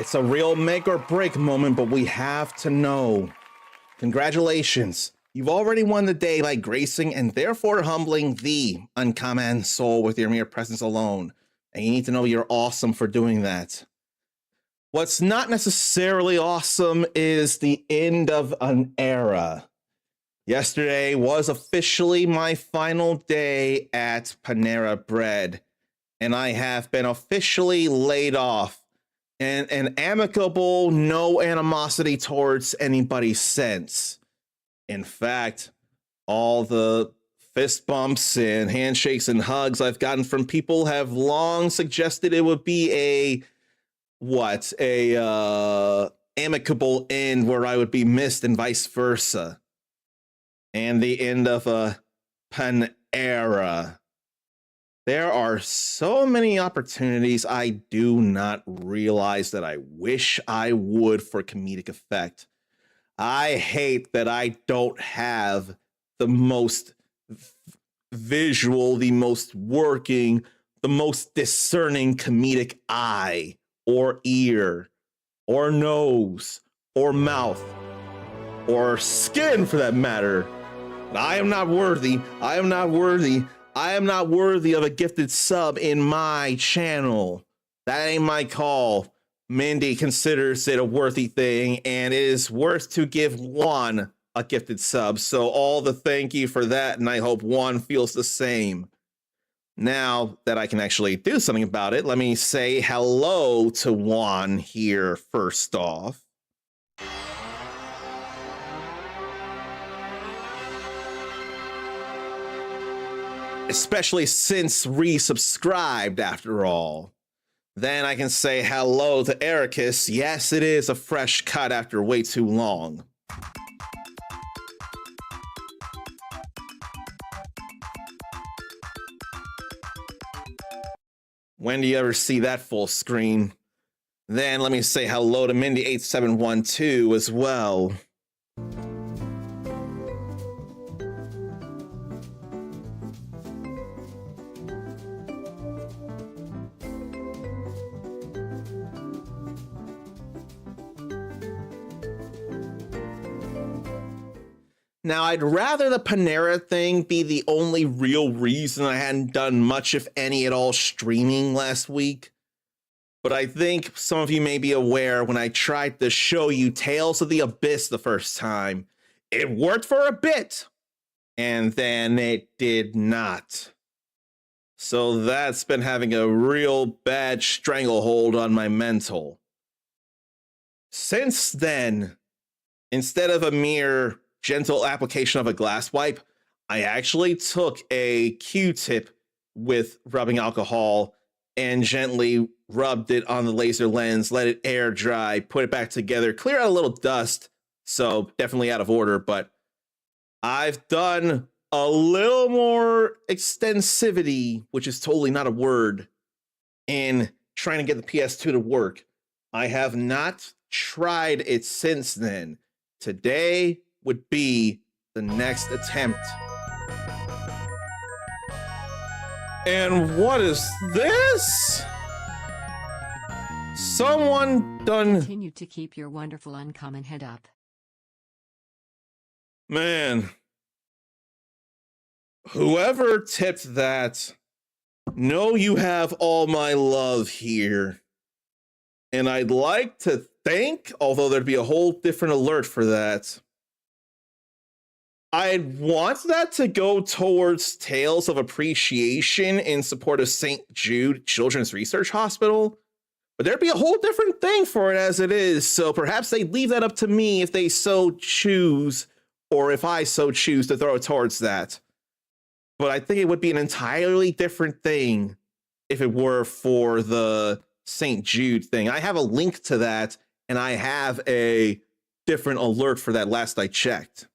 It's a real make or break moment, but we have to know. Congratulations. You've already won the day by gracing and therefore humbling the uncommon soul with your mere presence alone. And you need to know you're awesome for doing that. What's not necessarily awesome is the end of an era. Yesterday was officially my final day at Panera Bread, and I have been officially laid off. And an amicable, no animosity towards anybody since. In fact, all the fist bumps and handshakes and hugs I've gotten from people have long suggested it would be a amicable end where I would be missed and vice versa. And the end of a Panera. There are so many opportunities I do not realize that I wish I would for comedic effect. I hate that I don't have the most visual, the most working, the most discerning comedic eye or ear or nose or mouth or skin for that matter. I am not worthy. I am not worthy. I am not worthy of a gifted sub in my channel. That ain't my call. Mindy considers it a worthy thing, and it is worth to give Juan a gifted sub. So all the thank you for that, and I hope Juan feels the same. Now that I can actually do something about it, let me say hello to Juan here first off. Especially since resubscribed after all. Then I can say hello to Ericus. Yes, it is a fresh cut after way too long. When do you ever see that full screen? Then let me say hello to Mindy8712 as well. Now, I'd rather the Panera thing be the only real reason I hadn't done much, if any at all, streaming last week. But I think some of you may be aware when I tried to show you Tales of the Abyss the first time, it worked for a bit, and then it did not. So that's been having a real bad stranglehold on my mental. Since then, instead of a mere gentle application of a glass wipe, I actually took a Q-tip with rubbing alcohol and gently rubbed it on the laser lens, let it air dry, put it back together, clear out a little dust, so definitely out of order, but I've done a little more extensivity, which is totally not a word, in trying to get the PS2 to work. I have not tried it since then. Today would be the next attempt. And what is this? Someone done... Continue to keep your wonderful uncommon head up. Man. Whoever tipped that, know you have all my love here. And I'd like to think, although there'd be a whole different alert for that, I'd want that to go towards Tales of Appreciation in support of St. Jude Children's Research Hospital, but there'd be a whole different thing for it as it is, so perhaps they'd leave that up to me if they so choose, or if I so choose to throw it towards that. But I think it would be an entirely different thing if it were for the St. Jude thing. I have a link to that, and I have a different alert for that last I checked.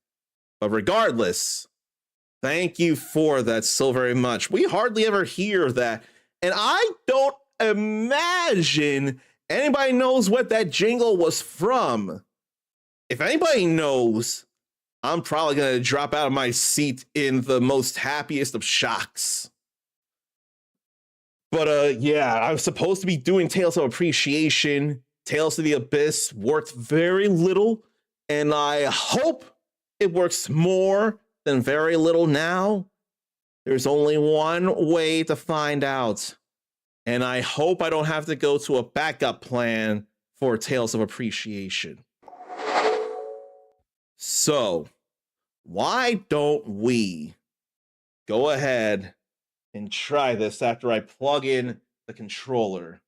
But regardless, thank you for that so very much. We hardly ever hear that. And I don't imagine anybody knows what that jingle was from. If anybody knows, I'm probably going to drop out of my seat in the most happiest of shocks. But yeah, I was supposed to be doing Tales of Appreciation Tales of the Abyss worked very little, and I hope it works more than very little now. There's only one way to find out, and I hope I don't have to go to a backup plan for Tales of Appreciation. So, why don't we go ahead and try this after I plug in the controller?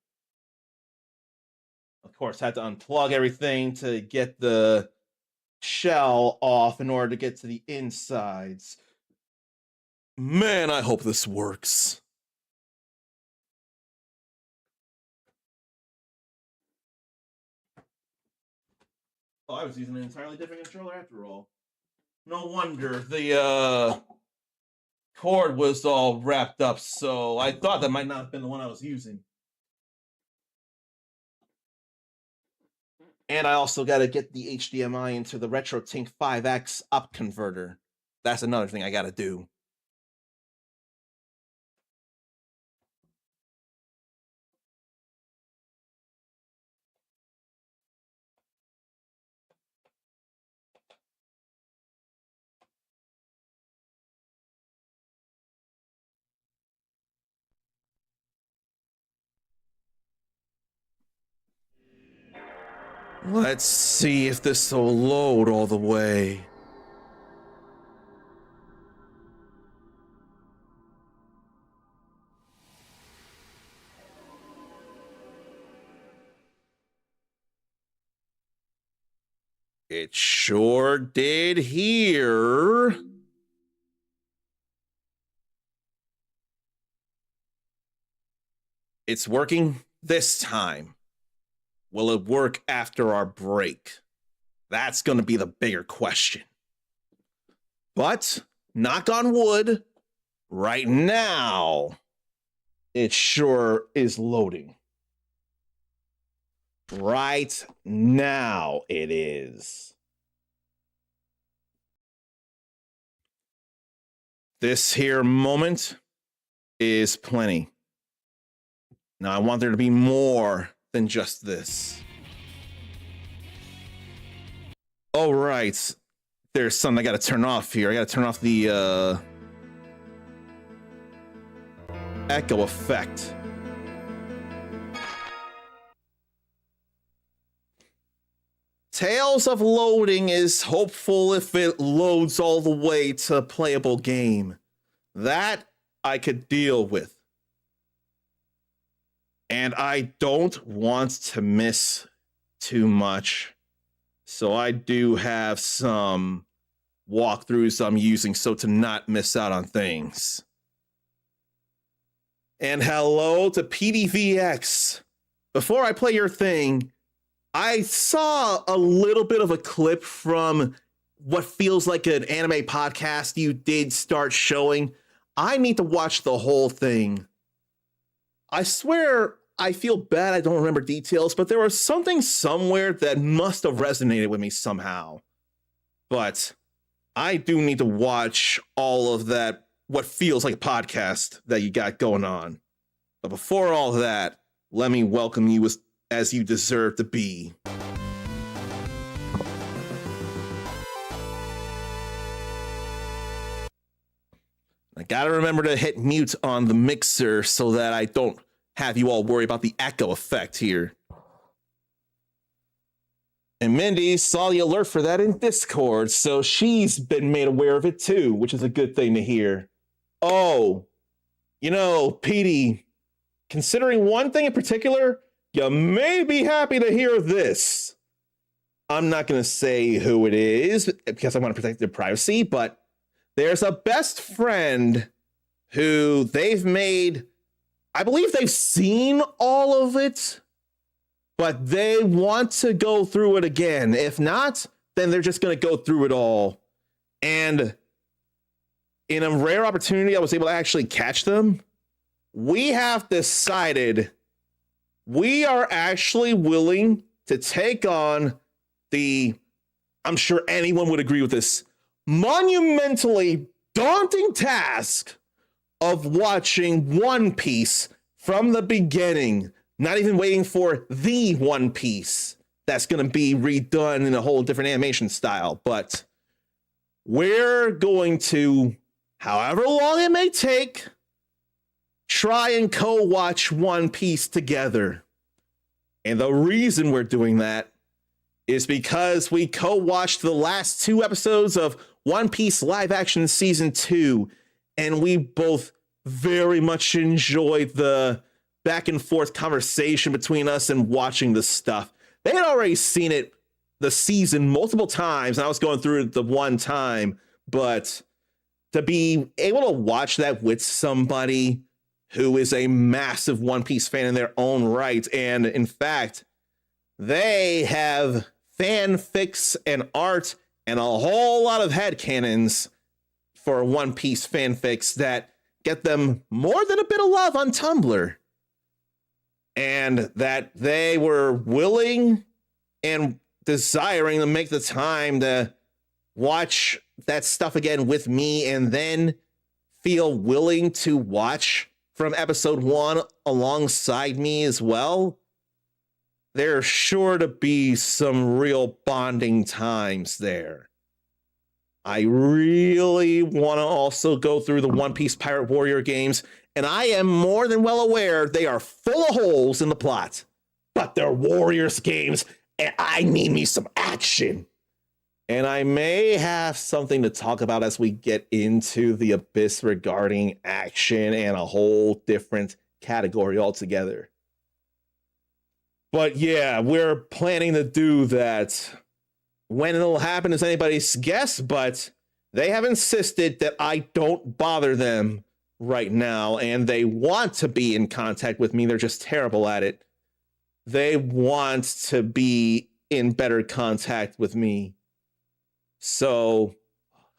Of course, I had to unplug everything to get the shell off in order to get to the insides. Man, I hope this works. Oh, I was using an entirely different controller after all. No wonder the cord was all wrapped up, so I thought that might not have been the one I was using. And I also got to get the HDMI into the RetroTink 5X up converter. That's another thing I got to do. Let's see if this will load all the way. It sure did here. It's working this time. Will it work after our break? That's going to be the bigger question. But, knock on wood, right now, it sure is loading. Right now, it is. This here moment is plenty. Now, I want there to be more than just this. Oh, right. There's something I gotta turn off here. I gotta turn off the echo effect. Tales of Loading is hopeful if it loads all the way to a playable game. That I could deal with. And I don't want to miss too much. So I do have some walkthroughs I'm using so to not miss out on things. And hello to PDVX. Before I play your thing, I saw a little bit of a clip from what feels like an anime podcast you did start showing. I need to watch the whole thing. I swear I feel bad I don't remember details, but there was something somewhere that must have resonated with me somehow. But I do need to watch all of that, what feels like a podcast that you got going on. But before all that, let me welcome you as you deserve to be. I gotta remember to hit mute on the mixer so that I don't have you all worry about the echo effect here. And Mindy saw the alert for that in Discord, so she's been made aware of it too, which is a good thing to hear. Oh, you know, Petey, considering one thing in particular, you may be happy to hear this. I'm not going to say who it is because I want to protect their privacy, but there's a best friend who they've made, I believe they've seen all of it, but they want to go through it again. If not, then they're just going to go through it all. And in a rare opportunity, I was able to actually catch them. We have decided we are actually willing to take on the, I'm sure anyone would agree with this, monumentally daunting task of watching One Piece from the beginning, Not even waiting for the One Piece that's going to be redone in a whole different animation style. But we're going to, however long it may take, try and co-watch One Piece together. And the reason we're doing that is because we co-watched the last 2 episodes of One Piece live action season 2, and we both very much enjoyed the back and forth conversation between us and watching the stuff. They had already seen it, the season, multiple times, and I was going through it the one time, but to be able to watch that with somebody who is a massive One Piece fan in their own right, and in fact, they have fanfics and art and a whole lot of headcanons for One Piece fanfics that get them more than a bit of love on Tumblr. And that they were willing and desiring to make the time to watch that stuff again with me and then feel willing to watch from episode 1 alongside me as well. There's sure to be some real bonding times there. I really want to also go through the One Piece Pirate Warrior games, and I am more than well aware they are full of holes in the plot. But they're Warriors games, and I need me some action. And I may have something to talk about as we get into the abyss regarding action and a whole different category altogether. But yeah, we're planning to do that. When it'll happen is anybody's guess, but they have insisted that I don't bother them right now, and they want to be in contact with me. They're just terrible at it. They want to be in better contact with me. So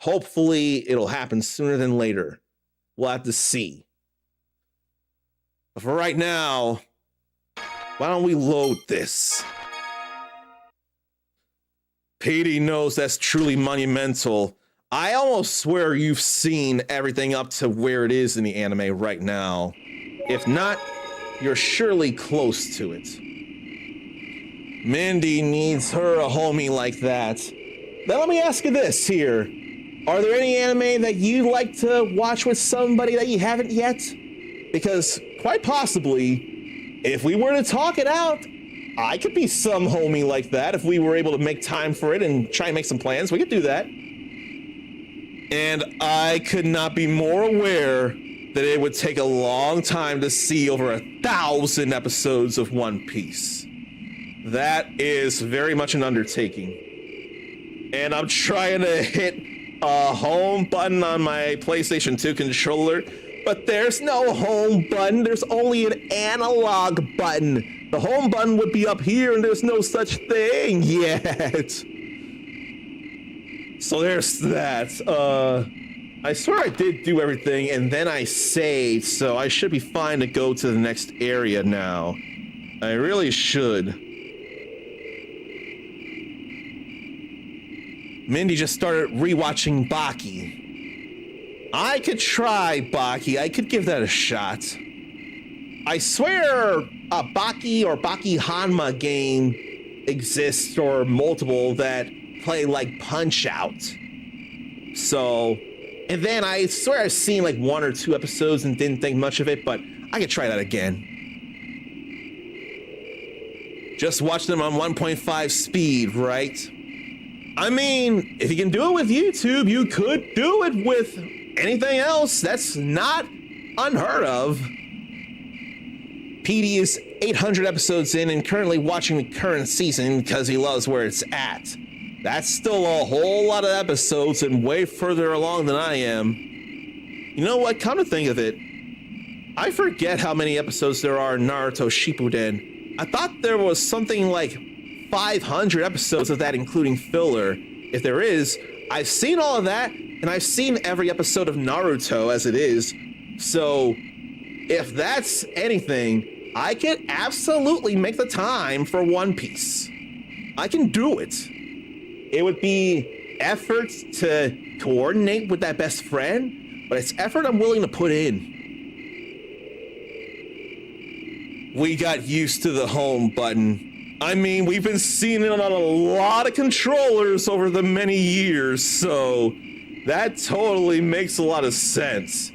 hopefully it'll happen sooner than later. We'll have to see. But for right now, why don't we load this? Petey knows that's truly monumental. I almost swear you've seen everything up to where it is in the anime right now. If not, you're surely close to it. Mindy needs her a homie like that. Now let me ask you this here. Are there any anime that you'd like to watch with somebody that you haven't yet? Because quite possibly, if we were to talk it out, I could be some homie like that. If we were able to make time for it and try and make some plans, we could do that. And I could not be more aware that it would take a long time to see over 1,000 episodes of One Piece. That is very much an undertaking. And I'm trying to hit a home button on my PlayStation 2 controller, but there's no home button. There's only an analog button. The home button would be up here, and there's no such thing yet. So there's that. I swear I did do everything, and then I saved, so I should be fine to go to the next area now. I really should. Mindy just started rewatching Baki. I could try Baki. I could give that a shot. I swear a Baki or Baki Hanma game exists, or multiple that play like Punch Out. So, and then I swear I've seen like 1 or 2 episodes and didn't think much of it, but I could try that again. Just watch them on 1.5 speed, right? I mean, if you can do it with YouTube, you could do it with anything else. That's not unheard of. PD is 800 episodes in and currently watching the current season because he loves where it's at. That's still a whole lot of episodes and way further along than I am. You know what? Come to think of it, I forget how many episodes there are in Naruto Shippuden. I thought there was something like 500 episodes of that, including filler. If there is, I've seen all of that, and I've seen every episode of Naruto as it is. So, if that's anything, I can absolutely make the time for One Piece. I can do it. It would be effort to coordinate with that best friend, but it's effort I'm willing to put in. we got used to the home button. I mean, we've been seeing it on a lot of controllers over the many years, so that totally makes a lot of sense.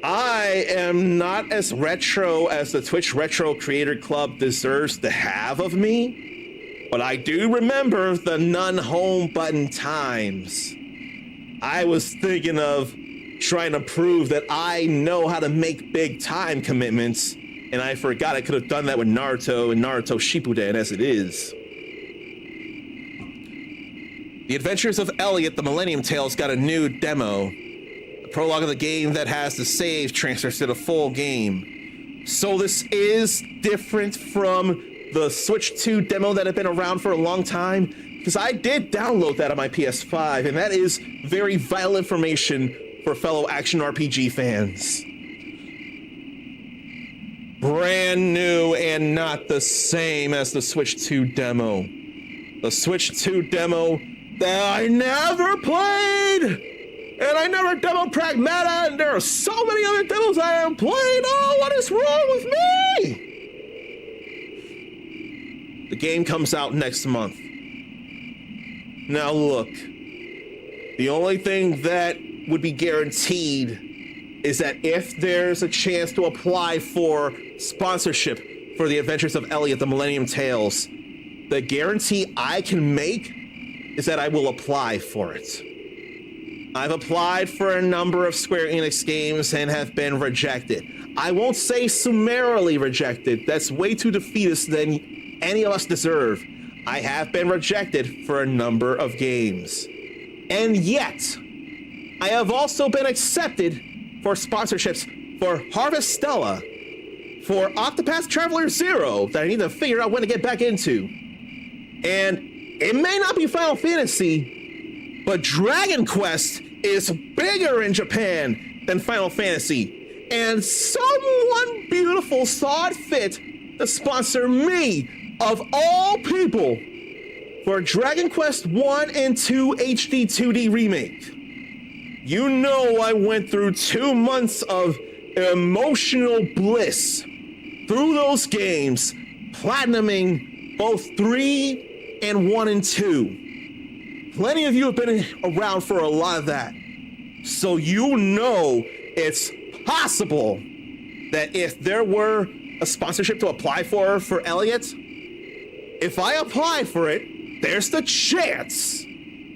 I am not as retro as the Twitch Retro Creator Club deserves to have of me, but I do remember the non-home button times. I was thinking of trying to prove that I know how to make big time commitments, and I forgot I could have done that with Naruto and Naruto Shippuden as it is. The Adventures of Elliot, the Millennium Tales got a new demo. Prologue of the game that has the save transfers to the full game. So this is different from the Switch 2 demo that had been around for a long time, because I did download that on my PS5, and that is very vital information for fellow action RPG fans. Brand new and not the same as the Switch 2 demo. The Switch 2 demo that I never played! And I never demoed Pragmata, and there are so many other demos I haven't played. Oh, what is wrong with me? The game comes out next month. Now look, the only thing that would be guaranteed is that if there's a chance to apply for sponsorship for the Adventures of Elliot, the Millennium Tales, the guarantee I can make is that I will apply for it. I've applied for a number of Square Enix games and have been rejected. I won't say summarily rejected. That's way too defeatist than any of us deserve. I have been rejected for a number of games. And yet, I have also been accepted for sponsorships for Harvestella, for Octopath Traveler 0, that I need to figure out when to get back into. And it may not be Final Fantasy, but Dragon Quest is bigger in Japan than Final Fantasy. And someone beautiful saw it fit to sponsor me, of all people, for Dragon Quest 1 and 2 HD 2D Remake. You know I went through 2 months of emotional bliss through those games, platinuming both 3 and 1 and 2. Plenty of you have been around for a lot of that. So you know it's possible that if there were a sponsorship to apply for Elliot, if I apply for it, there's the chance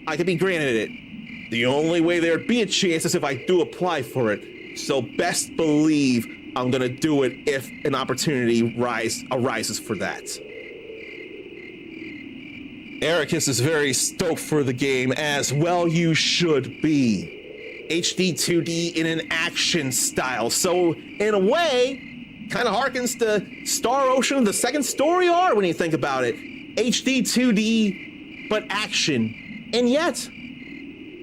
I could be granted it. The only way there'd be a chance is if I do apply for it. So best believe I'm gonna do it if an opportunity arises for that. Ericus is very stoked for the game, as well you should be. HD 2D in an action style, so in a way, kind of harkens to Star Ocean, the second story R when you think about it. HD 2D, but action. And yet,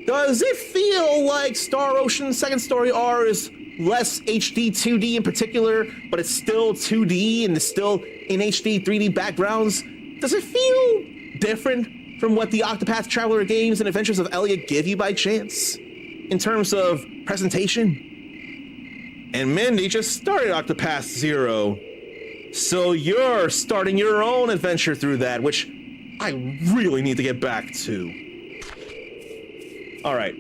does it feel like Star Ocean second story R is less HD 2D in particular, but it's still 2D and it's still in HD 3D backgrounds? Does it feel different from what the Octopath Traveler games and Adventures of Elliot give you by chance in terms of presentation? And Mindy just started Octopath 0, so you're starting your own adventure through that, which I really need to get back to. All right.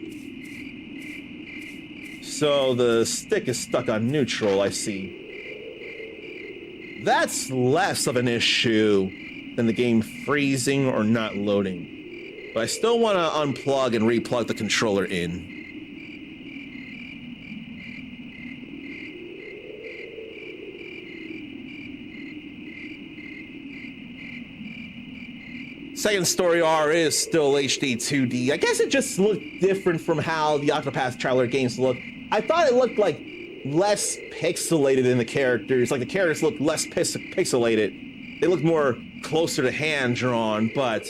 So the stick is stuck on neutral, I see. That's less of an issue than the game freezing or not loading. But I still want to unplug and replug the controller in. Second Story R is still HD 2D. I guess it just looked different from how the Octopath Traveler games look. I thought it looked like less pixelated in the characters. Like the characters looked less pixelated. They looked more closer to hand drawn, but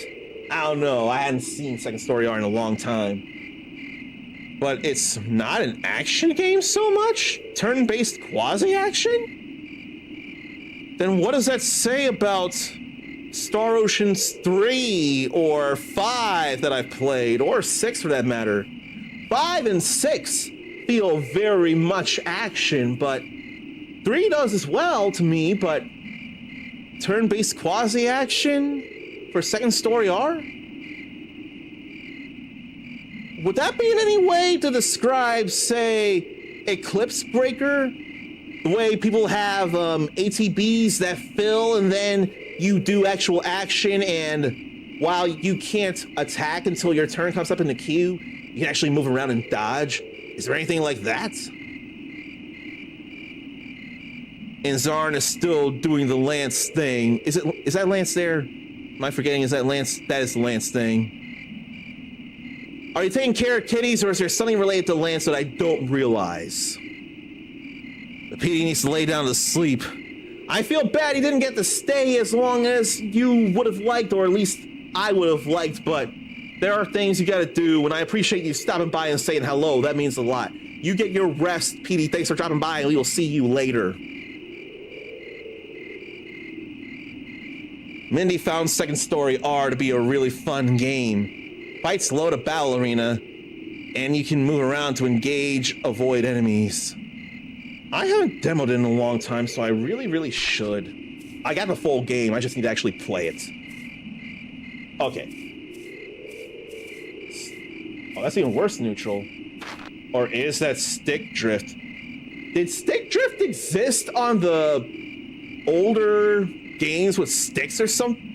I don't know. I hadn't seen Second Story R in a long time. But it's not an action game so much? Turn-based quasi-action? Then what does that say about Star Oceans 3 or 5 that I've played, or 6 for that matter? 5 and 6 feel very much action, but 3 does as well to me, but turn-based quasi-action for second story R? Would that be in any way to describe, say, Eclipse Breaker? The way people have ATBs that fill and then you do actual action, and while you can't attack until your turn comes up in the queue, you can actually move around and dodge. Is there anything like that? And Zarn is still doing the Lance thing. Is that Lance there? Am I forgetting? Is that Lance? That is the Lance thing. Are you taking care of kitties, or is there something related to Lance that I don't realize? The PD needs to lay down to sleep. I feel bad he didn't get to stay as long as you would have liked, or at least I would have liked, but there are things you gotta do, and I appreciate you stopping by and saying hello. That means a lot. You get your rest, PD. Thanks for dropping by, and we will see you later. Mindy found Second Story R to be a really fun game. Fights load a battle arena, and you can move around to engage, avoid enemies. I haven't demoed it in a long time, so I really should. I got the full game, I just need to actually play it. Okay. Oh, that's even worse neutral. Or is that stick drift? Did stick drift exist on the older games with sticks or something?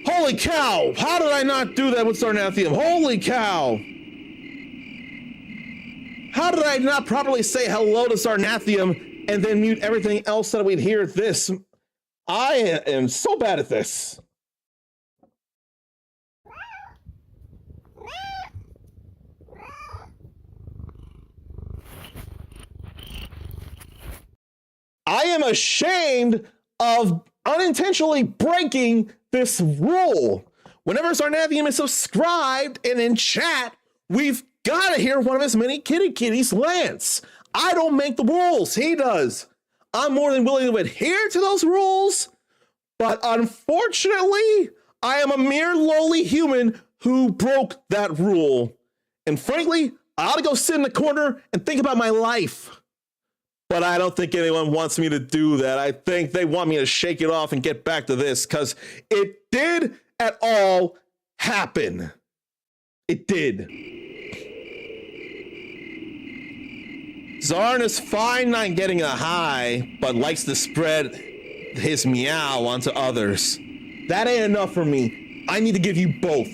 Holy cow! How did I not do that with Sarnathium? Holy cow! How did I not properly say hello to Sarnathium and then mute everything else so that we'd hear this? I am so bad at this. I am ashamed of unintentionally breaking this rule. Whenever Sarnathium is subscribed and in chat, we've got to hear one of his many kitties, Lance. I don't make the rules, he does. I'm more than willing to adhere to those rules, but unfortunately, I am a mere lowly human who broke that rule. And frankly, I ought to go sit in the corner and think about my life. But I don't think anyone wants me to do that. I think they want me to shake it off and get back to this, because it did at all happen. It did. Zarn is fine not getting a high, but likes to spread his meow onto others. That ain't enough for me. I need to give you both.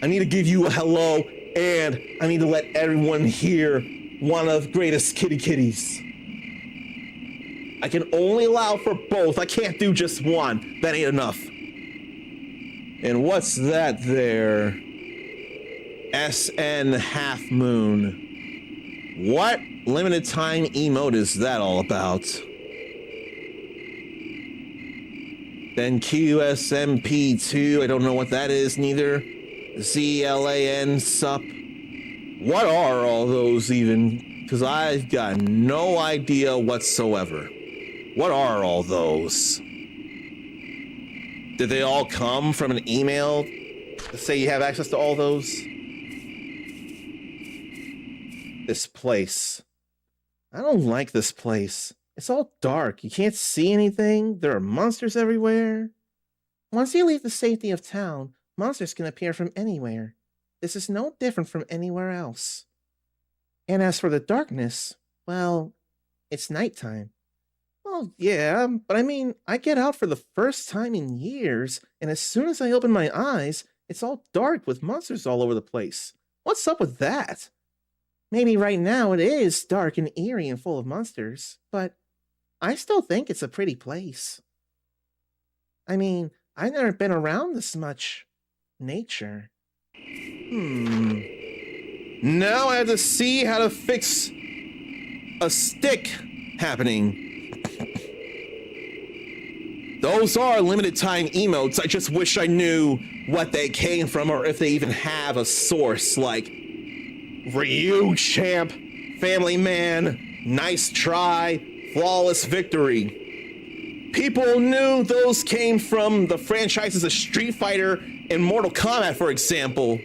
I need to give you a hello, and I need to let everyone hear one of the greatest kitties. I can only allow for both. I can't do just one. That ain't enough. And what's that there? SN Half Moon. What limited time emote is that all about? Then QSMP2. I don't know what that is neither. ZLAN sup. What are all those even? Because I've got no idea whatsoever. What are all those? Did they all come from an email to say you have access to all those? This place. I don't like this place. It's all dark. You can't see anything. There are monsters everywhere. Once you leave the safety of town, monsters can appear from anywhere. This is no different from anywhere else. And as for the darkness, well, it's nighttime. Well, yeah, but I mean, I get out for the first time in years, and as soon as I open my eyes, it's all dark with monsters all over the place. What's up with that? Maybe right now it is dark and eerie and full of monsters, but I still think it's a pretty place. I mean, I've never been around this much nature. Now I have to see how to fix a stick happening. Those are limited time emotes. I just wish I knew what they came from, or if they even have a source, like Ryu Champ, Family Man, Nice Try, Flawless Victory. People knew those came from the franchises of Street Fighter and Mortal Kombat, for example.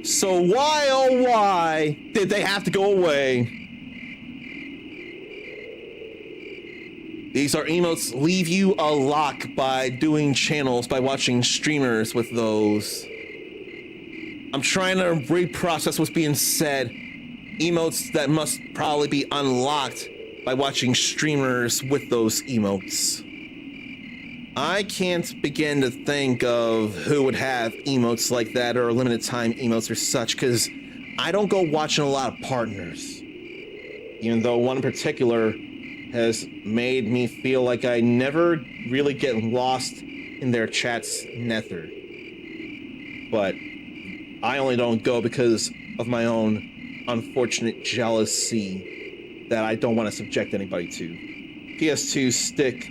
So why, oh why, did they have to go away? These are emotes leave you a lock by doing channels, by watching streamers with those. I'm trying to reprocess what's being said. Emotes that must probably be unlocked by watching streamers with those emotes. I can't begin to think of who would have emotes like that or limited time emotes or such, because I don't go watching a lot of partners. Even though one in particular has made me feel like I never really get lost in their chat's nether. But I only don't go because of my own unfortunate jealousy that I don't want to subject anybody to. PS2 stick.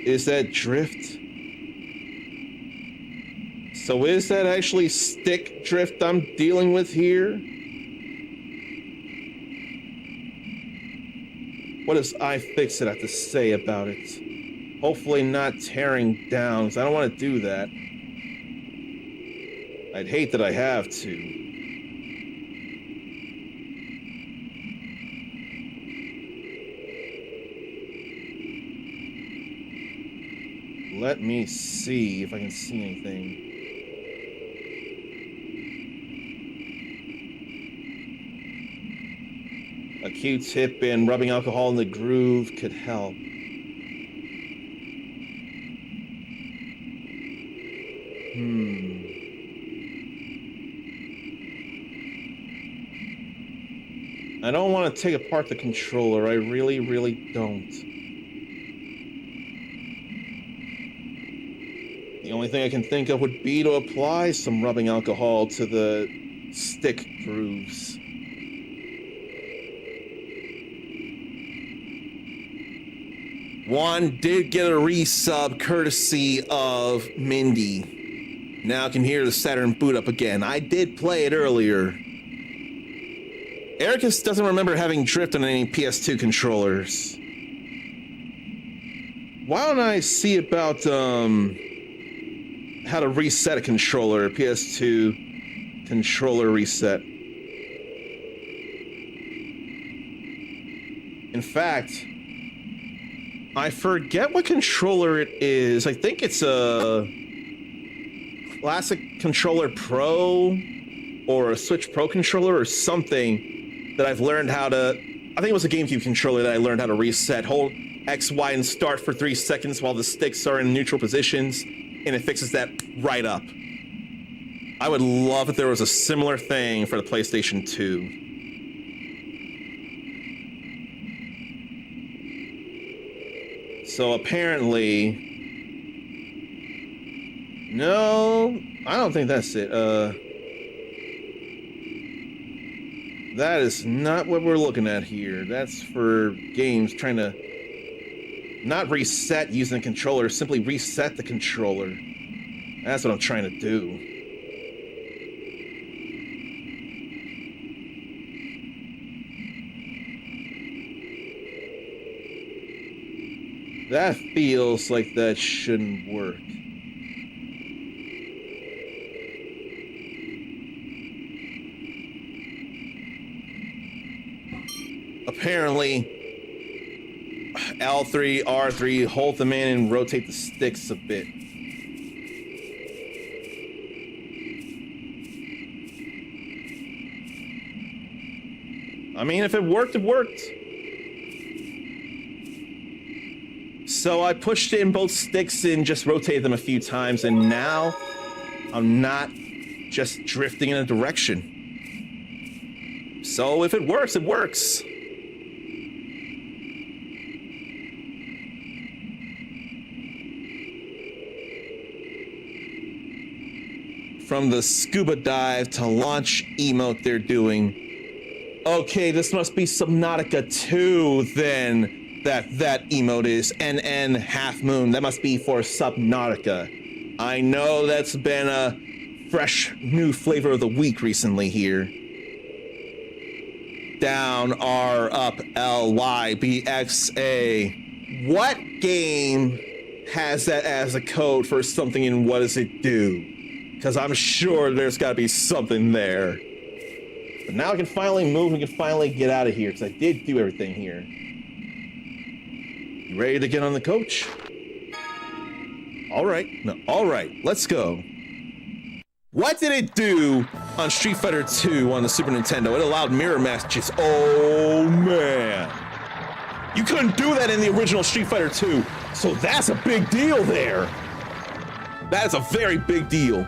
Is that drift? So is that actually stick drift I'm dealing with here? What does iFixit have to say about it? Hopefully not tearing down, because I don't want to do that. I'd hate that I have to. Let me see if I can see anything. A Q-tip and rubbing alcohol in the groove could help. I don't want to take apart the controller. I really, really don't. The only thing I can think of would be to apply some rubbing alcohol to the stick grooves. Juan did get a resub courtesy of Mindy. Now I can hear the Saturn boot up again. I did play it earlier. Ericus doesn't remember having drift on any PS2 controllers. Why don't I see about how to reset a controller, PS2 controller reset. In fact, I forget what controller it is. I think it's a Classic Controller Pro or a Switch Pro controller or something that I've learned how to... I think it was a GameCube controller that I learned how to reset. Hold X, Y, and start for 3 seconds while the sticks are in neutral positions, and it fixes that right up. I would love if there was a similar thing for the PlayStation 2. So apparently... No, I don't think that's it. That is not what we're looking at here. That's for games trying to not reset using a controller, simply reset the controller. That's what I'm trying to do. That feels like that shouldn't work. Apparently, L3, R3, hold them in and rotate the sticks a bit. I mean, if it worked, it worked. So I pushed in both sticks and just rotated them a few times, and now I'm not just drifting in a direction. So if it works, it works. From the scuba dive to launch emote they're doing. Okay, this must be Subnautica 2 then. That emote is NN Half Moon. That must be for Subnautica. I know that's been a fresh new flavor of the week recently here. Down R up L Y B X A. What game has that as a code for something and what does it do? Because I'm sure there's got to be something there. But now I can finally move and can finally get out of here because I did do everything here. You ready to get on the coach? All right. No, all right. Let's go. What did it do on Street Fighter 2 on the Super Nintendo? It allowed mirror matches. Oh, man. You couldn't do that in the original Street Fighter 2. So that's a big deal there. That is a very big deal.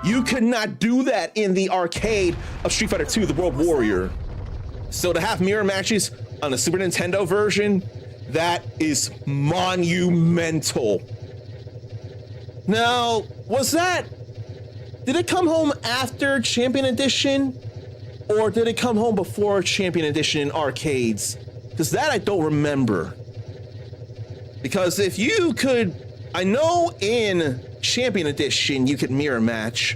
You could not do that in the arcade of Street Fighter 2, The World Warrior. So to have mirror matches on the Super Nintendo version, that is monumental. Now, did it come home after Champion Edition? Or did it come home before Champion Edition in arcades? Because that I don't remember. Because if you could, I know in Champion Edition you could mirror match,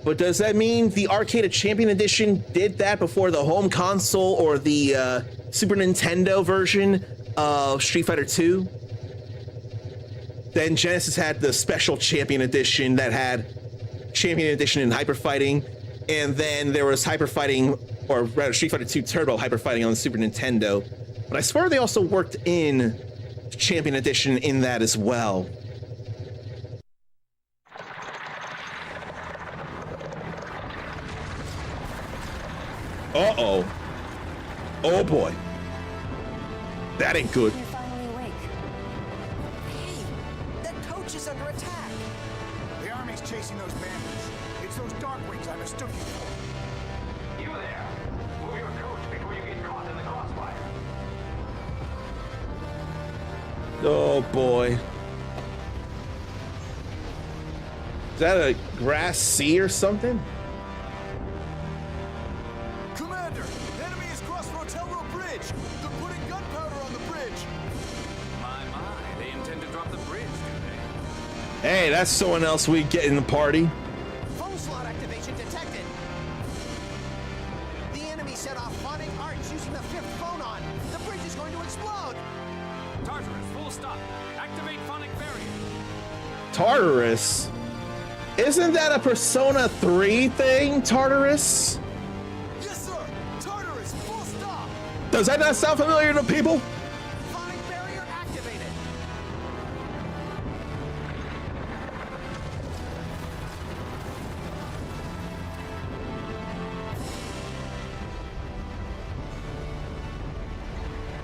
but does that mean the arcade of Champion Edition did that before the home console or the Super Nintendo version of Street Fighter 2? Then Genesis had the special Champion Edition that had Champion Edition in Hyper Fighting, and then there was Hyper Fighting, or rather Street Fighter 2 Turbo Hyper Fighting on the Super Nintendo. But I swear they also worked in Champion Edition in that as well. Uh-oh. Oh boy. That ain't good. You're finally awake. Hey, that coach is under attack. The army's chasing those bandits. It's those Darkwings I mistook you for. You there! Move your coach before you get caught in the crossfire. Oh boy. Is that a grass sea or something? Commander, enemy has crossed Rotellro Bridge. They're putting gunpowder on the bridge. My, they intend to drop the bridge, do they? Hey, that's someone else we get in the party. Phone slot activation detected. The enemy set off phonic arcs using the 5th phonon. The bridge is going to explode. Tartarus, full stop. Activate phonic barrier. Tartarus? Isn't that a Persona 3 thing, Tartarus? Yes, sir. Tartarus, full stop. Does that not sound familiar to people? Phonic barrier activated.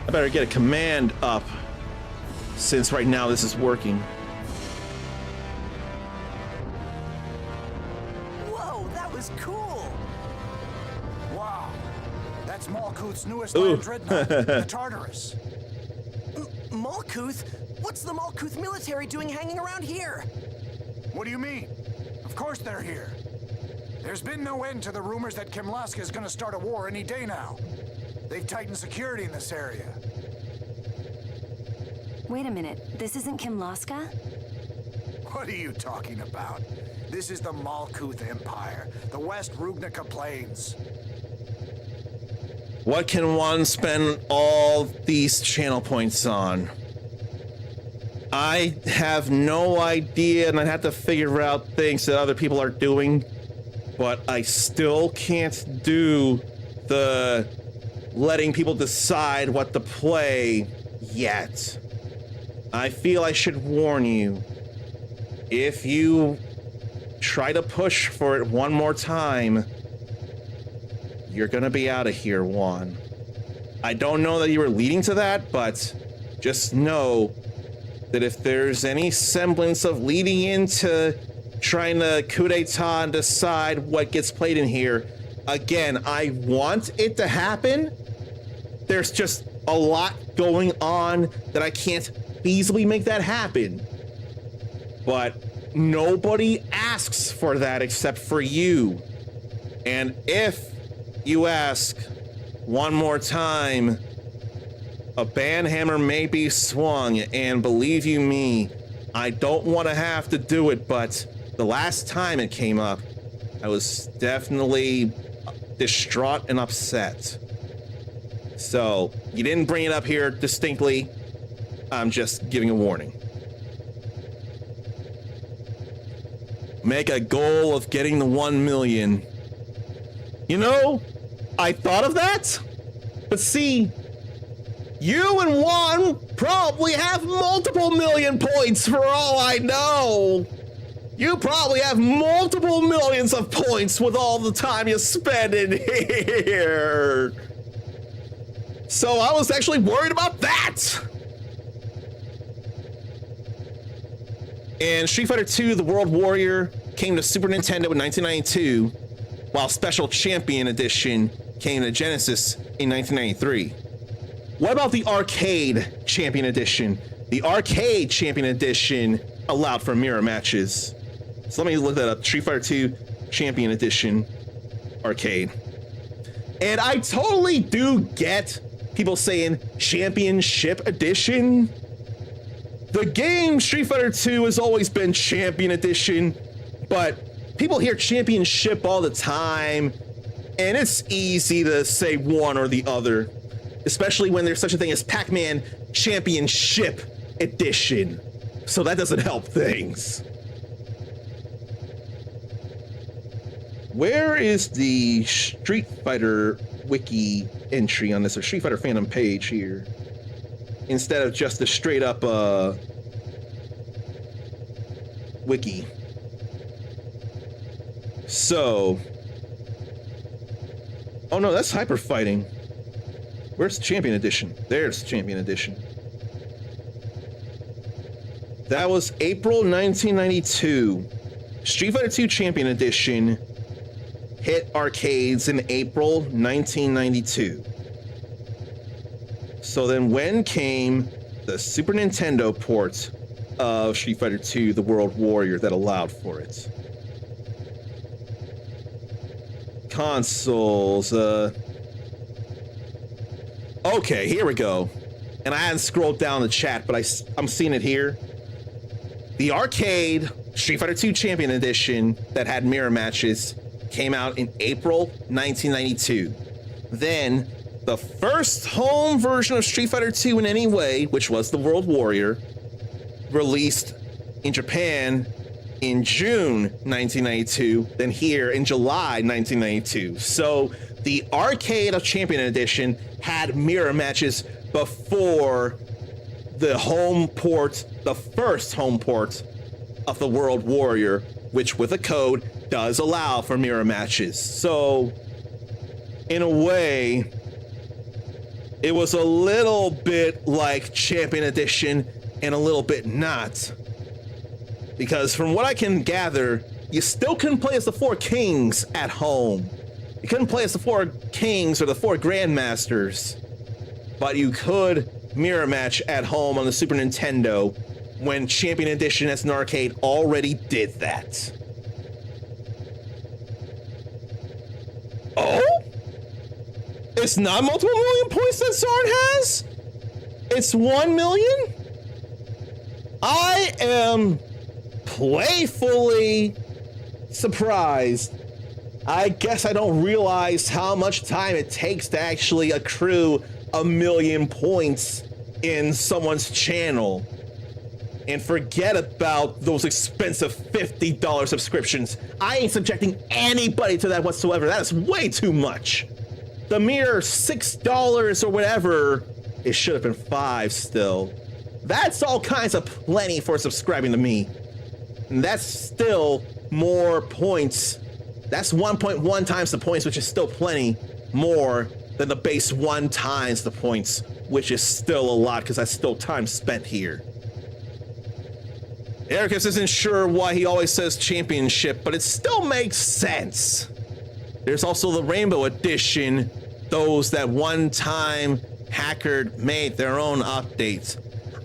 I better get a command up, since right now this is working. Whoa, that was cool. Wow. That's Malkuth's newest Ooh. land dreadnought, the Tartarus. Malkuth? What's the Malkuth military doing hanging around here? What do you mean? Of course they're here. There's been no end to the rumors that Kimlaska is going to start a war any day now. They've tightened security in this area. Wait a minute, this isn't Kimlaska? What are you talking about? This is the Malkuth Empire, the West Rugnica Plains. What can one spend all these channel points on? I have no idea, and I have to figure out things that other people are doing, but I still can't do the letting people decide what to play yet. I feel I should warn you. If you try to push for it one more time, you're gonna be out of here, Juan. I don't know that you were leading to that, but just know that if there's any semblance of leading into trying to coup d'etat and decide what gets played in here, again, I want it to happen. There's just a lot going on that I can't feasibly make that happen. But nobody asks for that except for you. And if you ask one more time, a banhammer may be swung, and believe you me, I don't want to have to do it, but the last time it came up, I was definitely distraught and upset. So, you didn't bring it up here distinctly. I'm just giving a warning. Make a goal of getting the 1 million. You know, I thought of that, but see, you and Juan probably have multiple million points for all I know. You probably have multiple millions of points with all the time you spend in here. So I was actually worried about that. And Street Fighter II: The World Warrior came to Super Nintendo in 1992, while Special Champion Edition came to Genesis in 1993. What about the Arcade Champion Edition? The Arcade Champion Edition allowed for mirror matches. So let me look that up. Street Fighter II Champion Edition Arcade. And I totally do get people saying Championship Edition. The game Street Fighter II has always been Champion Edition, but people hear Championship all the time, and it's easy to say one or the other, especially when there's such a thing as Pac-Man Championship Edition. So that doesn't help things. Where is the Street Fighter wiki entry on this, or Street Fighter fandom page here? Instead of just a straight up wiki. So, oh no, that's Hyper Fighting. Where's Champion Edition? There's Champion Edition. That was April 1992. Street Fighter II Champion Edition hit arcades in April 1992. So then when came the Super Nintendo port of Street Fighter II: The World Warrior that allowed for it? Consoles, okay, here we go. And I hadn't scrolled down the chat, but I'm seeing it here. The arcade Street Fighter II Champion Edition that had mirror matches came out in April 1992. Then the first home version of Street Fighter II in any way, which was the World Warrior, released in Japan in June 1992, then here in July 1992. So the Arcade of Champion Edition had mirror matches before the home port, the first home port of the World Warrior, which with a code does allow for mirror matches. So in a way, it was a little bit like Champion Edition and a little bit not. Because from what I can gather, you still couldn't play as the Four Kings at home. You couldn't play as the Four Kings or the Four Grandmasters, but you could mirror match at home on the Super Nintendo when Champion Edition as an arcade already did that. Oh? It's not multiple million points that Zard has? It's 1 million? I am playfully surprised. I guess I don't realize how much time it takes to actually accrue 1 million points in someone's channel. And forget about those expensive $50 subscriptions. I ain't subjecting anybody to that whatsoever. That is way too much. The mere $6 or whatever, it should have been $5 still. That's all kinds of plenty for subscribing to me. And that's still more points. That's 1.1 times the points, which is still plenty more than the base 1 times the points, which is still a lot because that's still time spent here. Ericus isn't sure why he always says championship, but it still makes sense. There's also the Rainbow Edition, those that one time Hackard made their own updates.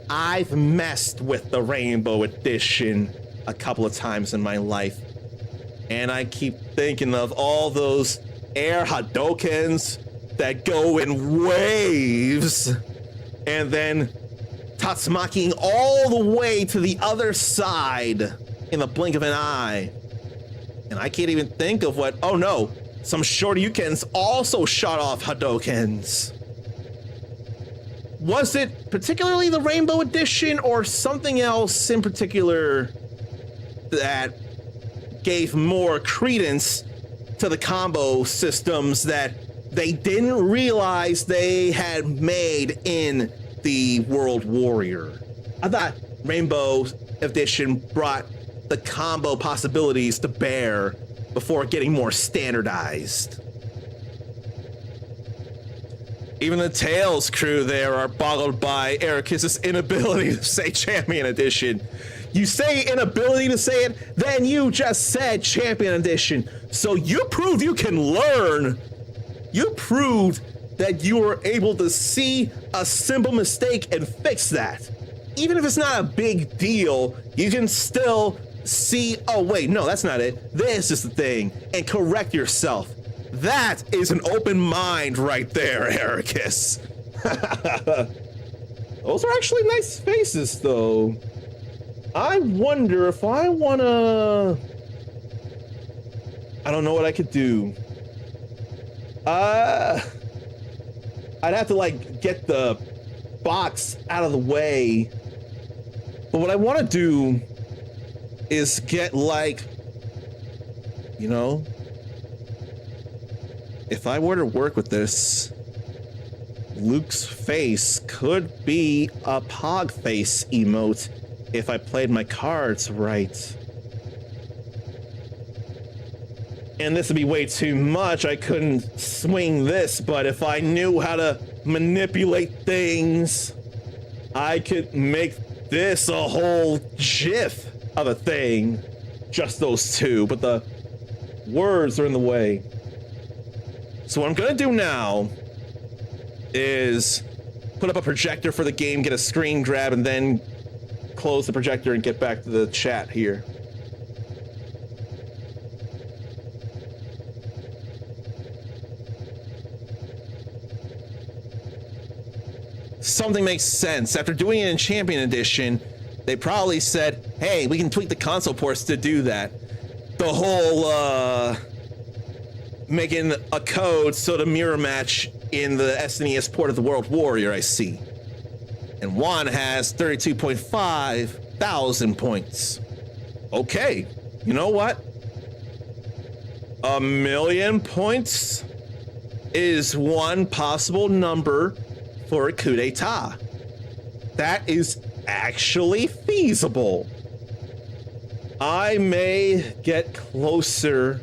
I've messed with the Rainbow Edition a couple of times in my life, and I keep thinking of all those air Hadokens that go in waves, and then Tatsumaki all the way to the other side in the blink of an eye. And I can't even think of what, oh no, some Shoryukens also shot off Hadokens. Was it particularly the Rainbow Edition or something else in particular that gave more credence to the combo systems that they didn't realize they had made in the World Warrior. I thought Rainbow Edition brought the combo possibilities to bear before getting more standardized. Even the Tails crew there are boggled by Ericus's inability to say Champion Edition. You say inability to say it, then you just said Champion Edition. So you proved you can learn. You proved that you were able to see a simple mistake and fix that. Even if it's not a big deal, you can still see, oh wait, no, that's not it. This is the thing, and correct yourself. That is an open mind right there, Ericus. Those are actually nice faces, though. I wonder if I wanna... I don't know what I could do. I'd have to, like, get the box out of the way. But what I want to do is get, like, you know, if I were to work with this, Luke's face could be a Pog face emote if I played my cards right. And this would be way too much. I couldn't swing this, but if I knew how to manipulate things, I could make this a whole GIF of a thing. Just those two, but the words are in the way. So what I'm gonna do now is put up a projector for the game, get a screen grab, and then close the projector and get back to the chat here. Something makes sense. After doing it in Champion Edition, they probably said, hey, we can tweak the console ports to do that. The whole, making a code so to mirror match in the SNES port of the World Warrior, I see. And one has 32.5 thousand points. Okay, you know what? 1,000,000 points is one possible number for a coup d'etat. That is actually feasible. I may get closer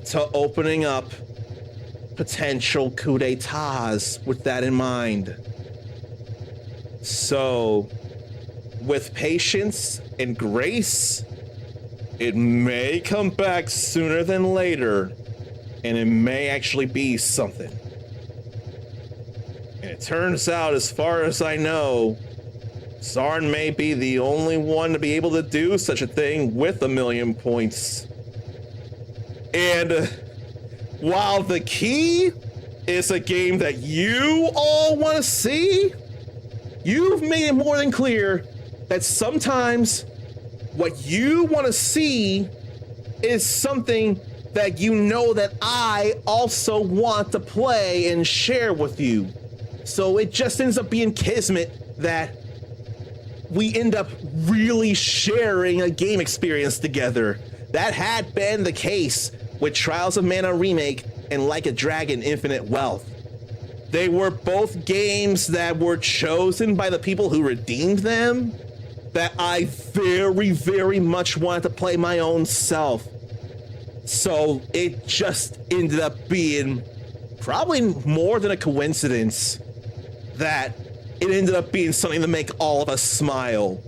to opening up potential coup d'etats with that in mind. So, with patience and grace, it may come back sooner than later, and it may actually be something. And it turns out, as far as I know, Zarn may be the only one to be able to do such a thing with 1,000,000 points. And while the key is a game that you all want to see, you've made it more than clear that sometimes what you want to see is something that you know that I also want to play and share with you. So it just ends up being kismet that we end up really sharing a game experience together. That had been the case with Trials of Mana Remake and Like a Dragon Infinite Wealth. They were both games that were chosen by the people who redeemed them that I very, very much wanted to play my own self. So it just ended up being probably more than a coincidence that it ended up being something to make all of us smile.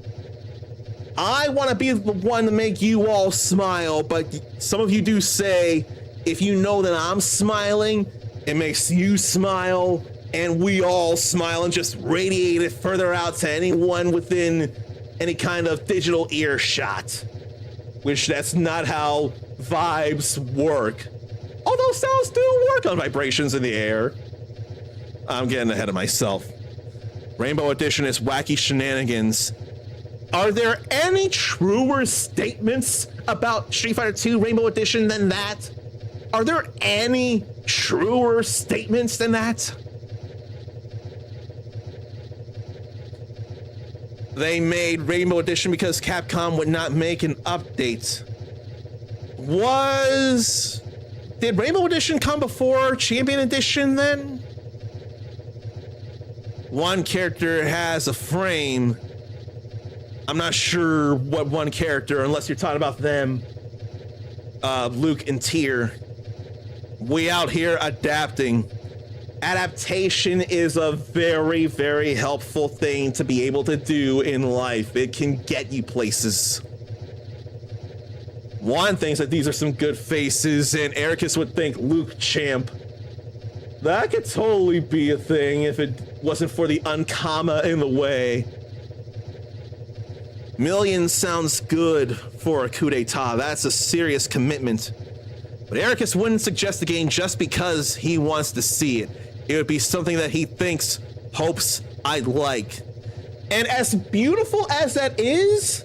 I want to be the one to make you all smile, but some of you do say, if you know that I'm smiling, it makes you smile, and we all smile and just radiate it further out to anyone within any kind of digital earshot. Which that's not how vibes work. Although sounds do work on vibrations in the air. I'm getting ahead of myself. Rainbow Edition is wacky shenanigans. Are there any truer statements about Street Fighter 2 Rainbow Edition than that? Are there any truer statements than that? They made Rainbow Edition because Capcom would not make an update. Did Rainbow Edition come before Champion Edition then? One character has a frame. I'm not sure what one character, unless you're talking about them, Luke and Tyr. We out here adapting. Adaptation is a very, very helpful thing to be able to do in life. It can get you places. Juan thinks that these are some good faces, and Ericus would think Luke Champ. That could totally be a thing if it wasn't for the uncomma in the way. Millions sounds good for a coup d'etat. That's a serious commitment. But Ericus wouldn't suggest the game just because he wants to see it. It would be something that he thinks, hopes I'd like. And as beautiful as that is,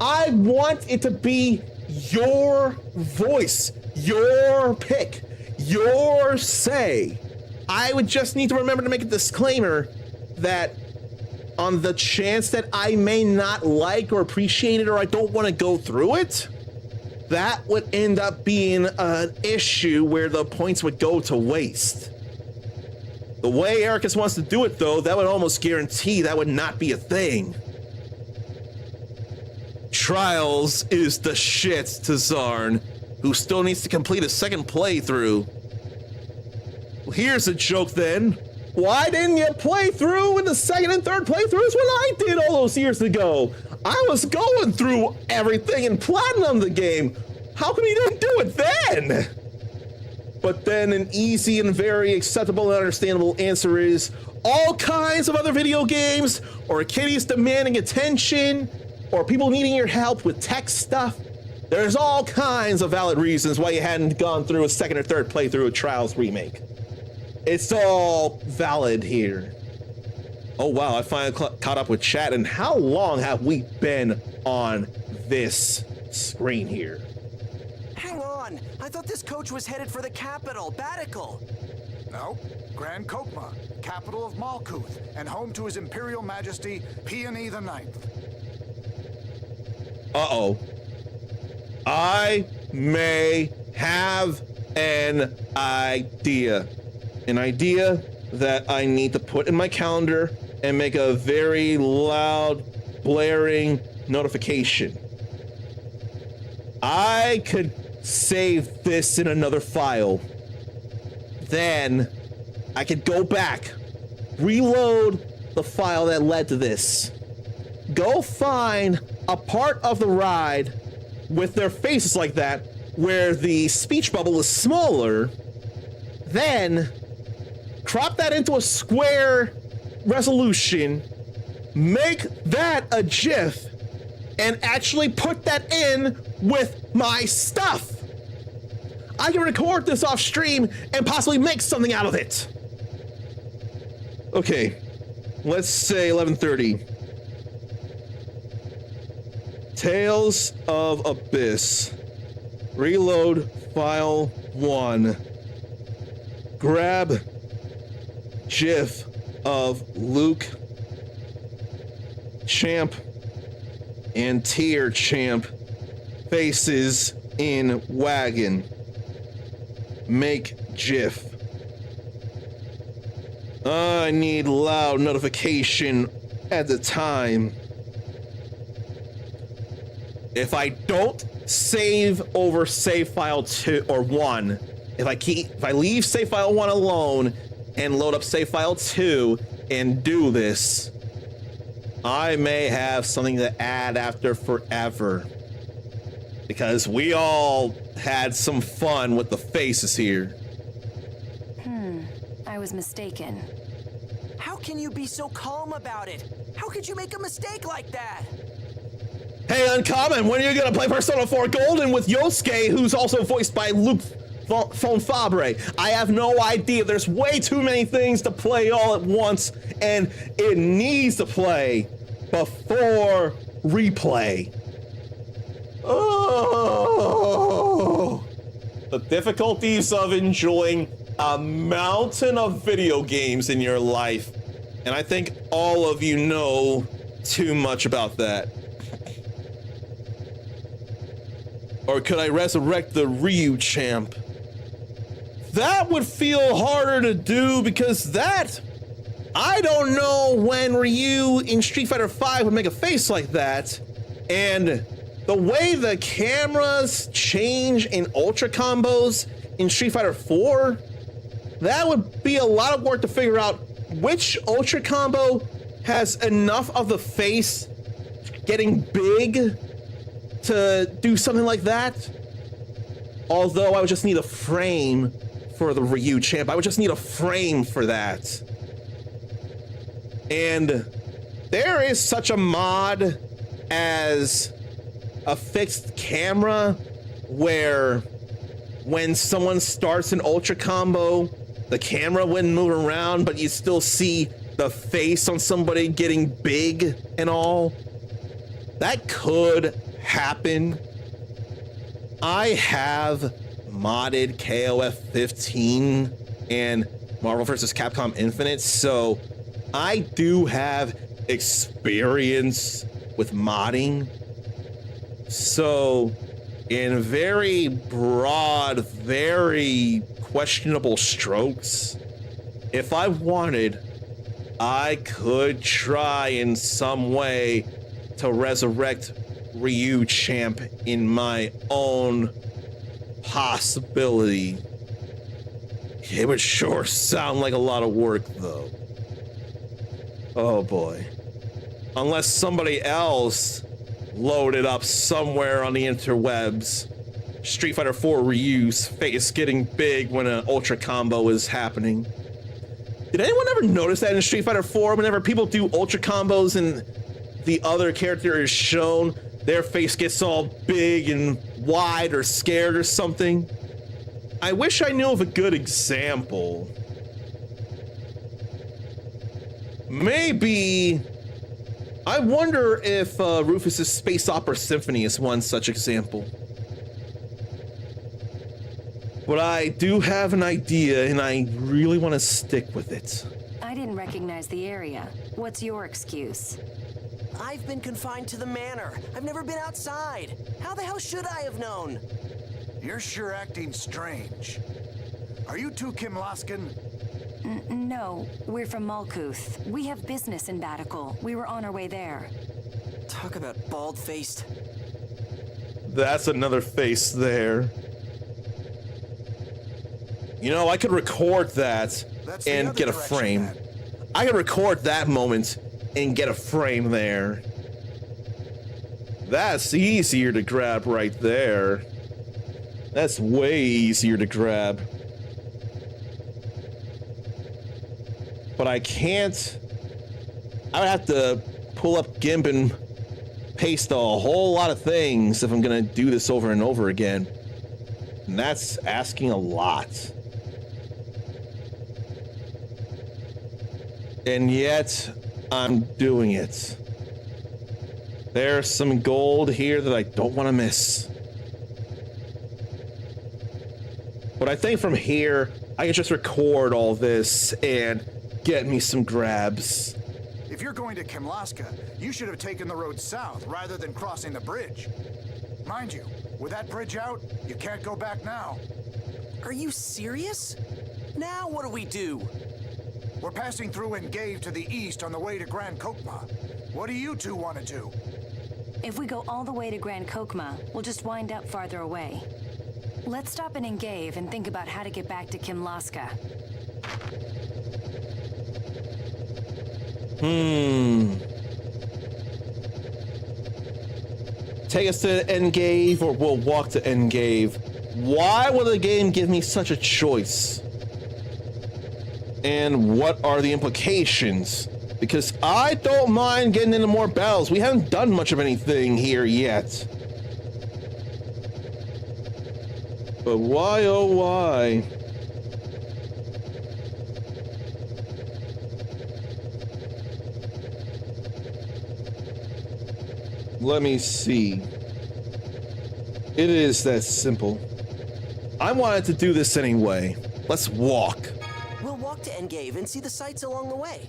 I want it to be your voice, your pick, your say. I would just need to remember to make a disclaimer that on the chance that I may not like or appreciate it, or I don't want to go through it, that would end up being an issue where the points would go to waste. The way Ericus wants to do it, though, that would almost guarantee that would not be a thing. Trials is the shit to Zarn, who still needs to complete a second playthrough. Well, here's a joke then. Why didn't you play through in the second and third playthroughs when I did all those years ago? I was going through everything and platinum the game. How come you didn't do it then? But then an easy and very acceptable and understandable answer is all kinds of other video games, or kitties demanding attention, or people needing your help with tech stuff. There's all kinds of valid reasons why you hadn't gone through a second or third playthrough of Trials Remake. It's all valid here. Oh wow, I finally caught up with chat, and how long have we been on this screen here? Hang on. I thought this coach was headed for the capital, Batical. No, Grand Kokma, capital of Malkuth, and home to His Imperial Majesty Peony the Ninth. Uh-oh. I may have an idea. An idea that I need to put in my calendar and make a very loud, blaring notification. I could save this in another file. Then I could go back, reload the file that led to this, go find a part of the ride with their faces like that, where the speech bubble is smaller, then crop that into a square resolution, make that a GIF, and actually put that in with my stuff. I can record this off stream and possibly make something out of it. Okay, let's say 11:30. Tales of Abyss. Reload file 1. Grab GIF of Luke Champ and Tyr Champ faces in wagon. Make GIF. I need loud notification at the time. If I don't save over save file 2 or 1, if I leave save file 1 alone and load up save file 2 and do this, I may have something to add after forever. Because we all had some fun with the faces here. I was mistaken. How can you be so calm about it? How could you make a mistake like that? Hey, Uncommon, when are you gonna play Persona 4 Golden with Yosuke, who's also voiced by Luke Fonfabre? I have no idea. There's way too many things to play all at once, and it needs to play before replay. Oh, the difficulties of enjoying a mountain of video games in your life. And I think all of you know too much about that. Or could I resurrect the Ryu champ? That would feel harder to do because I don't know when Ryu in Street Fighter V would make a face like that. And the way the cameras change in Ultra combos in Street Fighter 4, that would be a lot of work to figure out which Ultra combo has enough of the face getting big to do something like that. Although I would just need a frame for the Ryu champ. I would just need a frame for that. And there is such a mod as a fixed camera where when someone starts an Ultra combo, the camera wouldn't move around, but you still see the face on somebody getting big and all. That could happen. I have modded KOF 15 and Marvel vs. Capcom Infinite, so I do have experience with modding. So in very broad, very questionable strokes, if I wanted, I could try in some way to resurrect Ryu champ in my own possibility. It would sure sound like a lot of work though. Oh boy. Unless somebody else loaded up somewhere on the interwebs Street Fighter 4 Ryu's face getting big when an Ultra combo is happening. Did anyone ever notice that in Street Fighter 4 whenever people do Ultra combos and the other character is shown, their face gets all big and wide or scared or something? I wish I knew of a good example. Maybe... I wonder if Rufus's Space Opera Symphony is one such example. But I do have an idea, and I really want to stick with it. I didn't recognize the area. What's your excuse? I've been confined to the manor. I've never been outside. How the hell should I have known? You're sure acting strange. Are you two Kim Laskin? No, we're from Malkuth. We have business in Batikal. We were on our way there. Talk about bald-faced. That's another face there. You know, I could record that and get a frame. I could record that moment and get a frame there. That's easier to grab right there. That's way easier to grab. But I can't... I would have to pull up GIMP and paste a whole lot of things if I'm gonna do this over and over again. And that's asking a lot. And yet, I'm doing it. There's some gold here that I don't want to miss. But I think from here, I can just record all this and get me some grabs. If you're going to Kimlaska, you should have taken the road south rather than crossing the bridge. Mind you, with that bridge out, you can't go back now. Are you serious? Now what do we do? We're passing through Engave to the east on the way to Grand Kokma. What do you two want to do? If we go all the way to Grand Kokma, we'll just wind up farther away. Let's stop in Engave and think about how to get back to Kimlaska. Take us to Engave or we'll walk to Engave. Why would the game give me such a choice? And what are the implications? Because I don't mind getting into more battles. We haven't done much of anything here yet. But why, oh why? Let me see. It is that simple. I wanted to do this anyway. Let's walk. We'll walk to Engave and see the sights along the way.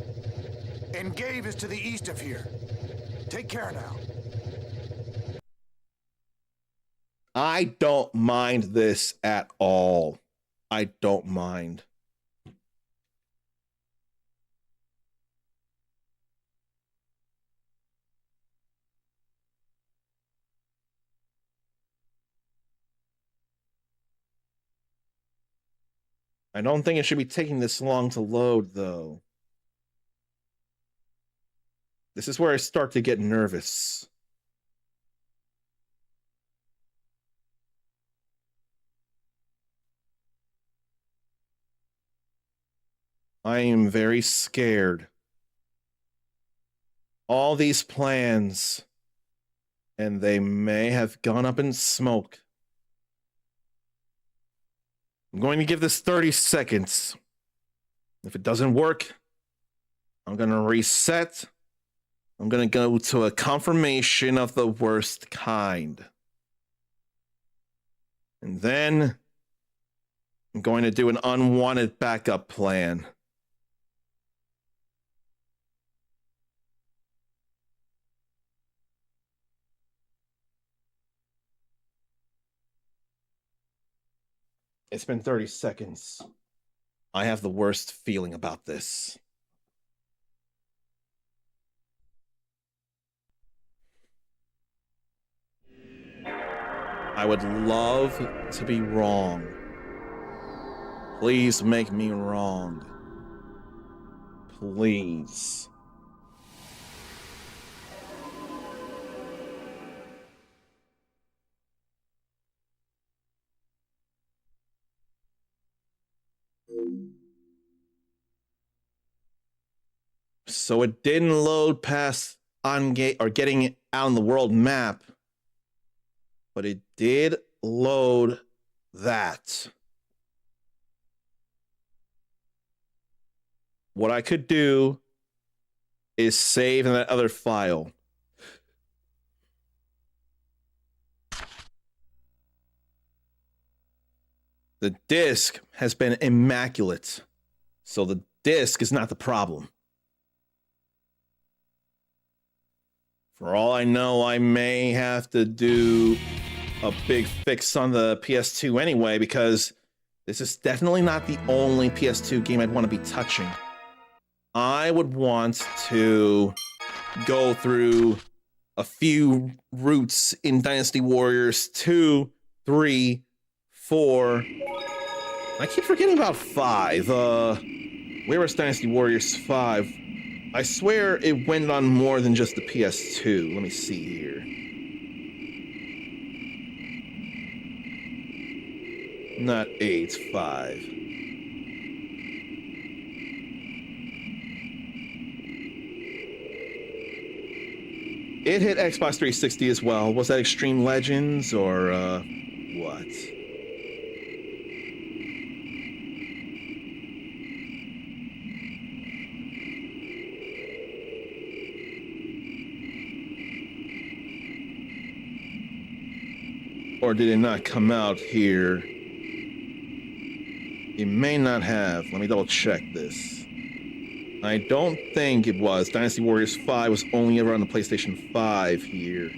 Engave is to the east of here. Take care now. I don't mind this at all. I don't mind. I don't think it should be taking this long to load, though. This is where I start to get nervous. I am very scared. All these plans, and they may have gone up in smoke. I'm going to give this 30 seconds. If it doesn't work, I'm going to reset. I'm going to go to a confirmation of the worst kind. And then I'm going to do an unwanted backup plan. It's been 30 seconds. I have the worst feeling about this. I would love to be wrong. Please make me wrong. Please. So it didn't load past on gate or getting it out on the world map, but it did load that. What I could do is save in that other file. The disk has been immaculate, so the disk is not the problem. For all I know, I may have to do a big fix on the PS2 anyway, because this is definitely not the only PS2 game I'd want to be touching. I would want to go through a few routes in Dynasty Warriors 2, 3, 4. I keep forgetting about 5. Where was Dynasty Warriors 5? I swear it went on more than just the PS2. Let me see here. Not 8, 5. It hit Xbox 360 as well. Was that Extreme Legends or what? Or did it not come out here? It may not have. Let me double check this. I don't think it was. Dynasty Warriors 5 was only ever on the PlayStation 5 here.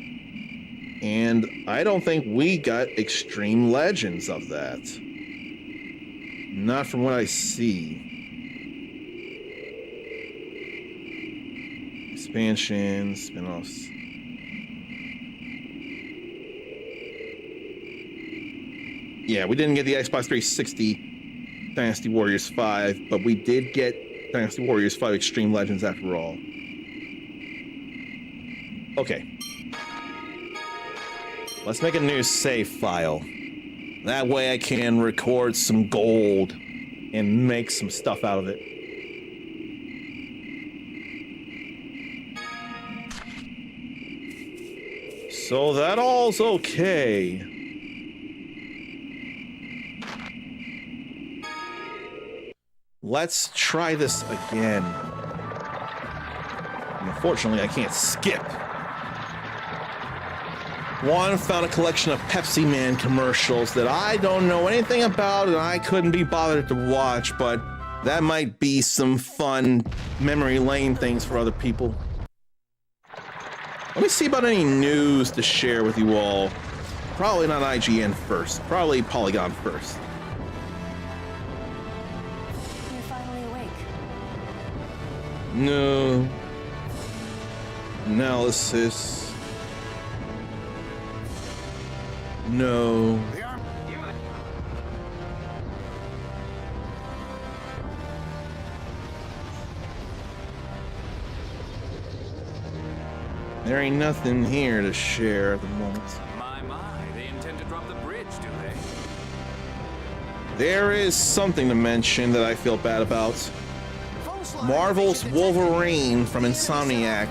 And I don't think we got Extreme Legends of that. Not from what I see. Expansions, spin-offs. Yeah, we didn't get the Xbox 360 Dynasty Warriors 5, but we did get Dynasty Warriors 5 Extreme Legends after all. Okay. Let's make a new save file. That way I can record some gold and make some stuff out of it. So that all's okay. Let's try this again. Unfortunately, I can't skip. One found a collection of Pepsi Man commercials that I don't know anything about and I couldn't be bothered to watch, but that might be some fun memory lane things for other people. Let me see about any news to share with you all. Probably not IGN first. Probably Polygon first. You're finally awake. No. Analysis. No. The arm. There ain't nothing here to share at the moment. My, they intend to drop the bridge, do they? There is something to mention that I feel bad about. Marvel's Wolverine from Insomniac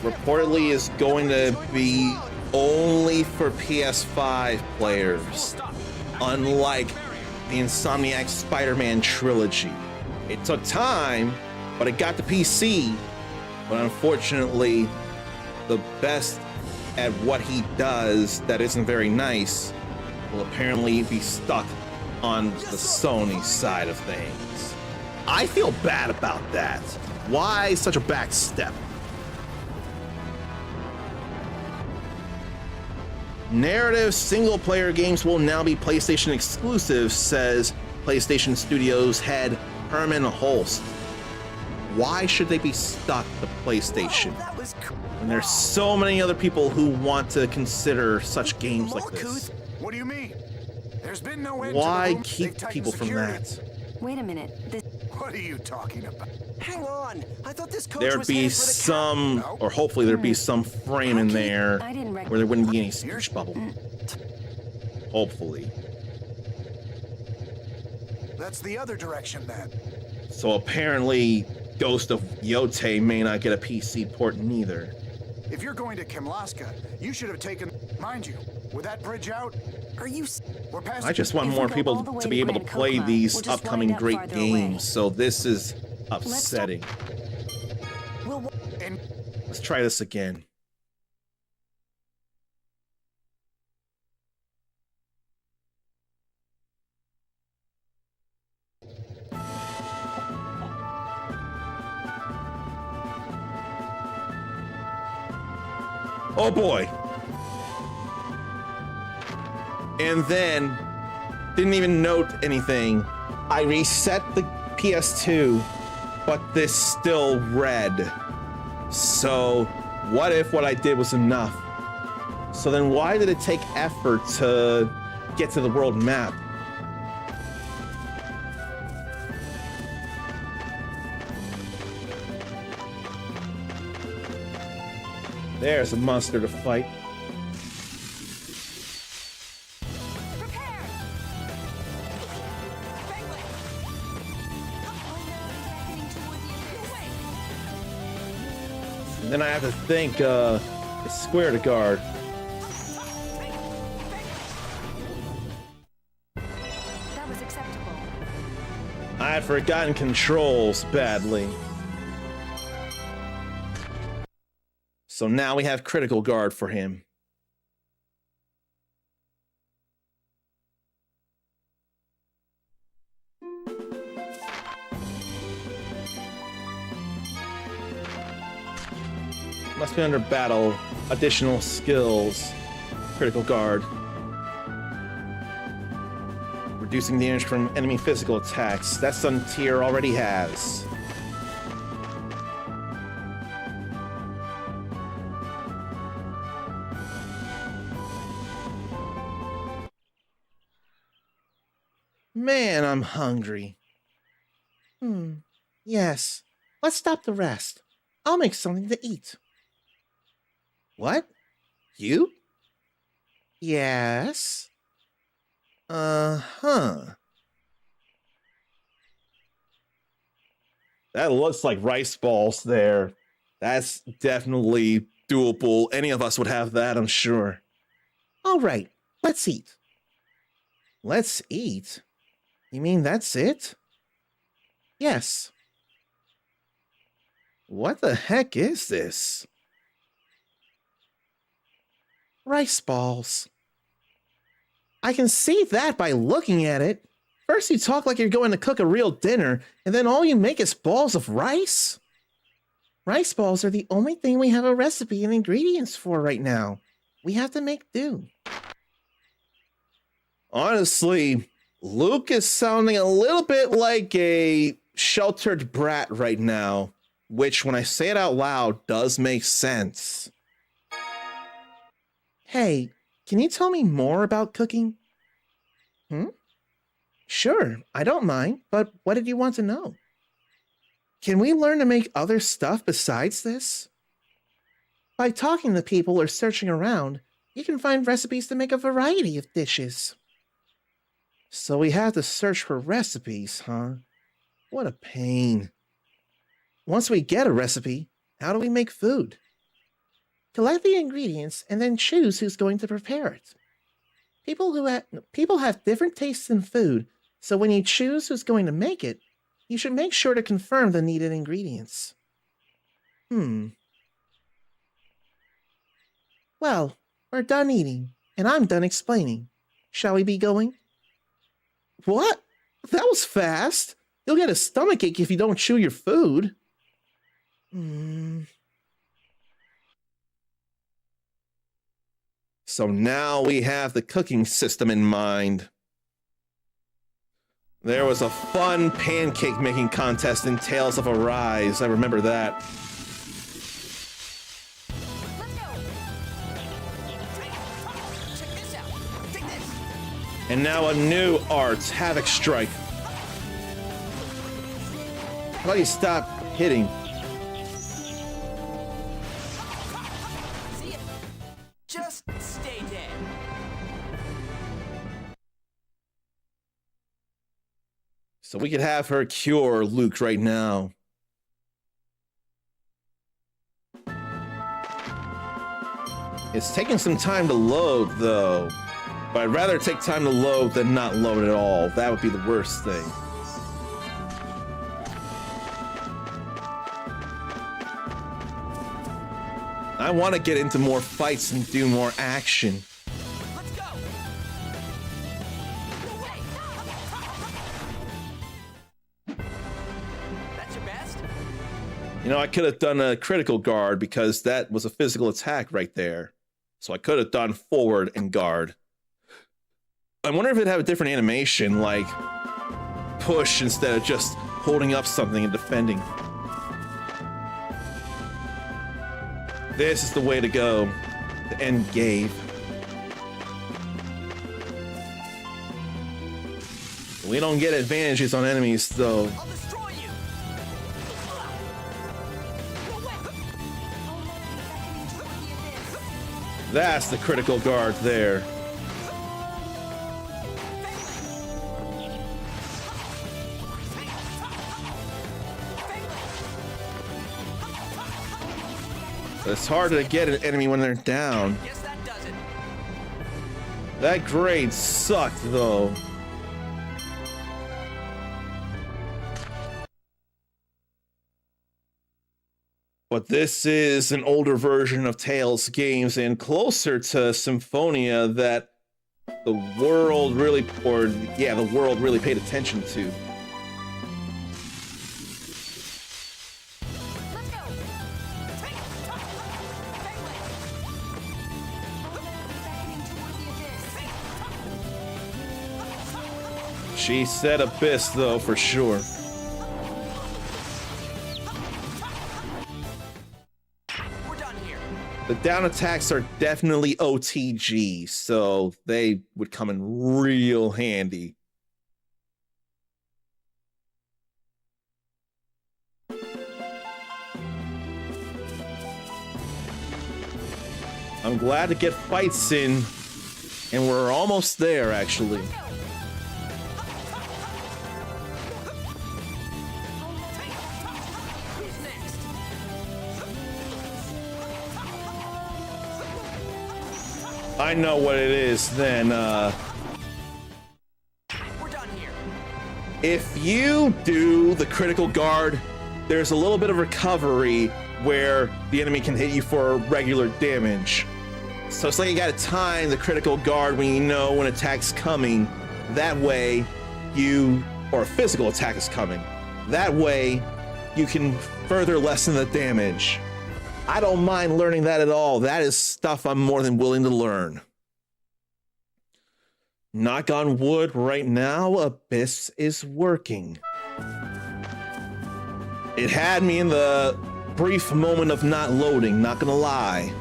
reportedly is going to be only for PS5 players, unlike the Insomniac Spider-Man trilogy. It took time, but it got to PC. But unfortunately, the best at what he does that isn't very nice will apparently be stuck on the Sony side of things. I feel bad about that. Why such a back step? Narrative single-player games will now be PlayStation exclusive, says PlayStation Studios head Herman Holst. Why should they be stuck to PlayStation? That was And there's so many other people who want to consider such games like this. Uncouth. What do you mean? There's been no end Why to the room. keep They've tightened people from security. that? Wait a minute. This What are you talking about? Hang on. I thought this coach There'd was be headed for the some, or hopefully there'd be some frame in there I didn't where there wouldn't be any speech bubble. Hopefully. That's the other direction then. So apparently, Ghost of Yote may not get a PC port neither. If you're going to Kimlaska, you should have taken. Mind you, with that bridge out, Are you? we're past. I just want If we more go people all the way to to be able to Grand play Kokma, these we'll just upcoming wind up great farther games, away. so this is upsetting. Will And Let's try this again. Oh boy. And then, didn't even note anything. I reset the PS2, but this still read. So, what if what I did was enough? So then why did it take effort to get to the world map? There's a monster to fight. And then I have to think, it's square to guard. that was acceptable. I had forgotten controls badly. So now we have critical guard for him. Must be under battle. Additional skills. Critical guard. Reducing damage from enemy physical attacks. That some tier already has. Man, I'm hungry. Yes. Let's stop the rest. I'll make something to eat. What? You? Yes. Uh-huh. That looks like rice balls there. That's definitely doable. Any of us would have that, I'm sure. All right, let's eat. Let's eat? You mean that's it? Yes. What the heck is this? Rice balls. I can see that by looking at it. First you talk like you're going to cook a real dinner, and then all you make is balls of rice? Rice balls are the only thing we have a recipe and ingredients for right now. We have to make do. Honestly, Luke is sounding a little bit like a sheltered brat right now, which, when I say it out loud, does make sense. Hey, can you tell me more about cooking? Sure, I don't mind, but what did you want to know? Can we learn to make other stuff besides this? By talking to people or searching around, you can find recipes to make a variety of dishes. So we have to search for recipes, huh? What a pain. Once we get a recipe, how do we make food? Collect the ingredients and then choose who's going to prepare it. People have different tastes in food, so when you choose who's going to make it, you should make sure to confirm the needed ingredients. Well, we're done eating, and I'm done explaining. Shall we be going? What? That was fast. You'll get a stomachache if you don't chew your food. So now we have the cooking system in mind. There was a fun pancake making contest in Tales of Arise. I remember that. Let's go. Check this out. Take this. And now a new art, Havoc Strike. How about you stop hitting? See ya. Just stay dead. So we could have her cure Luke right now. It's taking some time to load, though. But I'd rather take time to load than not load at all. That would be the worst thing. I want to get into more fights and do more action. Let's go. No way. That's your best? You know, I could have done a critical guard because that was a physical attack right there. So I could have done forward and guard. I wonder if it'd have a different animation, like push instead of just holding up something and defending. This is the way to go. The end game. We don't get advantages on enemies, though. I'll destroy you. No way. That's the critical guard there. It's hard to get an enemy when they're down. Guess that does it. That grade sucked, though. But this is an older version of Tales games and closer to Symphonia that the world really paid attention to. Let's go. She said Abyss, though, for sure. We're done here. The down attacks are definitely OTG, so they would come in real handy. I'm glad to get fights in, and we're almost there, actually. Who's next? I know what it is then. We're done here. If you do the critical guard, there's a little bit of recovery where the enemy can hit you for regular damage. So it's like you gotta time the critical guard when you know when attack's coming. That way or a physical attack is coming. That way you can further lessen the damage. I don't mind learning that at all. That is stuff I'm more than willing to learn. Knock on wood, right now, Abyss is working. It had me in the brief moment of not loading, not gonna lie.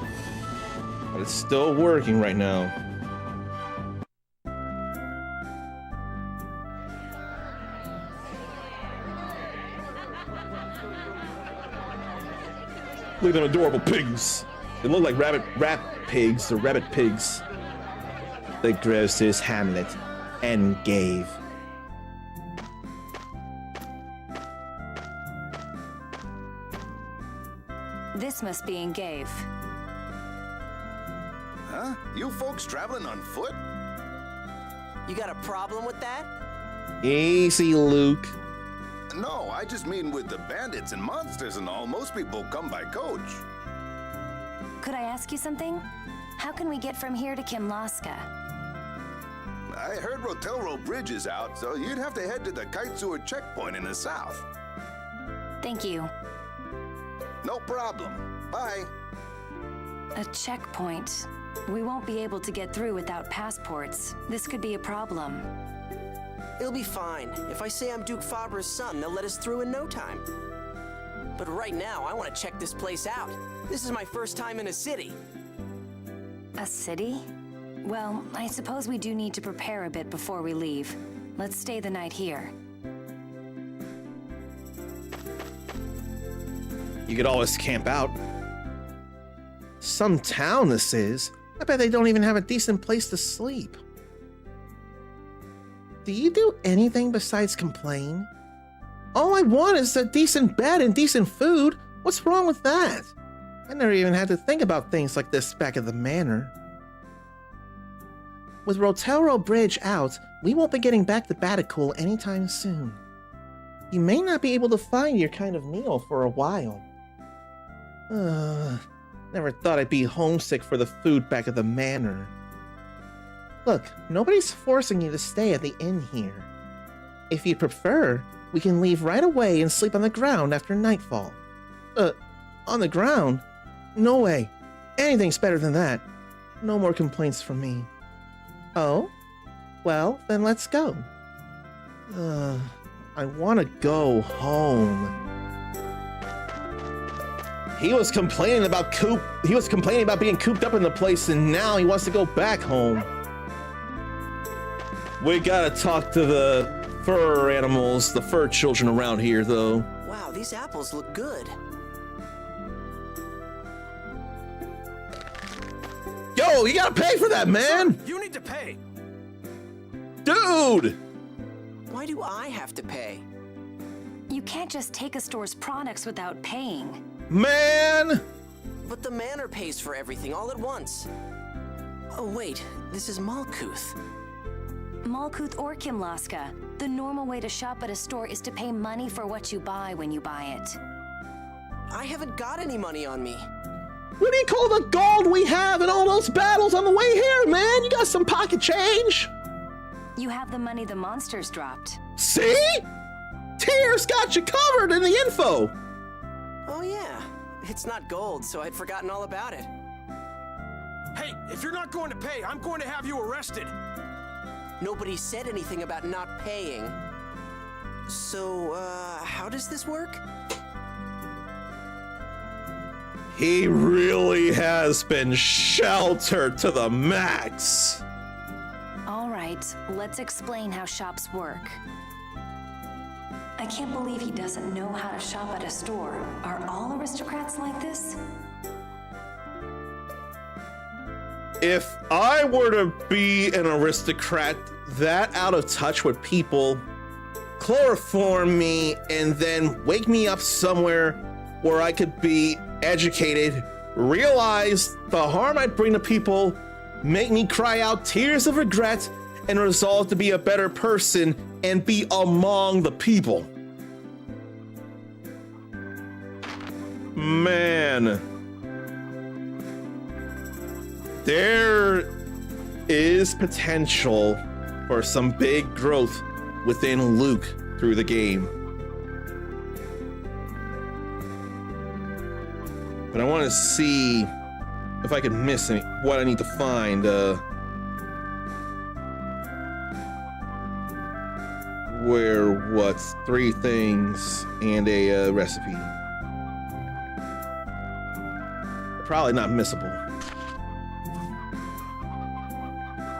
But it's still working right now. Look at them adorable pigs. They look like rat pigs or rabbit pigs. The grocer's Hamlet and gave. This must be in Gave. Huh? You folks traveling on foot? You got a problem with that? Easy, Luke. No, I just mean with the bandits and monsters and all, most people come by coach. Could I ask you something? How can we get from here to Kimlaska? I heard Rotelro Bridge is out, so you'd have to head to the Kite Sewer checkpoint in the south. Thank you. No problem. Bye. A checkpoint. We won't be able to get through without passports. This could be a problem. It'll be fine. If I say I'm Duke Fabra's son, they'll let us through in no time. But right now, I want to check this place out. This is my first time in a city. A city? Well, I suppose we do need to prepare a bit before we leave. Let's stay the night here. You could always camp out. Some town this is. I bet they don't even have a decent place to sleep. Do you do anything besides complain? All I want is a decent bed and decent food. What's wrong with that? I never even had to think about things like this back at the manor. With Rotelro Bridge out, we won't be getting back to Batacool anytime soon. You may not be able to find your kind of meal for a while. Never thought I'd be homesick for the food back at the manor. Look, nobody's forcing you to stay at the inn here. If you prefer, we can leave right away and sleep on the ground after nightfall. On the ground? No way. Anything's better than that. No more complaints from me. Oh? Well, then let's go. I want to go home. He was complaining about being cooped up in the place, and now he wants to go back home. We gotta talk to the fur animals, the fur children around here, though. Wow, these apples look good. Yo, you gotta pay for that, man! You need to pay. Dude! Why do I have to pay? You can't just take a store's products without paying. Man! But the manor pays for everything all at once. Oh wait, this is Malkuth. Malkuth or Kimlaska, the normal way to shop at a store is to pay money for what you buy when you buy it. I haven't got any money on me. What do you call the gold we have in all those battles on the way here, man? You got some pocket change? You have the money the monsters dropped. See? Tears got you covered in the info. Oh yeah, it's not gold, so I'd forgotten all about it. Hey, if you're not going to pay, I'm going to have you arrested. Nobody said anything about not paying. So, how does this work? He really has been sheltered to the max. All right, let's explain how shops work. I can't believe he doesn't know how to shop at a store. Are all aristocrats like this? If I were to be an aristocrat that out of touch with people, chloroform me and then wake me up somewhere where I could be educated, realize the harm I'd bring to people, make me cry out tears of regret, and resolve to be a better person and be among the people. Man. There is potential for some big growth within Luke through the game. But I want to see if I can miss what I need to find. where what's 3 things and a recipe. Probably not missable.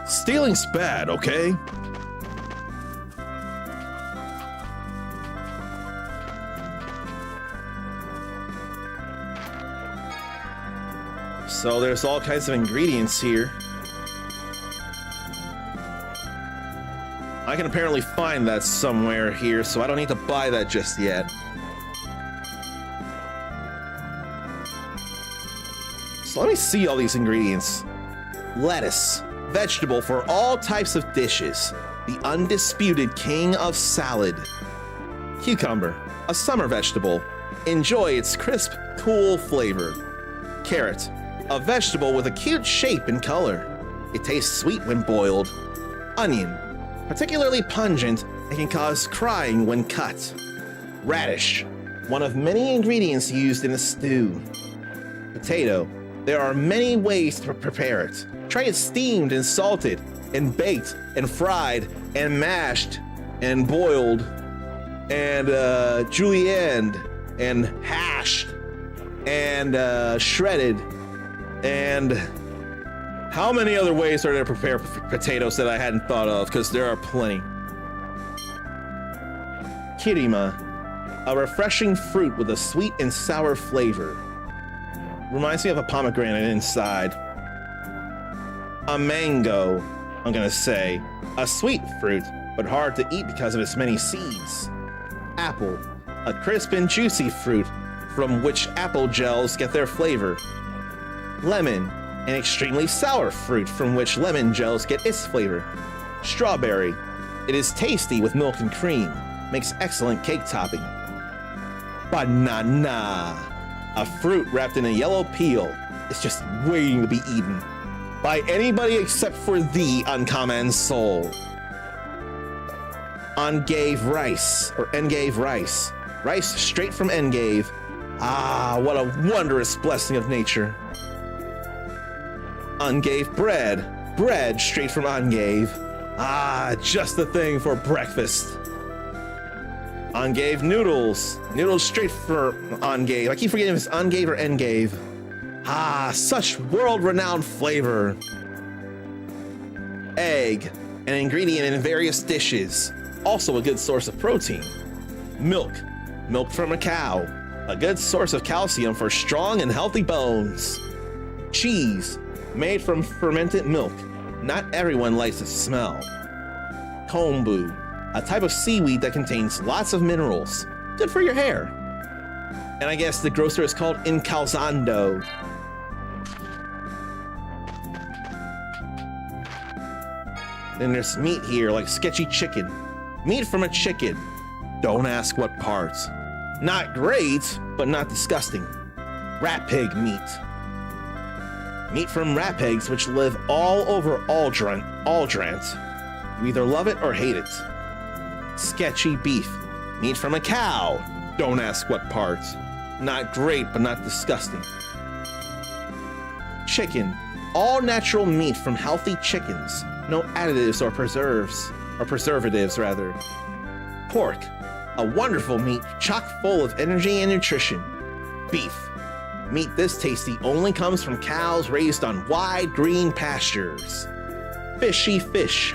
Stealing's bad, okay? So there's all kinds of ingredients here. I can apparently find that somewhere here, so I don't need to buy that just yet. So let me see all these ingredients. Lettuce, vegetable for all types of dishes. The undisputed king of salad. Cucumber, a summer vegetable. Enjoy its crisp, cool flavor. Carrot, a vegetable with a cute shape and color. It tastes sweet when boiled. Onion, particularly pungent and can cause crying when cut. Radish, one of many ingredients used in a stew. Potato, there are many ways to prepare it. Try it steamed and salted, and baked, and fried, and mashed, and boiled, and julienned, and hashed, and shredded, and how many other ways are there to prepare potatoes that I hadn't thought of? Because there are plenty. Kirima, a refreshing fruit with a sweet and sour flavor. Reminds me of a pomegranate inside. A mango, I'm gonna say. A sweet fruit, but hard to eat because of its many seeds. Apple, a crisp and juicy fruit from which apple gels get their flavor. Lemon, an extremely sour fruit from which lemon gels get its flavor. Strawberry, it is tasty with milk and cream, makes excellent cake topping. Banana, a fruit wrapped in a yellow peel, it's just waiting to be eaten by anybody except for the uncommon soul. Engave rice, or Engave rice. Rice straight from Engave. Ah, what a wondrous blessing of nature. Engave bread. Bread straight from Engave. Ah, just the thing for breakfast. Engave noodles. Noodles straight from Engave. I keep forgetting if it's Engave or Engave. Ah, such world-renowned flavor. Egg, an ingredient in various dishes. Also a good source of protein. Milk. Milk from a cow. A good source of calcium for strong and healthy bones. Cheese, made from fermented milk. Not everyone likes its smell. Kombu, a type of seaweed that contains lots of minerals. Good for your hair. And I guess the grocer is called Incalzando. Then there's meat here, like sketchy chicken. Meat from a chicken. Don't ask what parts. Not great, but not disgusting. Rat pig meat. Meat from rat pigs, which live all over Aldrant. You either love it or hate it. Sketchy beef. Meat from a cow. Don't ask what parts. Not great, but not disgusting. Chicken. All natural meat from healthy chickens. No additives or preservatives rather. Pork. A wonderful meat, chock full of energy and nutrition. Beef. Meat this tasty only comes from cows raised on wide green pastures. Fishy fish.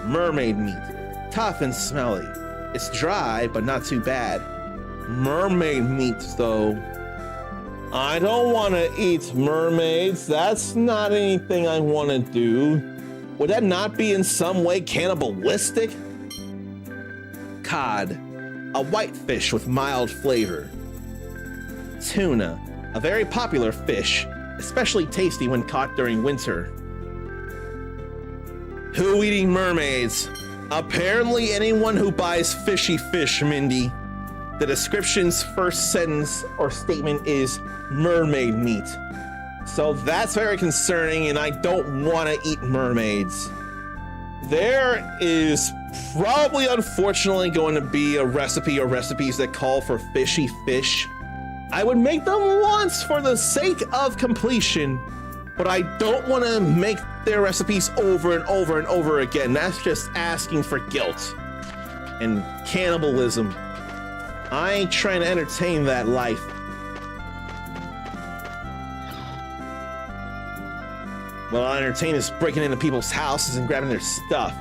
Mermaid meat. Tough and smelly. It's dry, but not too bad. Mermaid meat, though. I don't want to eat mermaids. That's not anything I want to do. Would that not be in some way cannibalistic? Cod, a white fish with mild flavor. Tuna, a very popular fish, especially tasty when caught during winter. Who eating mermaids? Apparently anyone who buys fishy fish, Mindy. The description's first sentence or statement is mermaid meat. So that's very concerning, and I don't want to eat mermaids. There is probably, unfortunately, going to be a recipe or recipes that call for fishy fish. I would make them once for the sake of completion, but I don't want to make their recipes over and over and over again. That's just asking for guilt. and cannibalism. I ain't trying to entertain that life. What I'll entertain is breaking into people's houses and grabbing their stuff.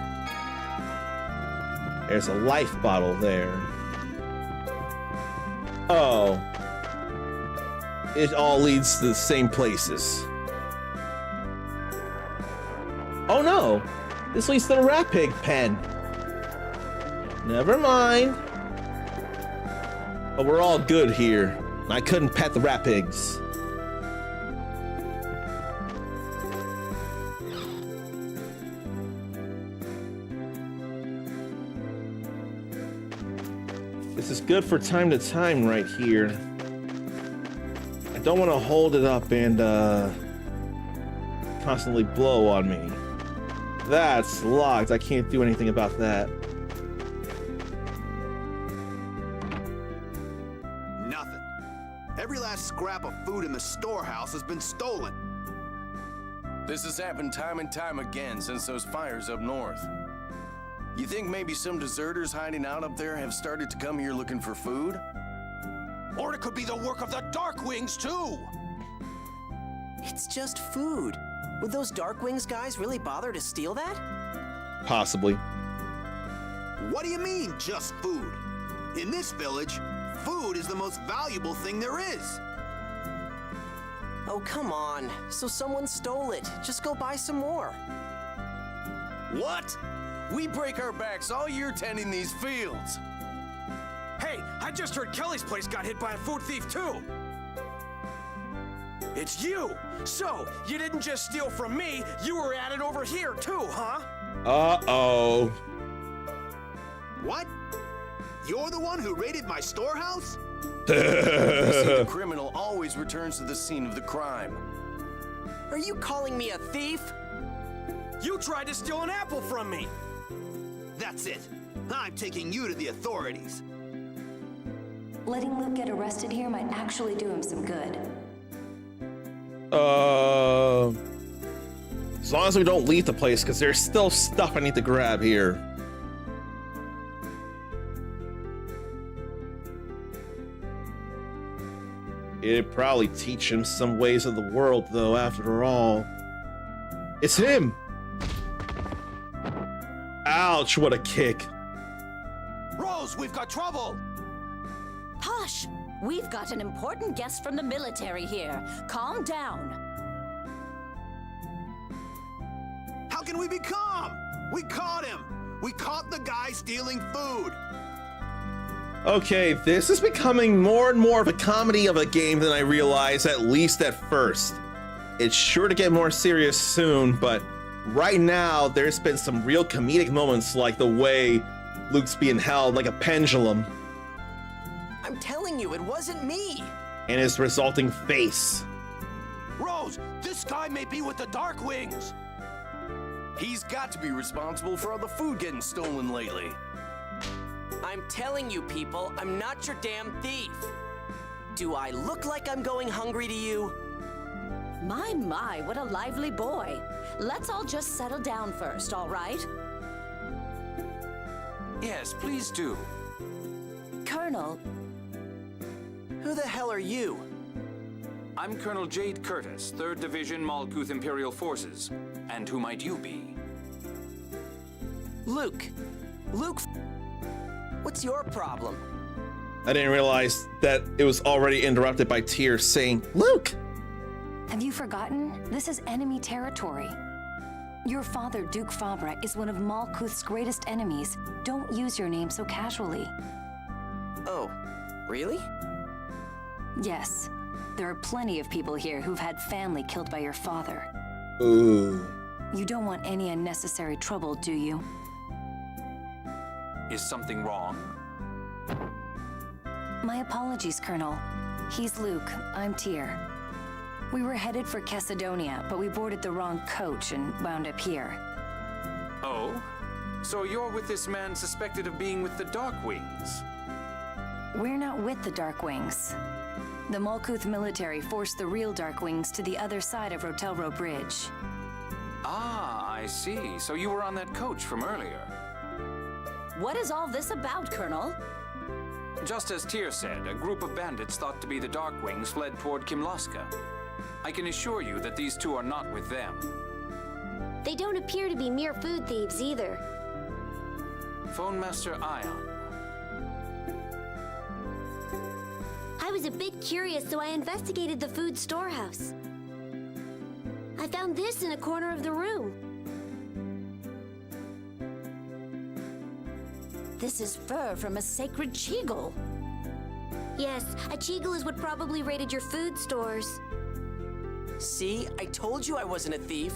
There's a life bottle there. Oh. It all leads to the same places. Oh no! This leads to the rat pig pen. Never mind. But we're all good here. I couldn't pet the rat pigs. This is good for time to time right here. I don't want to hold it up and constantly blow on me. That's locked. I can't do anything about that. Nothing. Every last scrap of food in the storehouse has been stolen. This has happened time and time again since those fires up north. You think maybe some deserters hiding out up there have started to come here looking for food? Or it could be the work of the Darkwings, too! It's just food. Would those Darkwings guys really bother to steal that? Possibly. What do you mean, just food? In this village, food is the most valuable thing there is. Oh, come on. So someone stole it. Just go buy some more. What? We break our backs all year tending these fields. Hey, I just heard Kelly's place got hit by a food thief too. It's you. So, you didn't just steal from me, you were at it over here too, huh? Uh-oh. What? You're the one who raided my storehouse? They say the criminal always returns to the scene of the crime. Are you calling me a thief? You tried to steal an apple from me. That's it. I'm taking you to the authorities. Letting Luke get arrested here might actually do him some good. As long as we don't leave the place, because there's still stuff I need to grab here. It'd probably teach him some ways of the world, though, after all. It's him! Ouch, what a kick. Rose, we've got trouble! Hush! We've got an important guest from the military here. Calm down. How can we be calm? We caught him! We caught the guy stealing food! Okay, this is becoming more and more of a comedy of a game than I realized, at least at first. It's sure to get more serious soon, but right now, there's been some real comedic moments, like the way Luke's being held like a pendulum. I'm telling you, it wasn't me. And his resulting face. Rose, this guy may be with the Darkwings! He's got to be responsible for all the food getting stolen lately. I'm telling you, people, I'm not your damn thief. Do I look like I'm going hungry to you? My, what a lively boy. Let's all just settle down first, all right? Yes, please do. Colonel, Who the hell are you? I'm Colonel Jade Curtis, 3rd Division Malkuth Imperial Forces. And who might you be? Luke. Luke, what's your problem? I didn't realize that it was already interrupted by Tyr saying, Luke! Have you forgotten? This is enemy territory. Your father, Duke Fabra, is one of Malkuth's greatest enemies. Don't use your name so casually. Oh, really? Yes, there are plenty of people here who've had family killed by your father. Ooh. You don't want any unnecessary trouble, do you? Is something wrong? My apologies, Colonel. He's Luke, I'm Tyr. We were headed for Caledonia, but we boarded the wrong coach and wound up here. Oh? So you're with this man suspected of being with the Darkwings? We're not with the Darkwings. The Malkuth military forced the real Darkwings to the other side of Rotelro Bridge. Ah, I see. So you were on that coach from earlier. What is all this about, Colonel? Just as Tyr said, a group of bandits thought to be the Darkwings fled toward Kimlaska. I can assure you that these two are not with them. They don't appear to be mere food thieves either. Phone Master Ion. I was a bit curious, so I investigated the food storehouse. I found this in a corner of the room. This is fur from a sacred cheegle. Yes, a cheegle is what probably raided your food stores. See, I told you I wasn't a thief.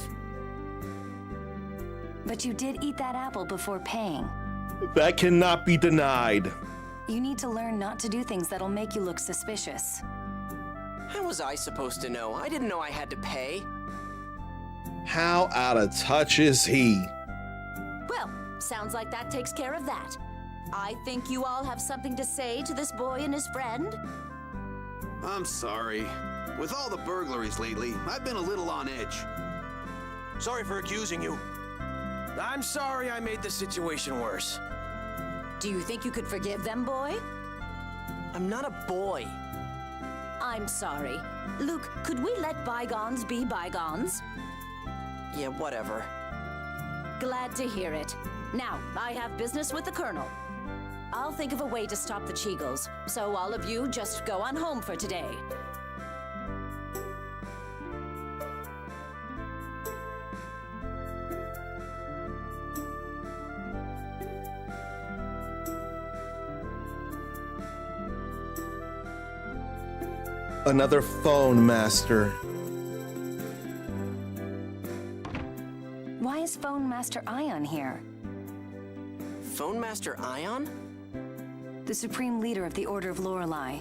But you did eat that apple before paying. That cannot be denied. You need to learn not to do things that'll make you look suspicious. How was I supposed to know? I didn't know I had to pay. How out of touch is he? Well, sounds like that takes care of that. I think you all have something to say to this boy and his friend. I'm sorry. With all the burglaries lately, I've been a little on edge. Sorry for accusing you. I'm sorry I made the situation worse. Do you think you could forgive them, boy? I'm not a boy. I'm sorry. Luke, could we let bygones be bygones? Yeah, whatever. Glad to hear it. Now, I have business with the Colonel. I'll think of a way to stop the Cheegles, so all of you just go on home for today. Another phone master. Why is Phone Master Ion here? Phone Master Ion? The supreme leader of the Order of Lorelei.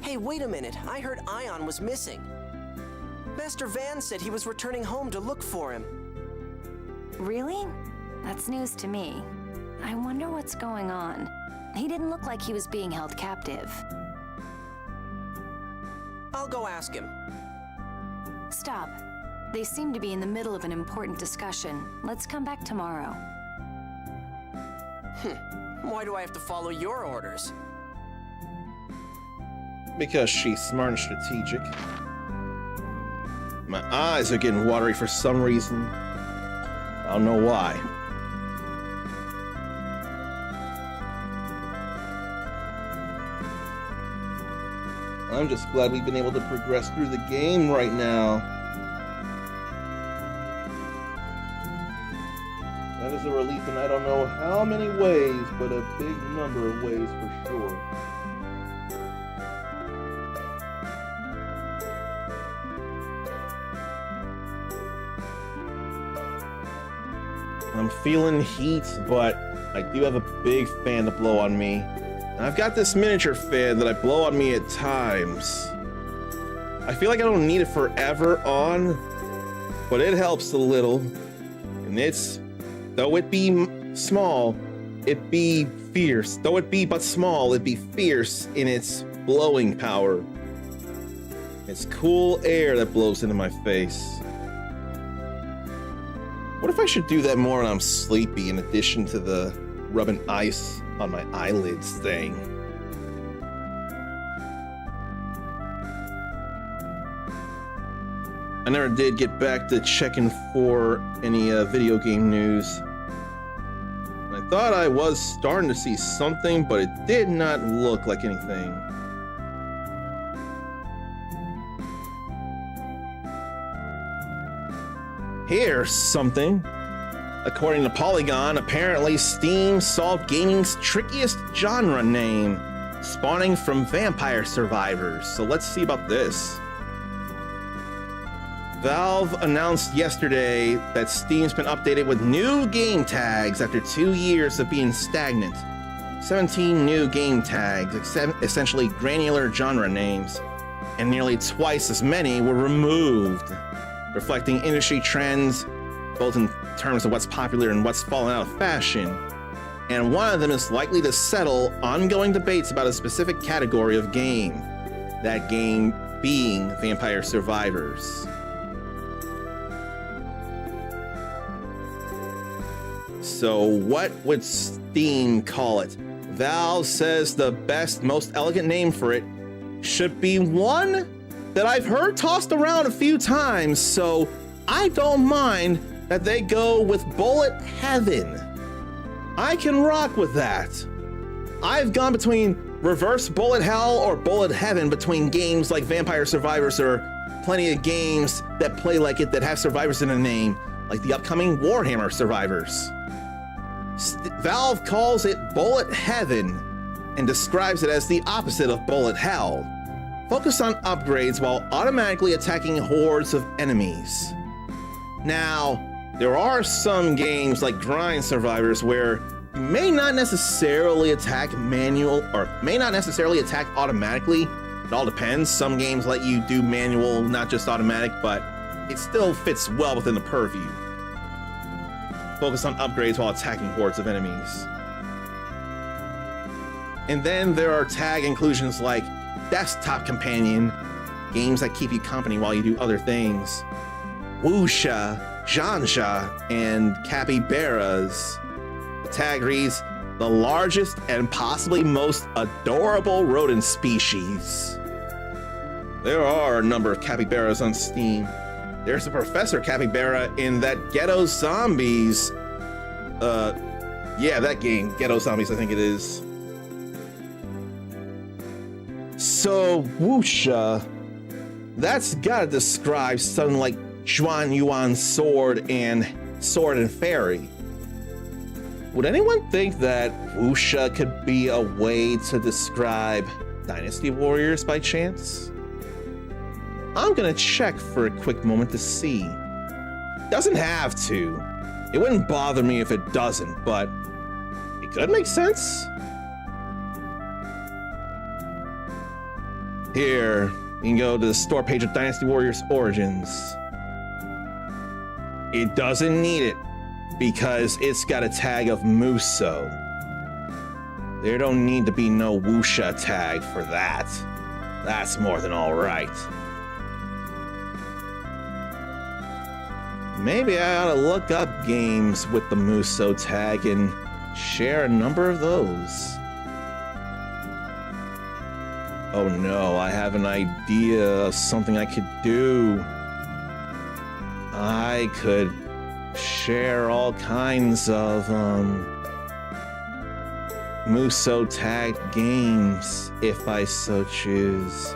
Hey, wait a minute. I heard Ion was missing. Master Van said he was returning home to look for him. Really? That's news to me. I wonder what's going on. He didn't look like he was being held captive. I'll go ask him. Stop. They seem to be in the middle of an important discussion. Let's come back tomorrow. Why do I have to follow your orders? Because she's smart and strategic. My eyes are getting watery for some reason. I don't know why. I'm just glad we've been able to progress through the game right now. That is a relief in I don't know how many ways, but a big number of ways for sure. I'm feeling heat, but I do have a big fan to blow on me. And I've got this miniature fan that I blow on me at times. I feel like I don't need it forever on, but it helps a little. And it's, though it be small, it be fierce. Though it be but small, it be fierce in its blowing power. It's cool air that blows into my face. What if I should do that more when I'm sleepy in addition to the rubbing ice on my eyelids thing? I never did get back to checking for any video game news. I thought I was starting to see something, but it did not look like anything. Here's something. According to Polygon, apparently Steam solved gaming's trickiest genre name, spawning from vampire survivors. So let's see about this. Valve announced yesterday that Steam's been updated with new game tags after 2 years of being stagnant. 17 new game tags, essentially granular genre names, and nearly twice as many were removed, reflecting industry trends, both in terms of what's popular and what's fallen out of fashion. And one of them is likely to settle ongoing debates about a specific category of game, that game being Vampire Survivors. So what would Steam call it? Valve says the best, most elegant name for it should be one that I've heard tossed around a few times, so I don't mind that they go with Bullet Heaven. I can rock with that. I've gone between Reverse Bullet Hell or Bullet Heaven between games like Vampire Survivors, or plenty of games that play like it that have survivors in a name, like the upcoming Warhammer Survivors. Valve calls it Bullet Heaven and describes it as the opposite of Bullet Hell. Focus on upgrades while automatically attacking hordes of enemies. Now, there are some games like Grind Survivors where you may not necessarily attack manual, or may not necessarily attack automatically. It all depends. Some games let you do manual, not just automatic, but it still fits well within the purview. Focus on upgrades while attacking hordes of enemies. And then there are tag inclusions like Desktop Companion, games that keep you company while you do other things, Wuxia, Zhansha, and Capybaras. The tag reads, the largest and possibly most adorable rodent species. There are a number of capybaras on Steam. There's a Professor Capybara in that Ghetto Zombies. Yeah, that game, Ghetto Zombies, I think it is. So, Wuxia, that's gotta describe something like Zhuan Yuan's sword and Fairy. Would anyone think that Wuxia could be a way to describe Dynasty Warriors by chance? I'm gonna check for a quick moment to see. Doesn't have to. It wouldn't bother me if it doesn't, but it could make sense. Here, you can go to the store page of Dynasty Warriors Origins. It doesn't need it because it's got a tag of Muso. There don't need to be no Wuxia tag for that. That's more than all right. Maybe I ought to look up games with the Muso tag and share a number of those. Oh no, I have an idea of something I could do. I could share all kinds of Muso tagged games if I so choose.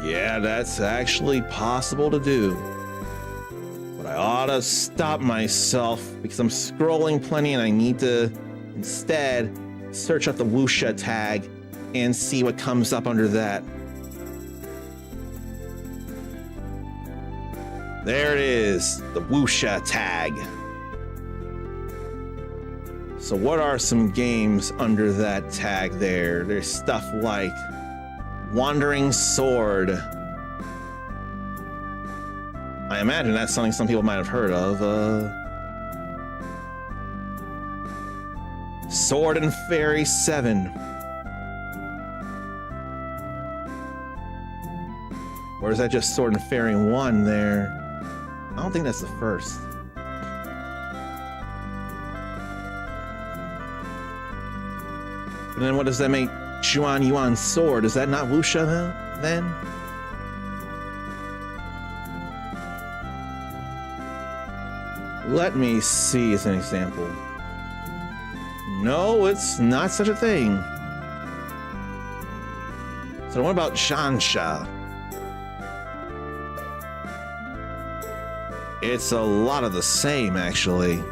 Yeah, that's actually possible to do. But I ought to stop myself because I'm scrolling plenty and I need to instead search up the Wuxia tag and see what comes up under that. There it is, the Wuxia tag. So what are some games under that tag there? There's stuff like Wandering Sword. I imagine that's something some people might have heard of. Sword and Fairy 7. Or is that just Sword and Fairy 1 there? I don't think that's the first. And then what does that make Zhuan Yuan's sword? Is that not Wuxia then? Let me see as an example. No, it's not such a thing. So what about Zhansha? It's a lot of the same, actually.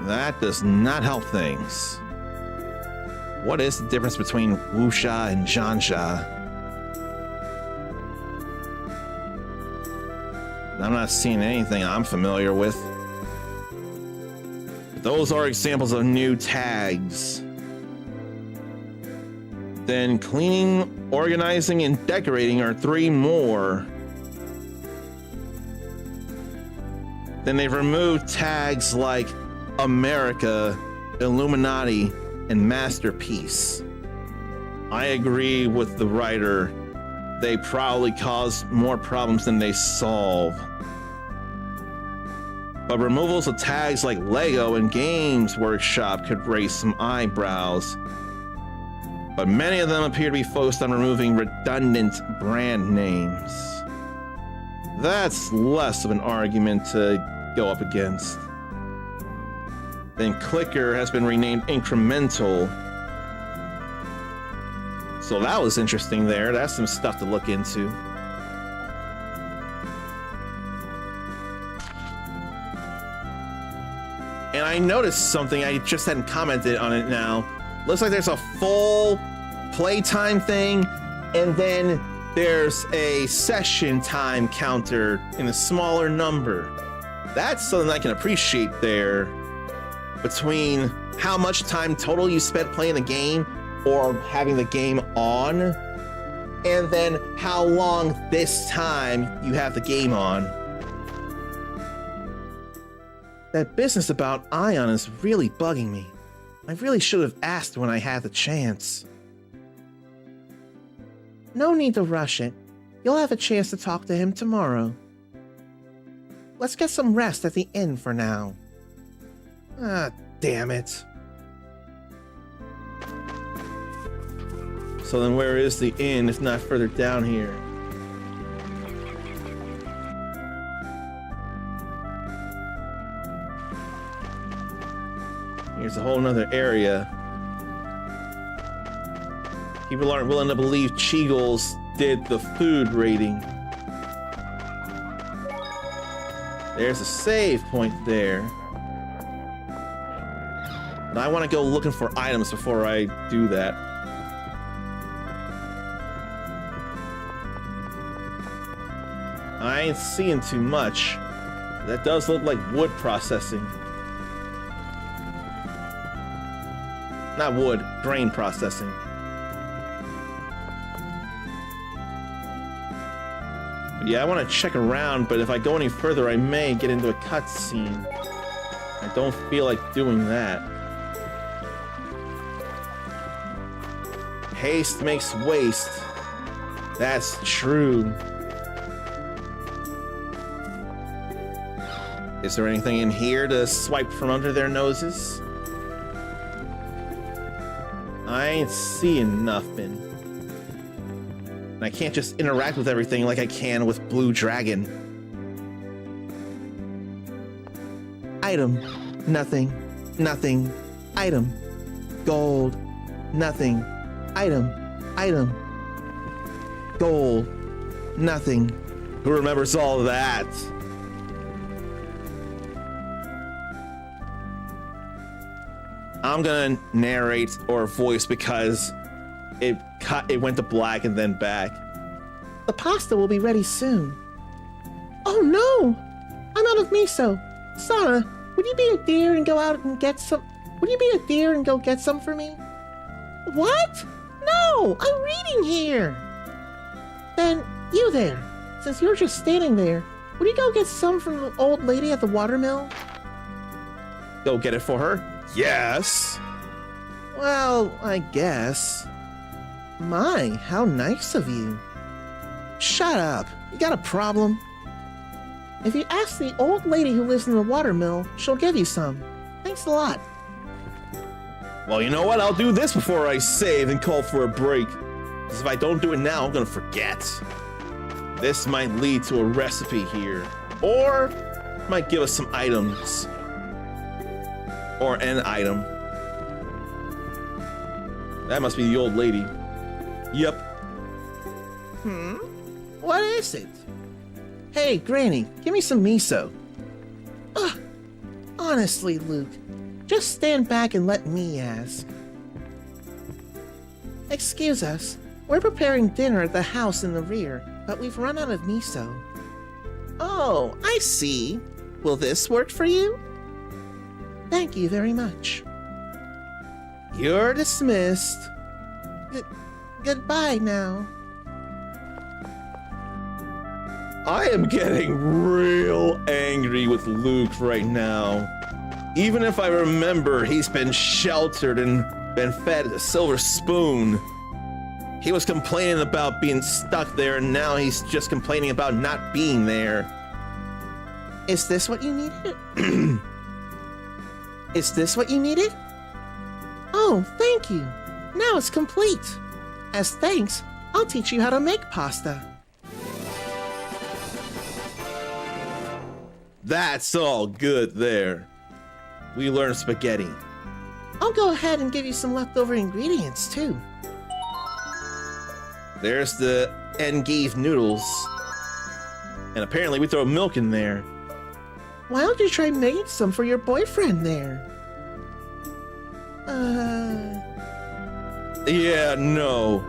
That does not help things. What is the difference between Wuxia and Zhansha? I'm not seeing anything I'm familiar with. But those are examples of new tags. Then cleaning, organizing, and decorating are 3 more. Then they've removed tags like America, Illuminati, and Masterpiece. I agree with the writer. They probably cause more problems than they solve. But removals of tags like Lego and Games Workshop could raise some eyebrows. But many of them appear to be focused on removing redundant brand names. That's less of an argument to go up against. Then Clicker has been renamed Incremental. So that was interesting there. That's some stuff to look into. And I noticed something, I just hadn't commented on it now. Looks like there's a full playtime thing, and then there's a session time counter in a smaller number. That's something I can appreciate there. Between how much time total you spent playing the game or having the game on, and then how long this time you have the game on. That business about Ion is really bugging me. I really should have asked when I had the chance. No need to rush it. You'll have a chance to talk to him tomorrow. Let's get some rest at the inn for now. Ah, damn it. So then where is the inn if not further down here? Here's a whole nother area. People aren't willing to believe Cheagles did the food rating. There's a save point there. But I want to go looking for items before I do that. I ain't seeing too much. That does look like wood processing. Not wood, grain processing. But yeah, I want to check around, but if I go any further, I may get into a cutscene. I don't feel like doing that. Haste makes waste. That's true. Is there anything in here to swipe from under their noses? I ain't seeing nothing. And I can't just interact with everything like I can with Blue Dragon. Item. Nothing. Nothing. Item. Gold. Nothing. Item. Item. Gold. Nothing. Who remembers all of that? I'm gonna narrate or voice because it went to black and then back. The pasta will be ready soon. Oh no! I'm out of miso. Sana, would you be a dear and go out and get some? Would you be a dear and go get some for me? What? No, I'm reading here. Then you there, since you're just standing there, would you go get some from the old lady at the watermill? Go get it for her? Yes. Well, I guess. My, how nice of you. Shut up. You got a problem? If you ask the old lady who lives in the watermill, she'll give you some. Thanks a lot. Well, you know what? I'll do this before I save and call for a break. Because if I don't do it now, I'm gonna forget. This might lead to a recipe here. Or might give us some items. Or an item. That must be the old lady. Yep. What is it? Hey, Granny, give me some miso. Ugh. Honestly, Luke, just stand back and let me ask. Excuse us, we're preparing dinner at the house in the rear, but we've run out of miso. Oh, I see. Will this work for you? Thank you very much. You're dismissed. Goodbye now. I am getting real angry with Luke right now. Even if I remember he's been sheltered and been fed a silver spoon. He was complaining about being stuck there, and now he's just complaining about not being there. Is this what you needed? Is this what you needed? Oh, thank you. Now it's complete. As thanks, I'll teach you how to make pasta. That's all good there. We learned spaghetti. I'll go ahead and give you some leftover ingredients too. There's the endive noodles. And apparently we throw milk in there. Why don't you try making some for your boyfriend there? Yeah, no.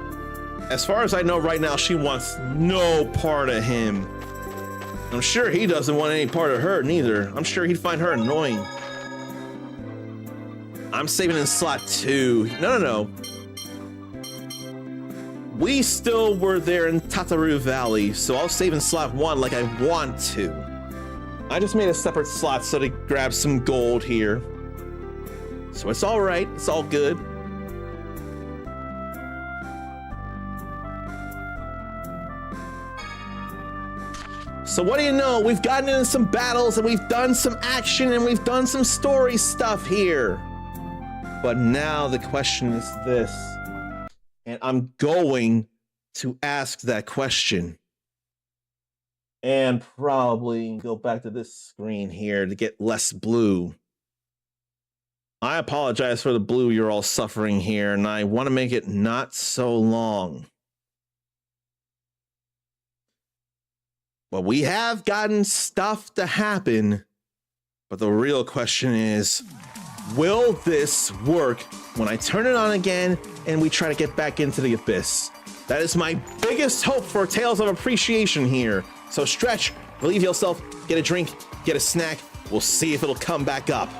As far as I know right now, she wants no part of him. I'm sure he doesn't want any part of her neither. I'm sure he'd find her annoying. I'm saving in slot 2. No. We still were there in Tataru Valley, so I'll save in slot 1 like I want to. I just made a separate slot so to grab some gold here. So it's all right, it's all good. So what do you know? We've gotten into some battles and we've done some action and we've done some story stuff here. But now the question is this, and I'm going to ask that question. And probably go back to this screen here to get less blue. I apologize for the blue you're all suffering here, and I want to make it not so long. Well, we have gotten stuff to happen, but the real question is, will this work when I turn it on again and we try to get back into the abyss? That is my biggest hope for Tales of Appreciation here. So stretch, relieve yourself, get a drink, get a snack. We'll see if it'll come back up.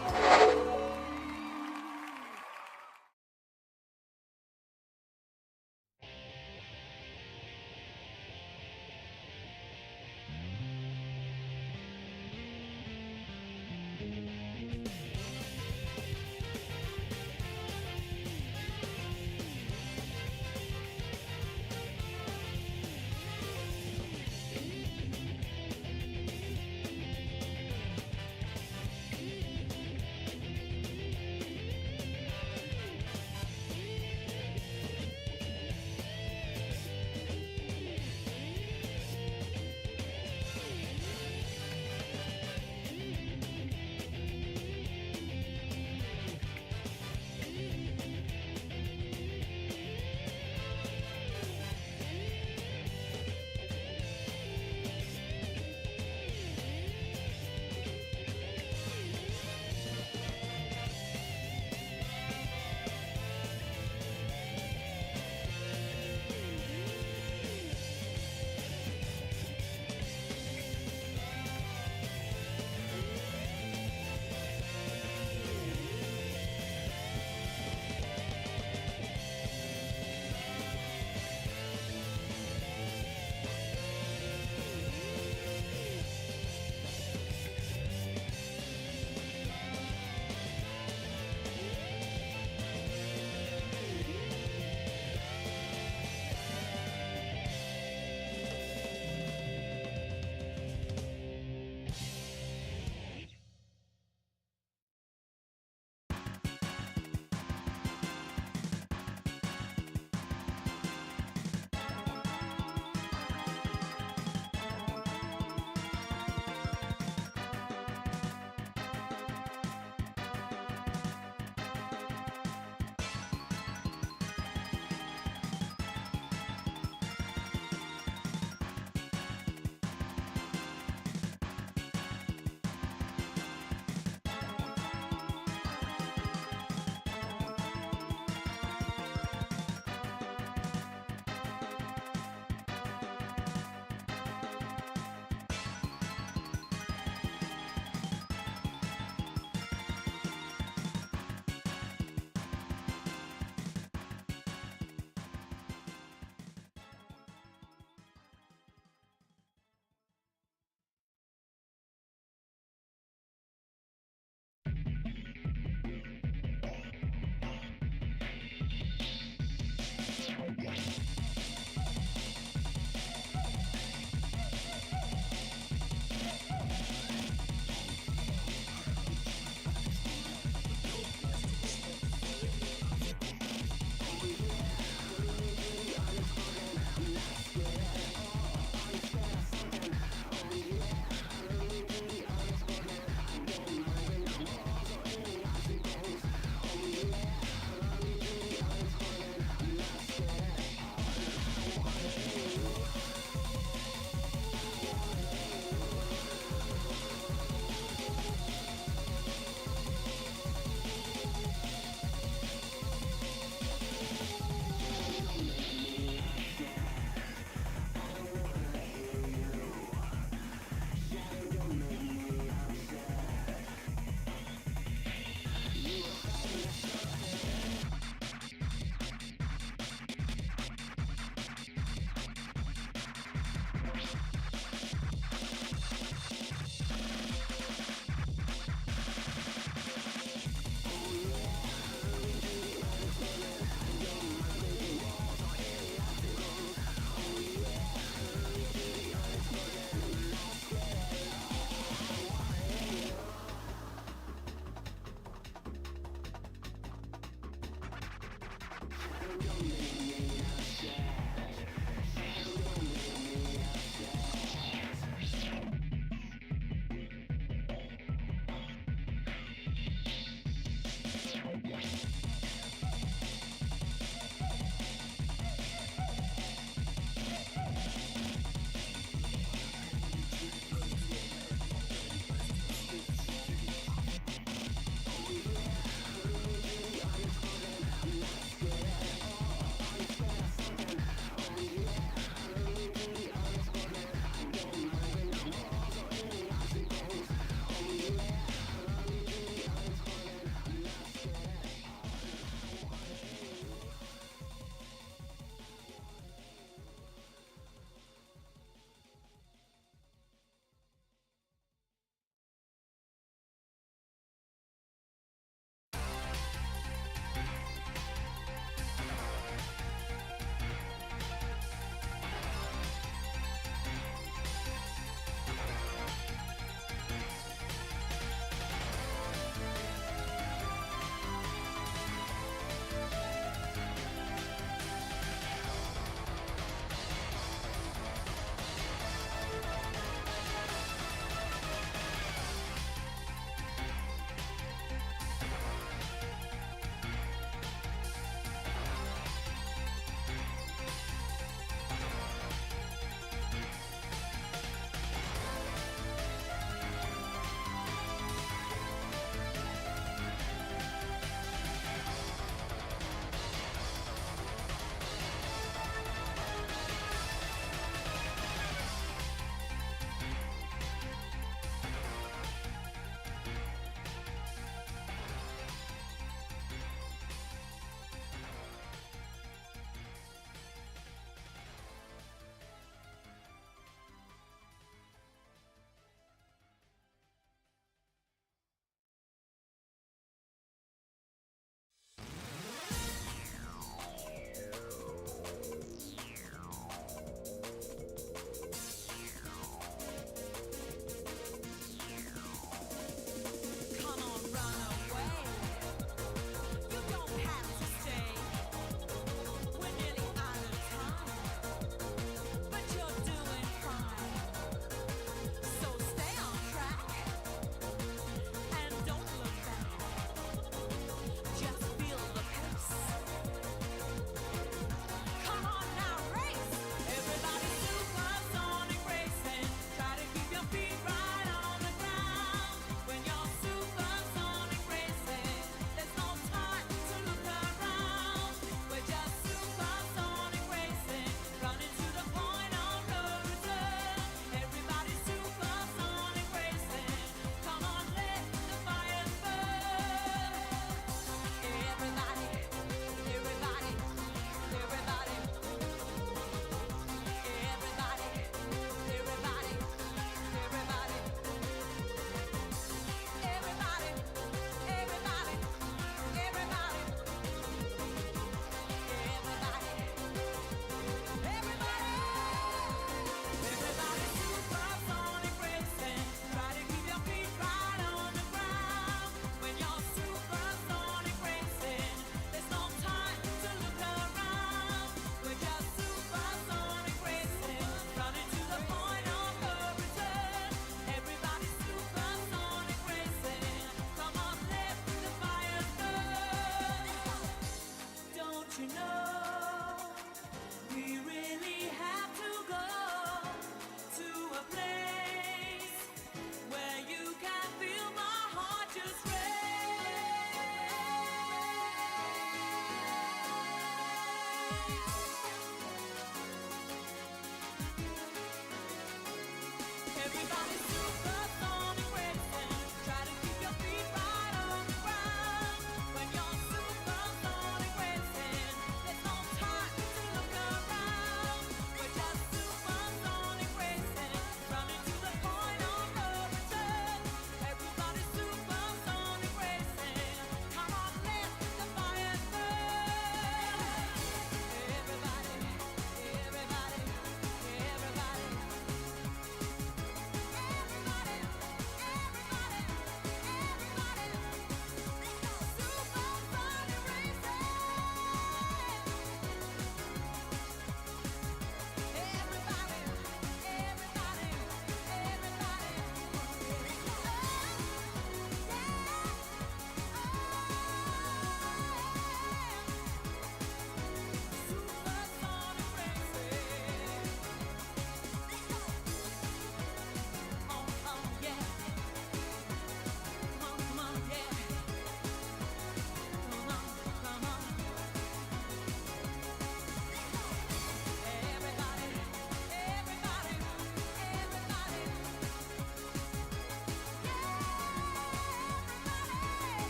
Everybody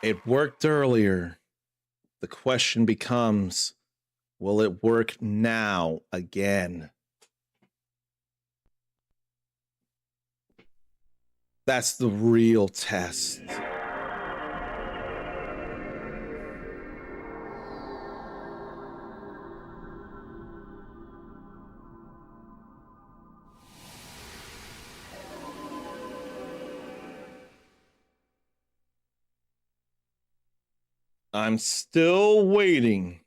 It worked earlier. The question becomes, will it work now again? That's the real test. I'm still waiting.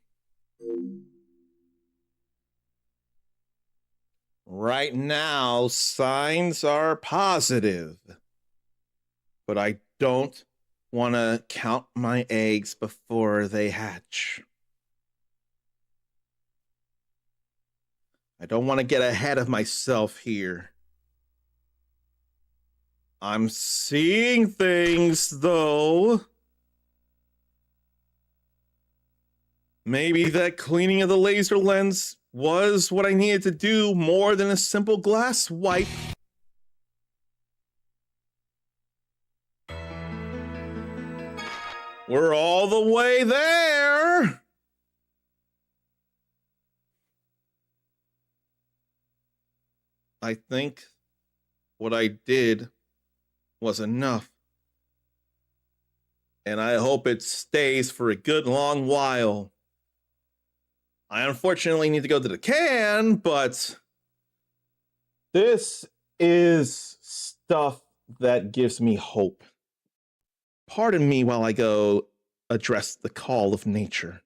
Right now, signs are positive. But I don't want to count my eggs before they hatch. I don't want to get ahead of myself here. I'm seeing things, though. Maybe that cleaning of the laser lens was what I needed to do more than a simple glass wipe. We're all the way there. I think what I did was enough. And I hope it stays for a good long while. I unfortunately need to go to the can, but this is stuff that gives me hope. Pardon me while I go address the call of nature.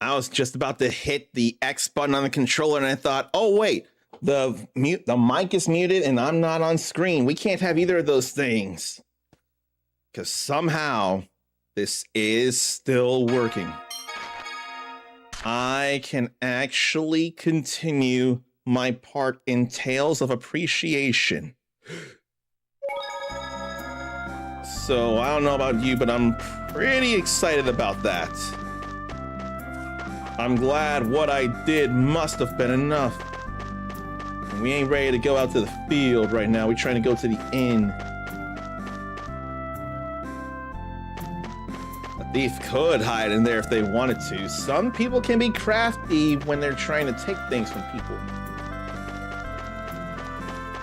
I was just about to hit the X button on the controller and I thought, oh wait, the mic is muted and I'm not on screen. We can't have either of those things. Because somehow this is still working. I can actually continue my part in Tales of Appreciation. So I don't know about you, but I'm pretty excited about that. I'm glad what I did must have been enough. We ain't ready to go out to the field right now. We're trying to go to the inn. A thief could hide in there if they wanted to. Some people can be crafty when they're trying to take things from people.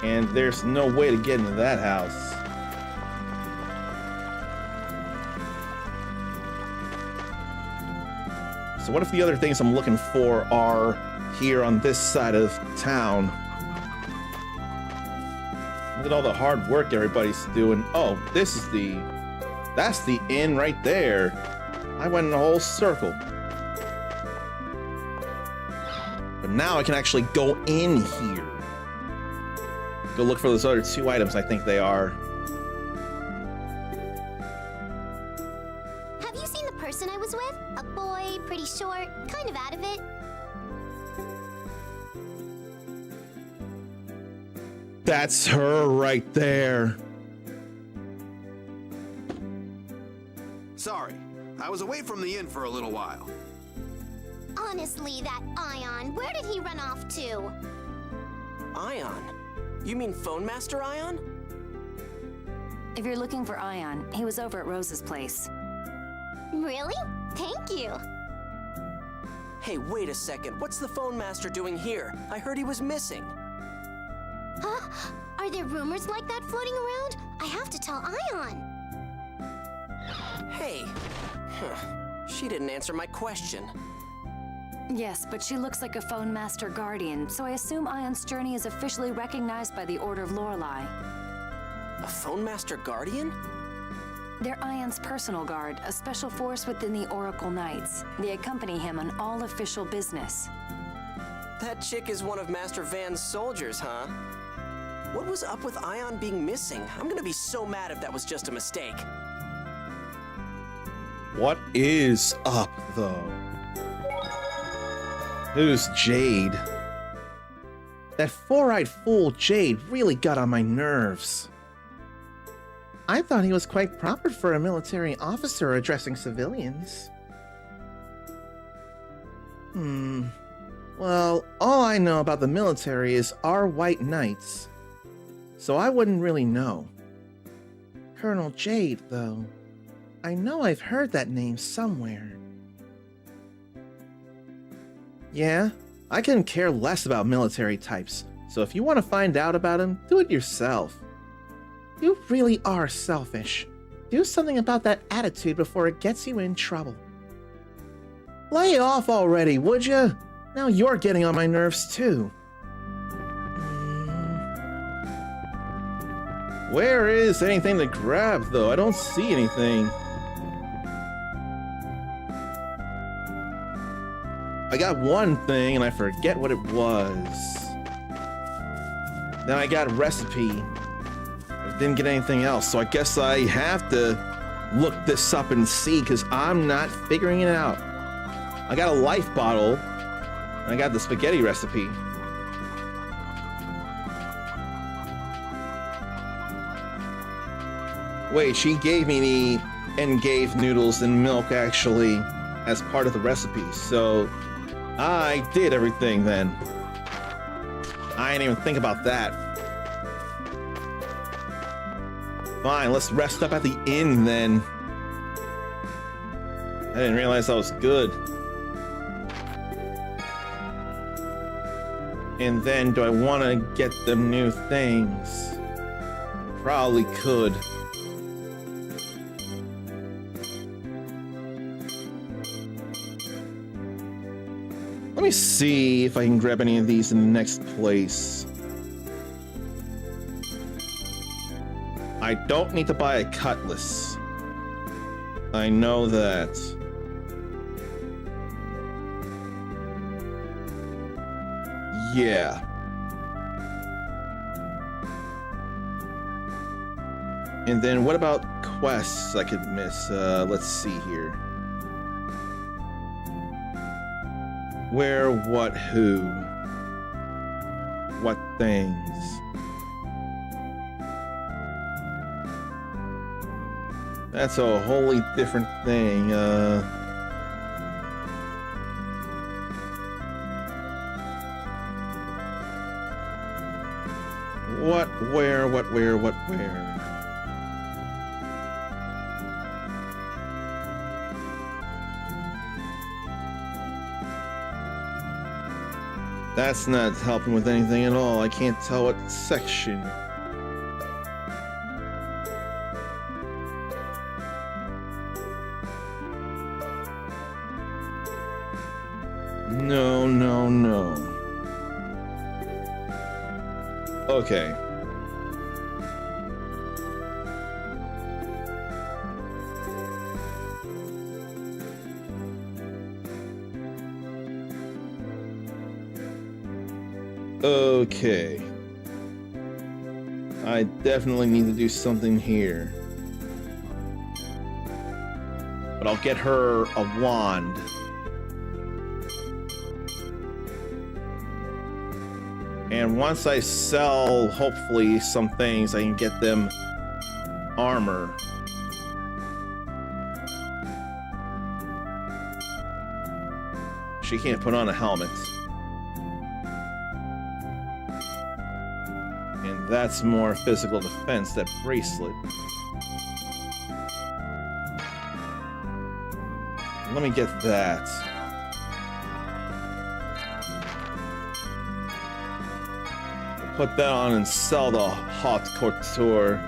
And there's no way to get into that house. So what if the other things I'm looking for are here on this side of town? Look at all the hard work everybody's doing. Oh, that's the inn right there. I went in a whole circle. But now I can actually go in here. Go look for those other 2 items, I think they are. Have you seen the person I was with? A boy, pretty short, kind of out of it. That's her right there. Sorry, I was away from the inn for a little while. Honestly, that Ion, where did he run off to? Ion? You mean Phone Master Ion? If you're looking for Ion, he was over at Rose's place. Really? Thank you. Hey, wait a second. What's the Phone Master doing here? I heard he was missing. Huh? Are there rumors like that floating around? I have to tell Ion. Hey. She didn't answer my question. Yes, but she looks like a Phone Master Guardian, so I assume Ion's journey is officially recognized by the Order of Lorelei. A Phone Master Guardian? They're Ion's personal guard, a special force within the Oracle Knights. They accompany him on all official business. That chick is one of Master Van's soldiers, huh? What was up with Ion being missing? I'm gonna be so mad if that was just a mistake. What is up, though? Who's Jade? That four-eyed fool Jade really got on my nerves. I thought he was quite proper for a military officer addressing civilians. Well, all I know about the military is our white knights, so I wouldn't really know. Colonel Jade, though, I know I've heard that name somewhere. Yeah, I couldn't care less about military types, so if you want to find out about him, do it yourself. You really are selfish. Do something about that attitude before it gets you in trouble. Lay it off already, would ya? Now you're getting on my nerves too. Where is anything to grab, though? I don't see anything. I got one thing and I forget what it was. Then I got a recipe. I didn't get anything else, so I guess I have to look this up and see, because I'm not figuring it out. I got a life bottle, and I got the spaghetti recipe. Wait, she gave me the engave noodles and milk, actually, as part of the recipe, so I did everything then. I didn't even think about that. Fine, let's rest up at the inn then. I didn't realize that was good. And then, do I want to get them new things? Probably could. Let me see if I can grab any of these in the next place. I don't need to buy a cutlass. I know that. Yeah. And then what about quests I could miss? Let's see here. Where, what, who? What things? That's a wholly different thing. What, where, what, where, what, where? That's not helping with anything at all. I can't tell what section. No, no, no. Okay. Okay. I definitely need to do something here. But I'll get her a wand. And once I sell, hopefully, some things, I can get them armor. She can't put on a helmet. And that's more physical defense, that bracelet. Let me get that. Put that on and sell the haute couture.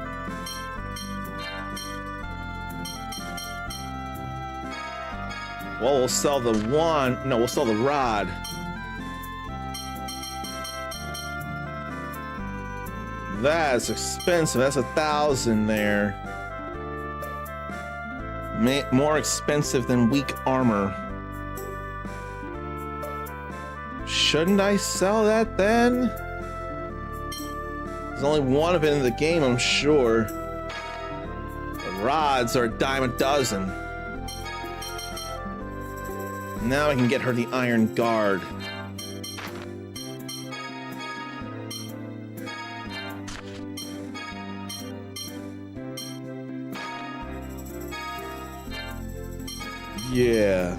Well, we'll sell the wand. No, we'll sell the rod. That's expensive. That's 1,000 there. More expensive than weak armor. Shouldn't I sell that then? There's only one of it in the game, I'm sure. The rods are a dime a dozen. Now I can get her the Iron Guard. Yeah.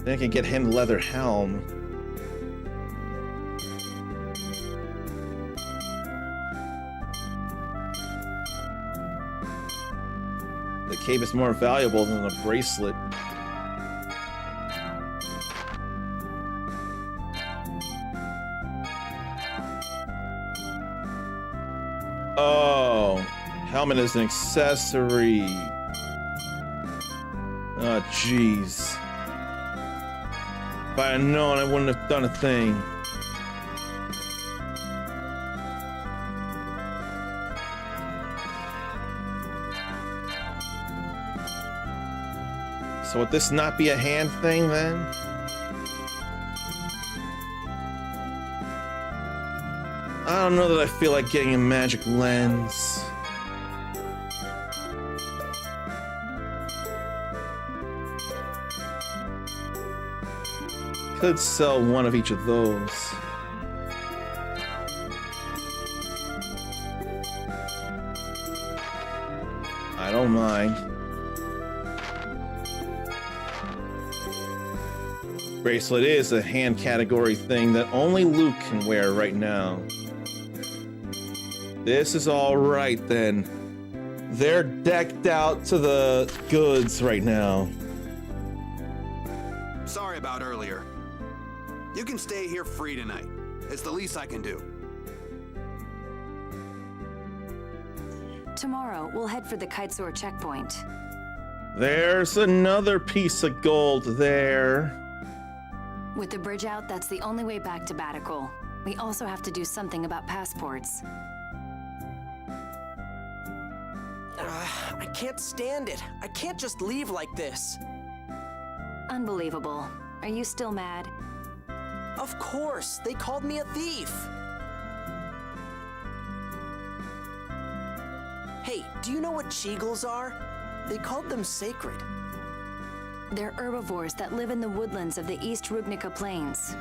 Then I can get him the leather helm. The cape is more valuable than the bracelet. Oh, helmet is an accessory. Oh, jeez. If I had known, I wouldn't have done a thing. So would this not be a hand thing then? I don't know that I feel like getting a magic lens. Could sell one of each of those. I don't mind. Bracelet is a hand category thing that only Luke can wear right now. This is all right then. They're decked out to the goods right now. Sorry about earlier. You can stay here free tonight. It's the least I can do. Tomorrow, we'll head for the Kaitsur checkpoint. There's another piece of gold there. With the bridge out, that's the only way back to Batikal. We also have to do something about passports. I can't stand it. I can't just leave like this. Unbelievable. Are you still mad? Of course, they called me a thief. Hey, do you know what cheagles are? They called them sacred. They're herbivores that live in the woodlands of the East Rubnica Plains.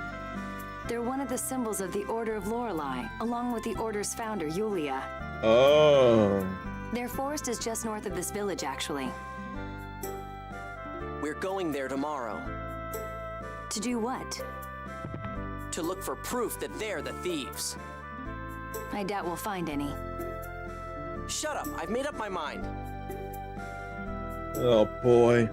They're one of the symbols of the Order of Lorelei, along with the Order's founder, Yulia. Oh. Their forest is just north of this village, actually. We're going there tomorrow. To do what? To look for proof that they're the thieves. I doubt we'll find any. Shut up, I've made up my mind. Oh boy.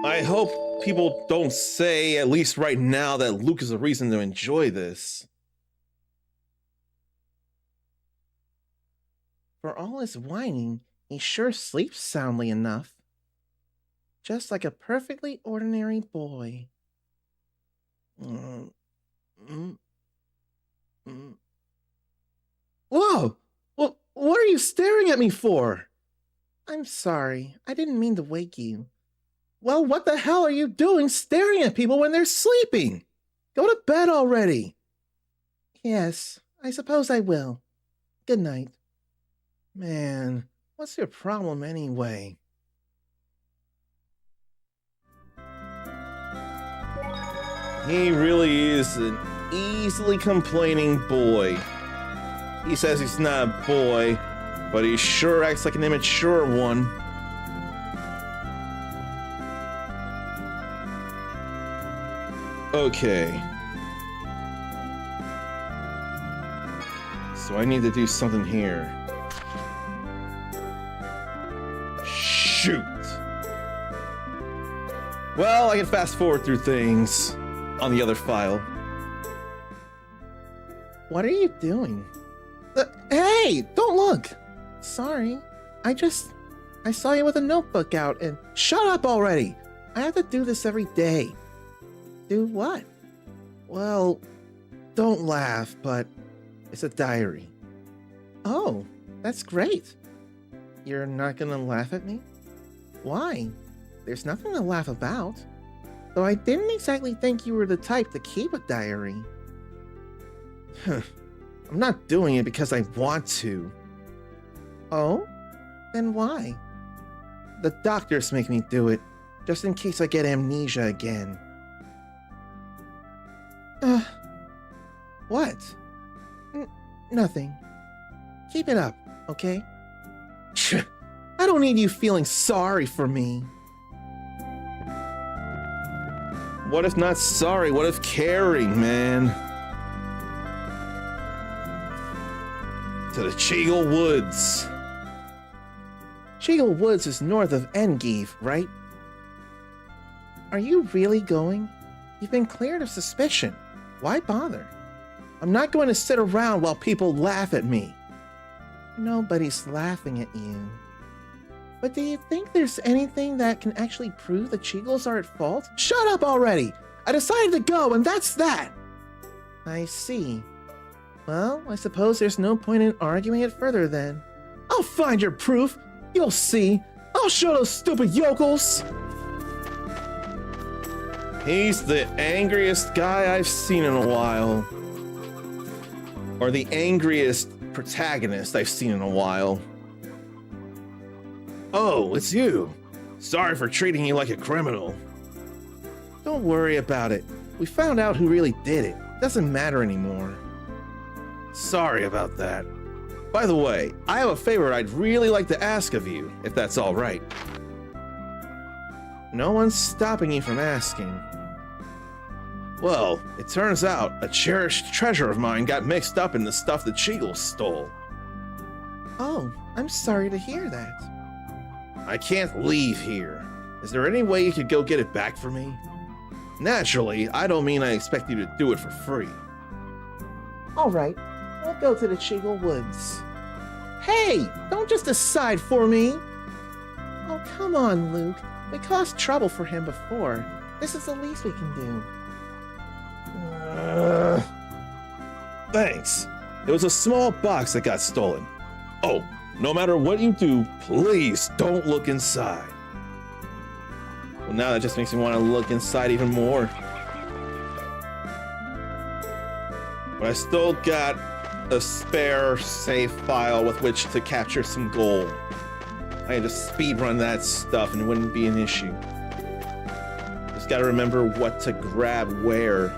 I hope people don't say, at least right now, that Luke is a reason to enjoy this. For all his whining, he sure sleeps soundly enough. Just like a perfectly ordinary boy. Whoa! Well, what are you staring at me for? I'm sorry, I didn't mean to wake you. Well, what the hell are you doing staring at people when they're sleeping? Go to bed already. Yes, I suppose I will. Good night. Man, what's your problem anyway? He really is an easily complaining boy. He says he's not a boy, but he sure acts like an immature one. Okay. So I need to do something here. Shoot! Well, I can fast forward through things on the other file. What are you doing? Hey! Don't look! Sorry. I saw you with a notebook out and... Shut up already! I have to do this every day. Do what? Well, don't laugh, but it's a diary. Oh, that's great. You're not gonna laugh at me? Why? There's nothing to laugh about. Though I didn't exactly think you were the type to keep a diary. I'm not doing it because I want to. Oh? Then why? The doctors make me do it, just in case I get amnesia again. What? Nothing. Keep it up, okay? I don't need you feeling sorry for me. What if not sorry? What if caring, man? To the Cheagle Woods. Cheagle Woods is north of Engeeve, right? Are you really going? You've been cleared of suspicion. Why bother? I'm not going to sit around while people laugh at me. Nobody's laughing at you. But do you think there's anything that can actually prove the Cheagles are at fault? Shut up already! I decided to go, and that's that! I see. Well, I suppose there's no point in arguing it further then. I'll find your proof! You'll see! I'll show those stupid yokels! He's the angriest guy I've seen in a while. Or the angriest protagonist I've seen in a while. Oh, it's you. Sorry for treating you like a criminal. Don't worry about it. We found out who really did it. Doesn't matter anymore. Sorry about that. By the way, I have a favor I'd really like to ask of you, if that's all right. No one's stopping you from asking. Well, it turns out a cherished treasure of mine got mixed up in the stuff the Cheagles stole. Oh, I'm sorry to hear that. I can't leave here. Is there any way you could go get it back for me? Naturally, I don't mean I expect you to do it for free. All right, we'll go to the Cheagle Woods. Hey, don't just decide for me. Oh, come on, Luke. We caused trouble for him before. This is the least we can do. Thanks. It was a small box that got stolen. Oh, No matter what you do, please don't look inside. Well, now that just makes me want to look inside even more. But I still got a spare save file with which to capture some gold. I can just speed run that stuff and it wouldn't be an issue. Just gotta remember what to grab where.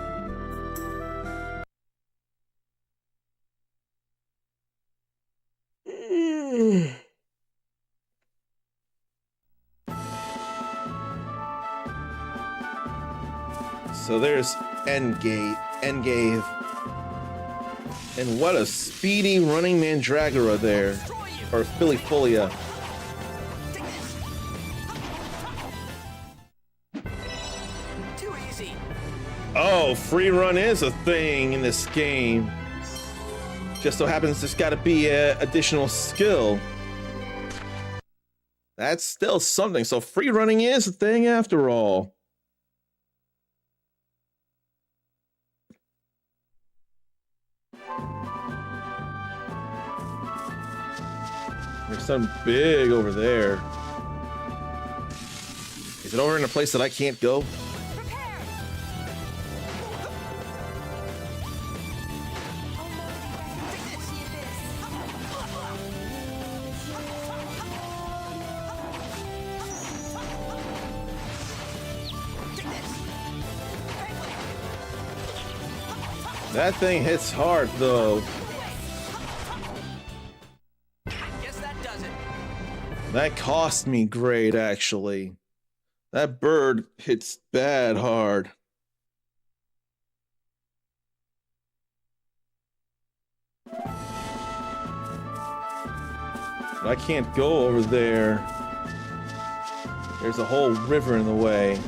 So there's Endgate. And what a speedy running Mandragora there. Or Filifolia. Too easy. Oh, free run is a thing in this game. Just so happens there's gotta be an additional skill. That's still something. So free running is a thing after all. There's something big over there. Is it over in a place that I can't go? That thing hits hard though. That cost me great, actually. That bird hits bad hard. But I can't go over there. There's a whole river in the way.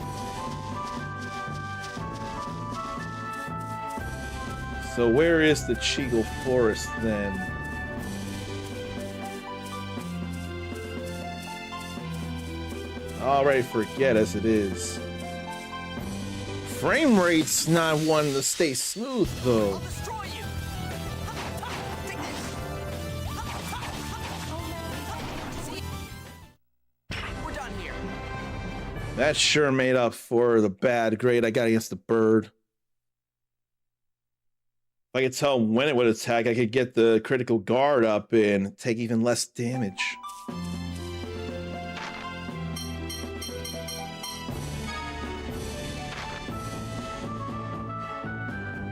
So where is the Cheagle Forest then? Already forget as it is. Frame rate's not one to stay smooth though. We're done here. That sure made up for the bad grade I got against the bird. If I could tell when it would attack, I could get the critical guard up and take even less damage.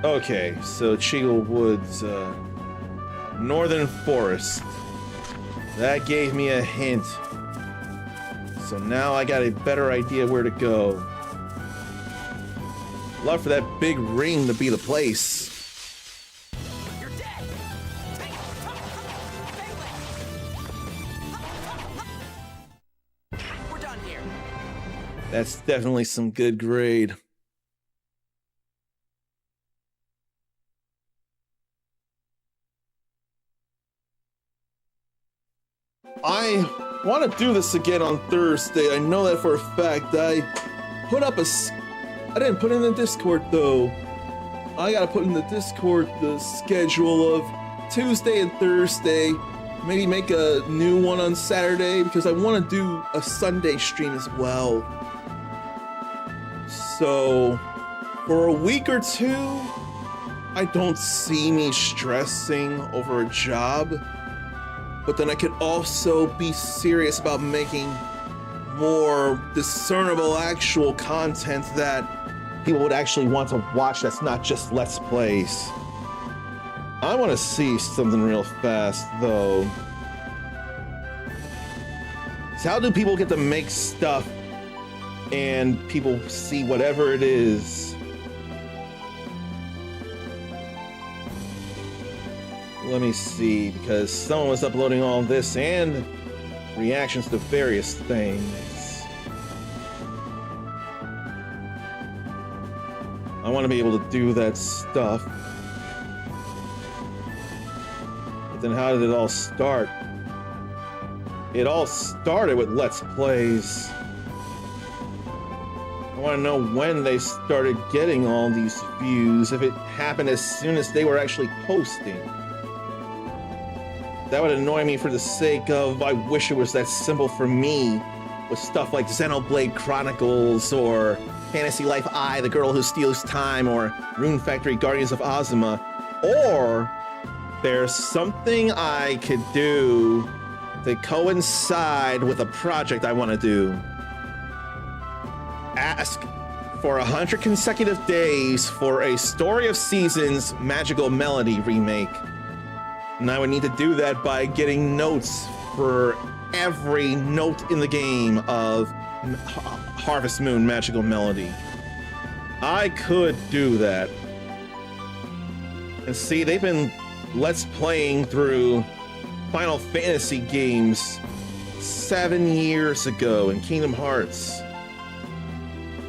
Okay, so Cheagle Woods, Northern Forest. That gave me a hint. So now I got a better idea where to go. Love for that big ring to be the place. You're dead. We're done here. That's definitely some good grade. I want to do this again on Thursday. I know that for a fact. I didn't put in the Discord though. I gotta put in the Discord the schedule of Tuesday and Thursday. Maybe make a new one on Saturday because I want to do a Sunday stream as well. So for a week or two, I don't see me stressing over a job. But then I could also be serious about making more discernible actual content that people would actually want to watch that's not just Let's Plays. I want to see something real fast, though. So how do people get to make stuff and people see whatever it is? Let me see, because someone was uploading all this and reactions to various things. I want to be able to do that stuff. But then how did it all start? It all started with Let's Plays. I want to know when they started getting all these views, if it happened as soon as they were actually posting. That would annoy me for the sake of I wish it was that simple for me, with stuff like Xenoblade Chronicles or Fantasy Life I, The Girl Who Steals Time, or Rune Factory Guardians of Ozma. Or there's something I could do to coincide with a project I want to do. Ask for 100 consecutive days for a Story of Seasons Magical Melody remake. And I would need to do that by getting notes for every note in the game of Harvest Moon Magical Melody. I could do that. And see, they've been Let's Playing through Final Fantasy games 7 years ago in Kingdom Hearts.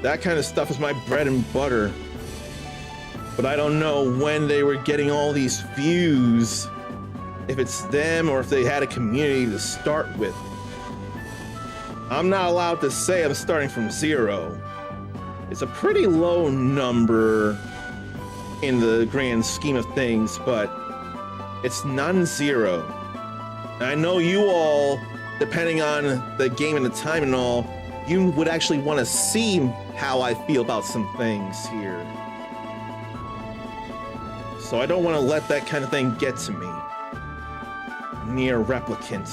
That kind of stuff is my bread and butter. But I don't know when they were getting all these views, if it's them or if they had a community to start with. I'm not allowed to say I'm starting from 0. It's a pretty low number in the grand scheme of things, but it's non-zero. And I know you all, depending on the game and the time and all, you would actually want to see how I feel about some things here. So I don't want to let that kind of thing get to me. Near replicant.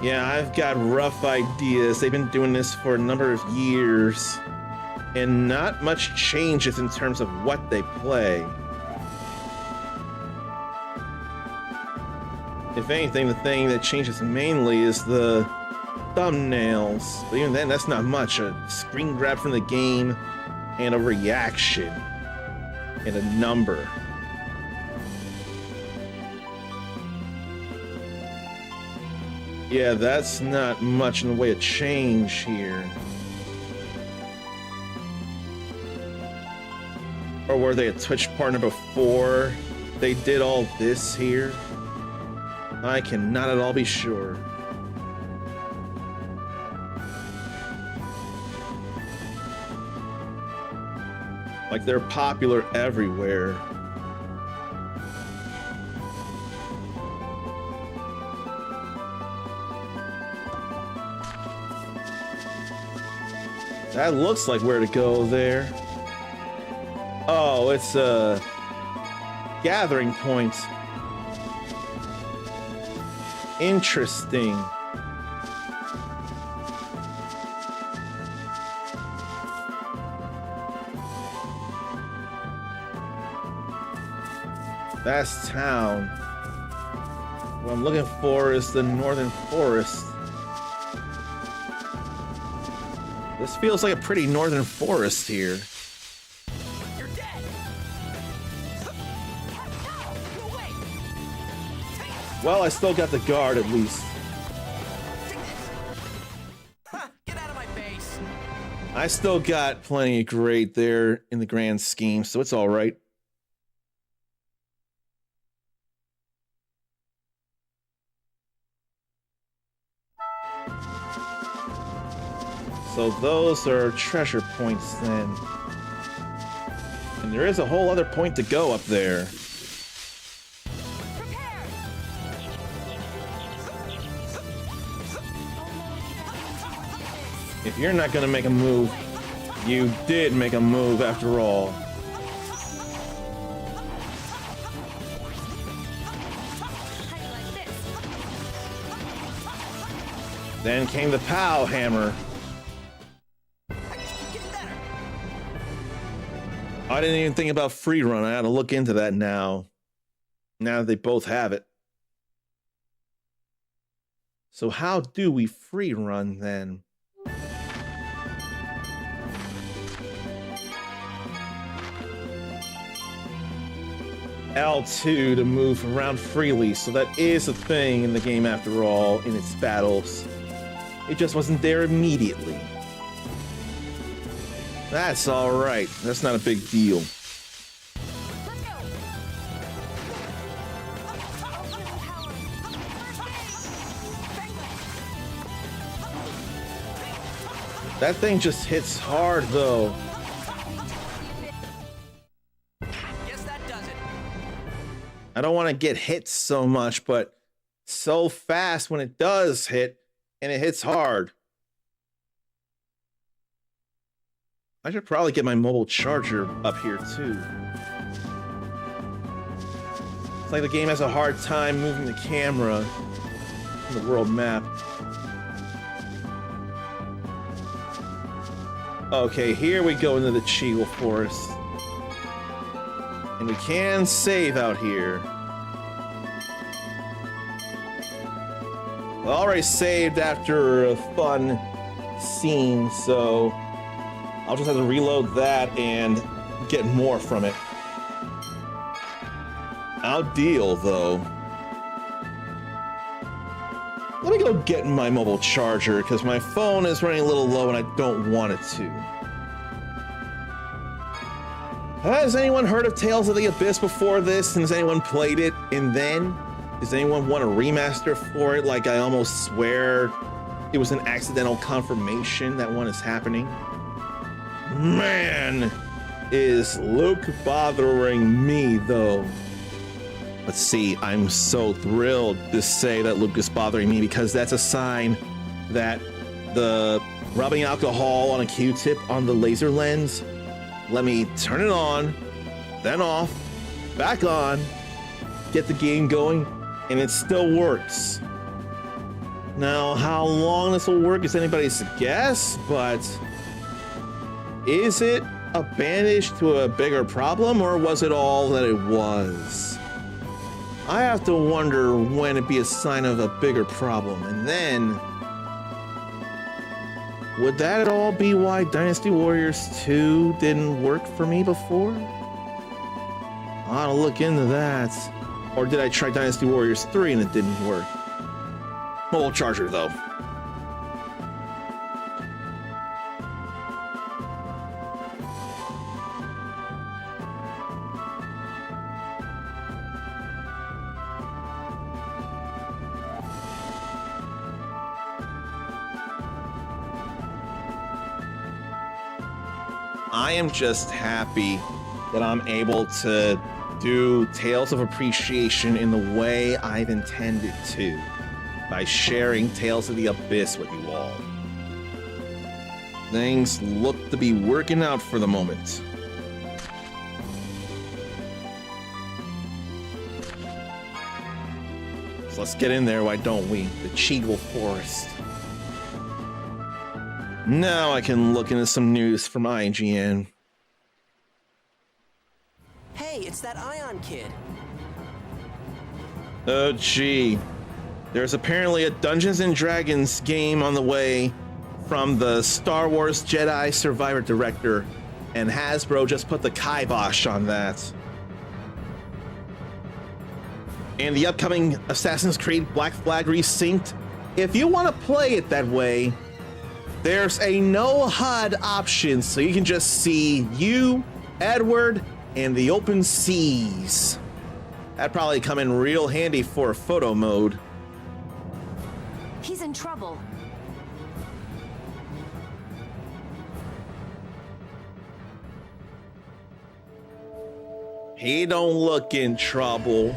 Yeah, I've got rough ideas. They've been doing this for a number of years, and not much changes in terms of what they play. If anything, the thing that changes mainly is the thumbnails. But even then, that's not much. A screen grab from the game and a reaction and a number. Yeah, that's not much in the way of change here. Or were they a Twitch partner before they did all this here? I cannot at all be sure. Like, they're popular everywhere. That looks like where to go there. Oh, it's a gathering point. Interesting. That's town. What I'm looking for is the northern forest. This feels like a pretty northern forest here. You're dead. Well, I still got the guard at least. Get out of my base. I still got plenty of grade there in the grand scheme, so it's all right. So those are treasure points then. And there is a whole other point to go up there. If you're not gonna make a move, you did make a move after all. Then came the POW hammer. I didn't even think about free run. I gotta look into that now. Now that they both have it. So how do we free run then? L2 to move around freely, so that is a thing in the game after all, in its battles. It just wasn't there immediately. That's alright. That's not a big deal. That thing just hits hard, though. Guess that does it. I don't want to get hit so much, but so fast when it does hit, and it hits hard. I should probably get my mobile charger up here too. It's like the game has a hard time moving the camera in the world map. Okay, here we go into the Cheegle Forest. And we can save out here. I already saved after a fun scene, so I'll just have to reload that and get more from it. I'll deal, though. Let me go get my mobile charger, because my phone is running a little low and I don't want it to. Has anyone heard of Tales of the Abyss before this? And has anyone played it? And then? Does anyone want a remaster for it? Like, I almost swear it was an accidental confirmation that one is happening. Man, is Luke bothering me, though. Let's see, I'm so thrilled to say that Luke is bothering me, because that's a sign that the rubbing alcohol on a Q-tip on the laser lens, let me turn it on, then off, back on, get the game going, and it still works. Now, how long this will work is anybody's guess, but is it a bandage to a bigger problem, or was it all that it was? I have to wonder when it'd be a sign of a bigger problem, and then would that at all be why Dynasty Warriors 2 didn't work for me before? I ought to look into that. Or did I try Dynasty Warriors 3 and it didn't work? Mobile charger, though. I am just happy that I'm able to do Tales of Appreciation in the way I've intended to, by sharing Tales of the Abyss with you all. Things look to be working out for the moment. So let's get in there, why don't we? The Cheegle Forest. Now I can look into some news from IGN. Hey, it's that Ion kid. Oh gee. There's apparently a Dungeons & Dragons game on the way from the Star Wars Jedi Survivor director, and Hasbro just put the kibosh on that. And the upcoming Assassin's Creed Black Flag Resynced, if you want to play it that way, there's a no HUD option, so you can just see you, Edward, and the open seas. That'd probably come in real handy for photo mode. He's in trouble. He don't look in trouble.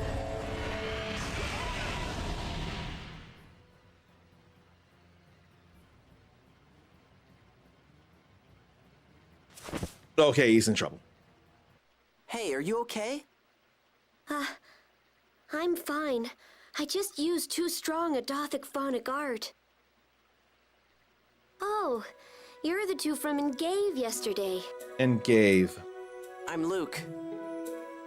Okay, he's in trouble. Hey, are you okay? I'm fine. I just used too strong a Dothic phonic art. Oh, you're the two from Engave yesterday. And gave. I'm Luke.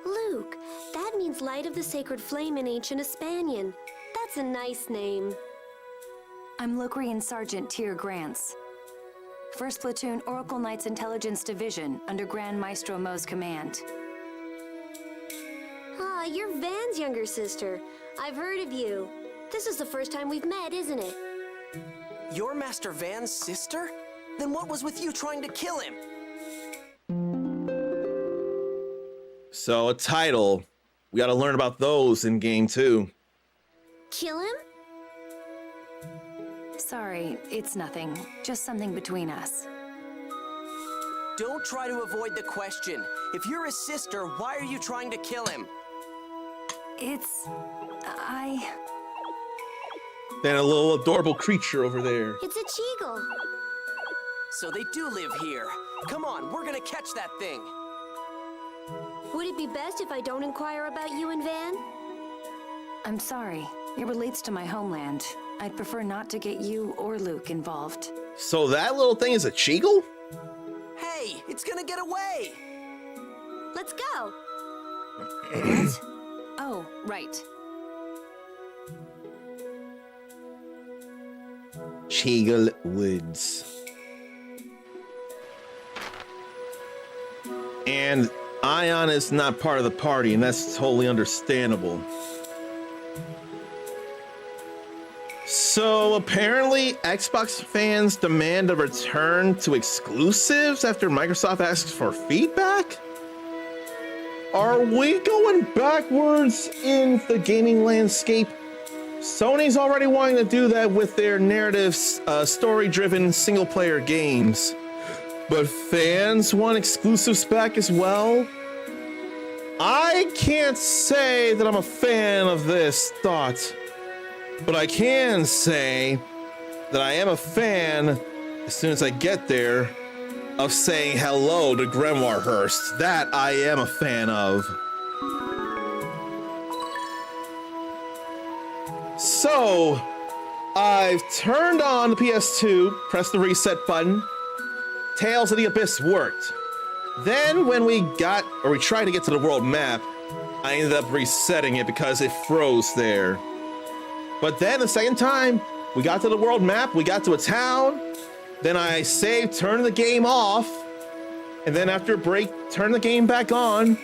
Luke, that means Light of the Sacred Flame in ancient Hispanian. That's a nice name. I'm Locrian Sergeant Tyr Grants. 1st Platoon Oracle Knights Intelligence Division under Grand Maestro Mo's command. Ah, you're Van's younger sister. I've heard of you. This is the first time we've met, isn't it? You're Master Van's sister? Then what was with you trying to kill him? So a title. We gotta learn about those in game 2. Kill him? Sorry, it's nothing. Just something between us. Don't try to avoid the question. If you're his sister, why are you trying to kill him? It's... Then a little adorable creature over there. It's a cheagle. So they do live here. Come on, we're gonna catch that thing. Would it be best if I don't inquire about you and Van? I'm sorry. It relates to my homeland. I'd prefer not to get you or Luke involved. So that little thing is a cheagle? Hey, it's gonna get away! Let's go. What? Oh, right. Cheagle Woods. And Ion is not part of the party, and that's totally understandable. So apparently Xbox fans demand a return to exclusives after Microsoft asks for feedback? Are we going backwards in the gaming landscape? Sony's already wanting to do that with their narrative, story-driven single-player games. But fans want exclusives back as well? I can't say that I'm a fan of this thought, but I can say that I am a fan, as soon as I get there, of saying hello to Grimoirehurst. That I am a fan of. So, I've turned on the PS2, pressed the reset button. Tales of the Abyss worked. Then when we tried to get to the world map, I ended up resetting it because it froze there. But then the second time, we got to the world map, we got to a town, then I saved, turned the game off, and then after a break, turned the game back on.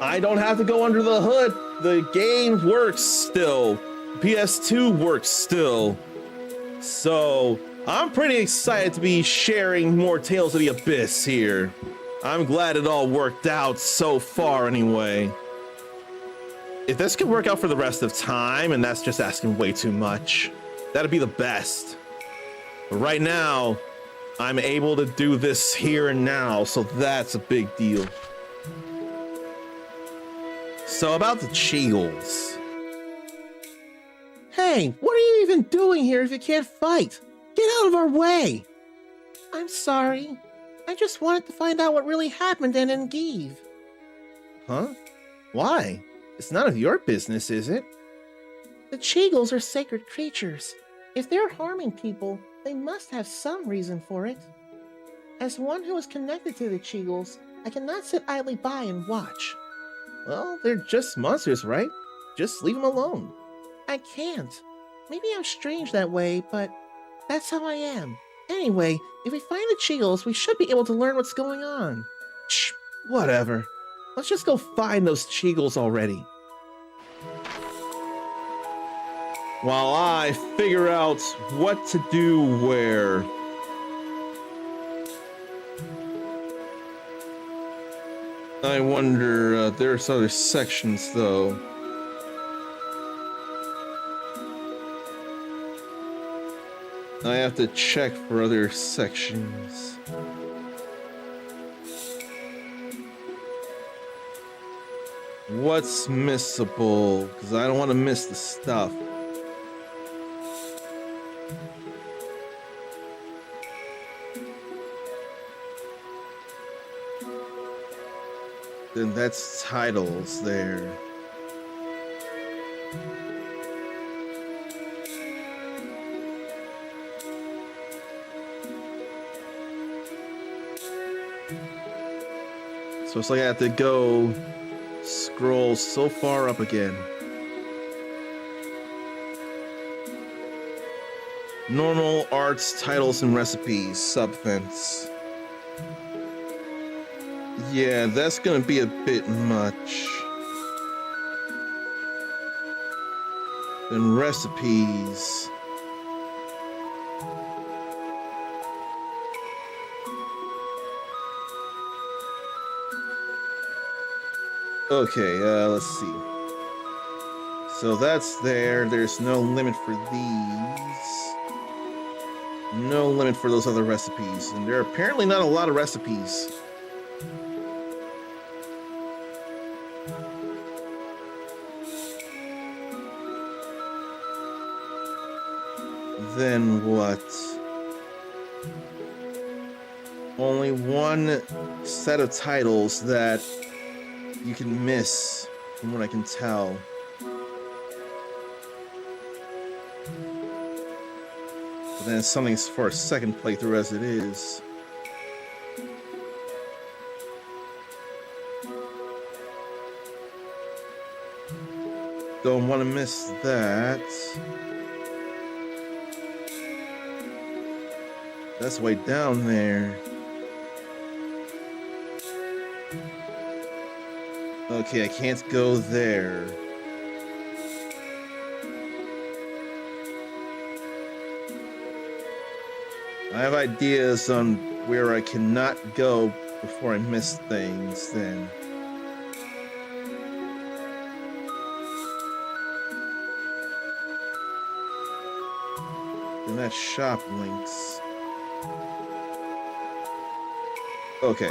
I don't have to go under the hood. The game works still. PS2 works still. So, I'm pretty excited to be sharing more Tales of the Abyss here. I'm glad it all worked out so far anyway. If this could work out for the rest of time, and that's just asking way too much, that'd be the best. But right now, I'm able to do this here and now, so that's a big deal. So about the Cheagles. Hey, what are you even doing here if you can't fight? Get out of our way! I'm sorry. I just wanted to find out what really happened in Engive. Huh? Why? It's none of your business, is it? The Cheagles are sacred creatures. If they're harming people, they must have some reason for it. As one who is connected to the Cheagles, I cannot sit idly by and watch. Well, they're just monsters, right? Just leave them alone. I can't. Maybe I'm strange that way, but that's how I am. Anyway, if we find the Cheagles, we should be able to learn what's going on. Shh, whatever. Let's just go find those Cheagles already. While I figure out what to do where. I wonder, there's other sections though. I have to check for other sections. What's missable? Because I don't want to miss the stuff. Then that's titles there. So it's like I have to go scroll so far up again. Normal arts, titles, and recipes, subfence. Yeah, that's gonna be a bit much. Then recipes. Okay, let's see. So that's there. There's no limit for these. No limit for those other recipes. And there are apparently not a lot of recipes. then what? Only one set of titles that you can miss, from what I can tell. But then something's for a second playthrough as it is. Don't want to miss that. That's way down there. Okay, I can't go there. I have ideas on where I cannot go before I miss things then. And that shop links. Okay.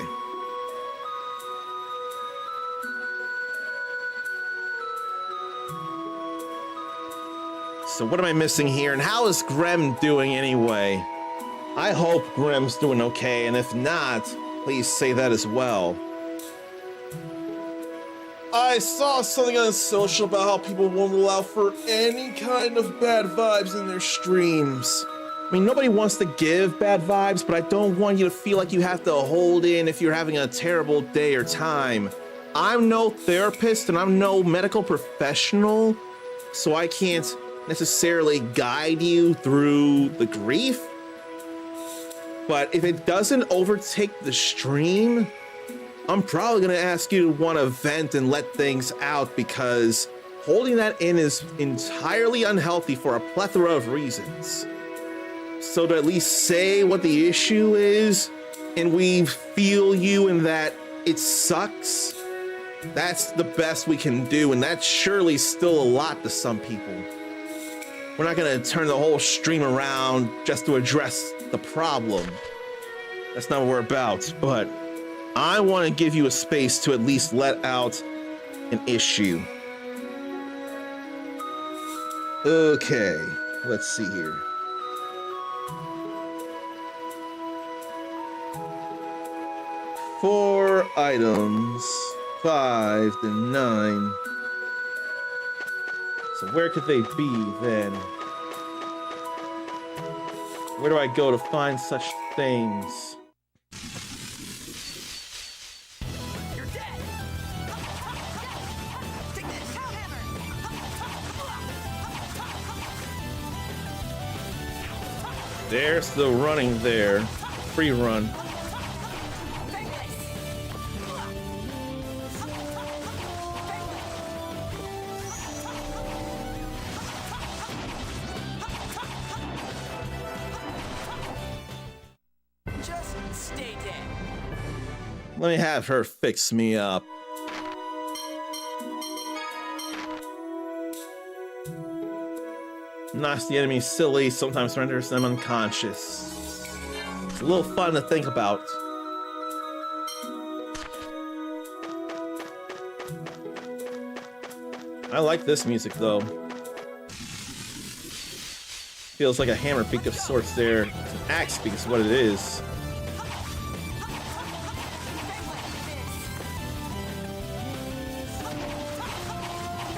So what am I missing here, and how is Grem doing anyway? I hope Grem's doing okay, and if not, please say that as well. I saw something on social about how people won't allow for any kind of bad vibes in their streams. I mean, nobody wants to give bad vibes, but I don't want you to feel like you have to hold in if you're having a terrible day or time. I'm no therapist and I'm no medical professional, so I can't necessarily guide you through the grief. But if it doesn't overtake the stream, I'm probably gonna ask you to want to vent and let things out, because holding that in is entirely unhealthy for a plethora of reasons. So to at least say what the issue is, and we feel you in that it sucks, that's the best we can do, and that's surely still a lot to some people. We're not gonna turn the whole stream around just to address the problem. That's not what we're about, but I want to give you a space to at least let out an issue. Okay, let's see here. Four items, 5 to 9. So where could they be then? Where do I go to find such things? You're dead. Take this, hammer. There's the running there. Free run. Let me have her fix me up. Knocks the enemy silly, sometimes renders them unconscious. It's a little fun to think about. I like this music though. Feels like a hammer pick of sorts there. It's an axe pick is what it is.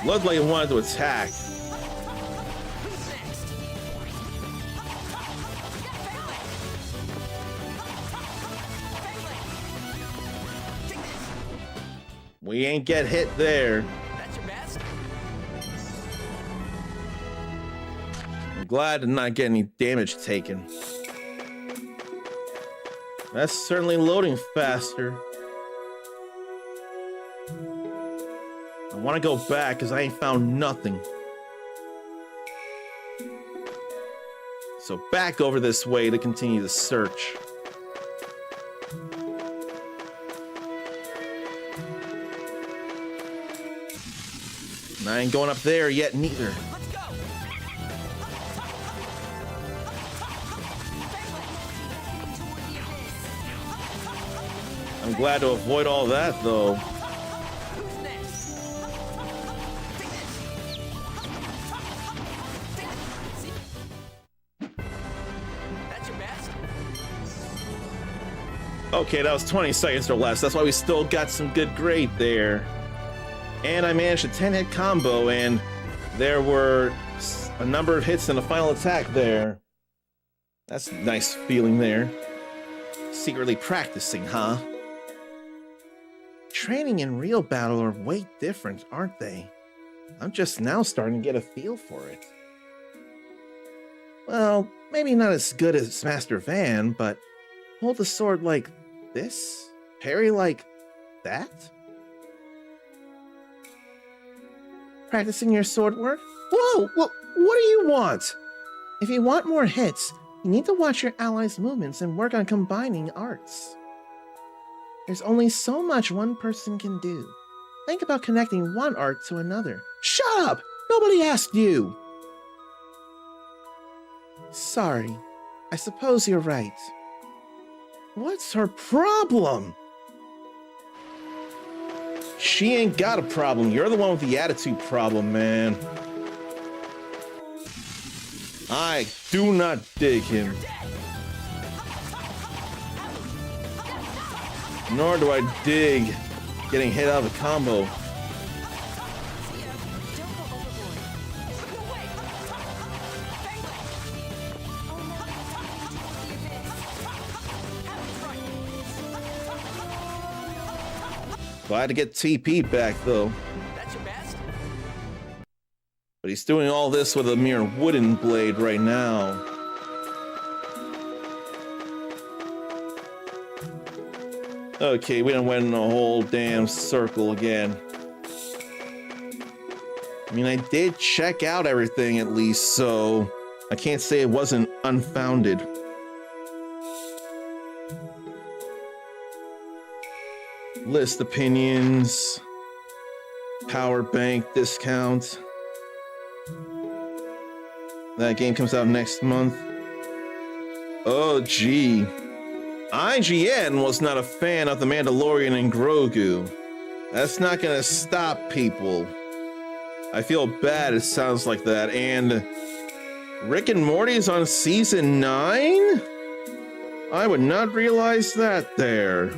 Looked like it wanted to attack. We ain't get hit there. That's your best. I'm glad to not get any damage taken. That's certainly loading faster. I want to go back because I ain't found nothing. So back over this way to continue the search. And I ain't going up there yet neither. I'm glad to avoid all that though. Okay, that was 20 seconds or less. That's why we still got some good grade there. And I managed a 10-hit combo, and there were a number of hits in the final attack there. That's a nice feeling there. Secretly practicing, huh? Training and real battle are way different, aren't they? I'm just now starting to get a feel for it. Well, maybe not as good as Master Van, but hold the sword like this? Parry like that? Practicing your sword work? Whoa! What do you want? If you want more hits, you need to watch your allies' movements and work on combining arts. There's only so much one person can do. Think about connecting one art to another. Shut up! Nobody asked you! Sorry. I suppose you're right. What's her problem? She ain't got a problem. You're the one with the attitude problem, man. I do not dig him. Nor do I dig getting hit out of a combo. Glad to get TP back, though. That's your best? But he's doing all this with a mere wooden blade right now. Okay, we done went in a whole damn circle again. I mean, I did check out everything at least, so I can't say it wasn't unfounded. List opinions, power bank discount. That game comes out next month. Oh, gee. IGN was not a fan of The Mandalorian and Grogu. That's not gonna stop people. I feel bad it sounds like that. And Rick and Morty is on season 9? I would not realize that there.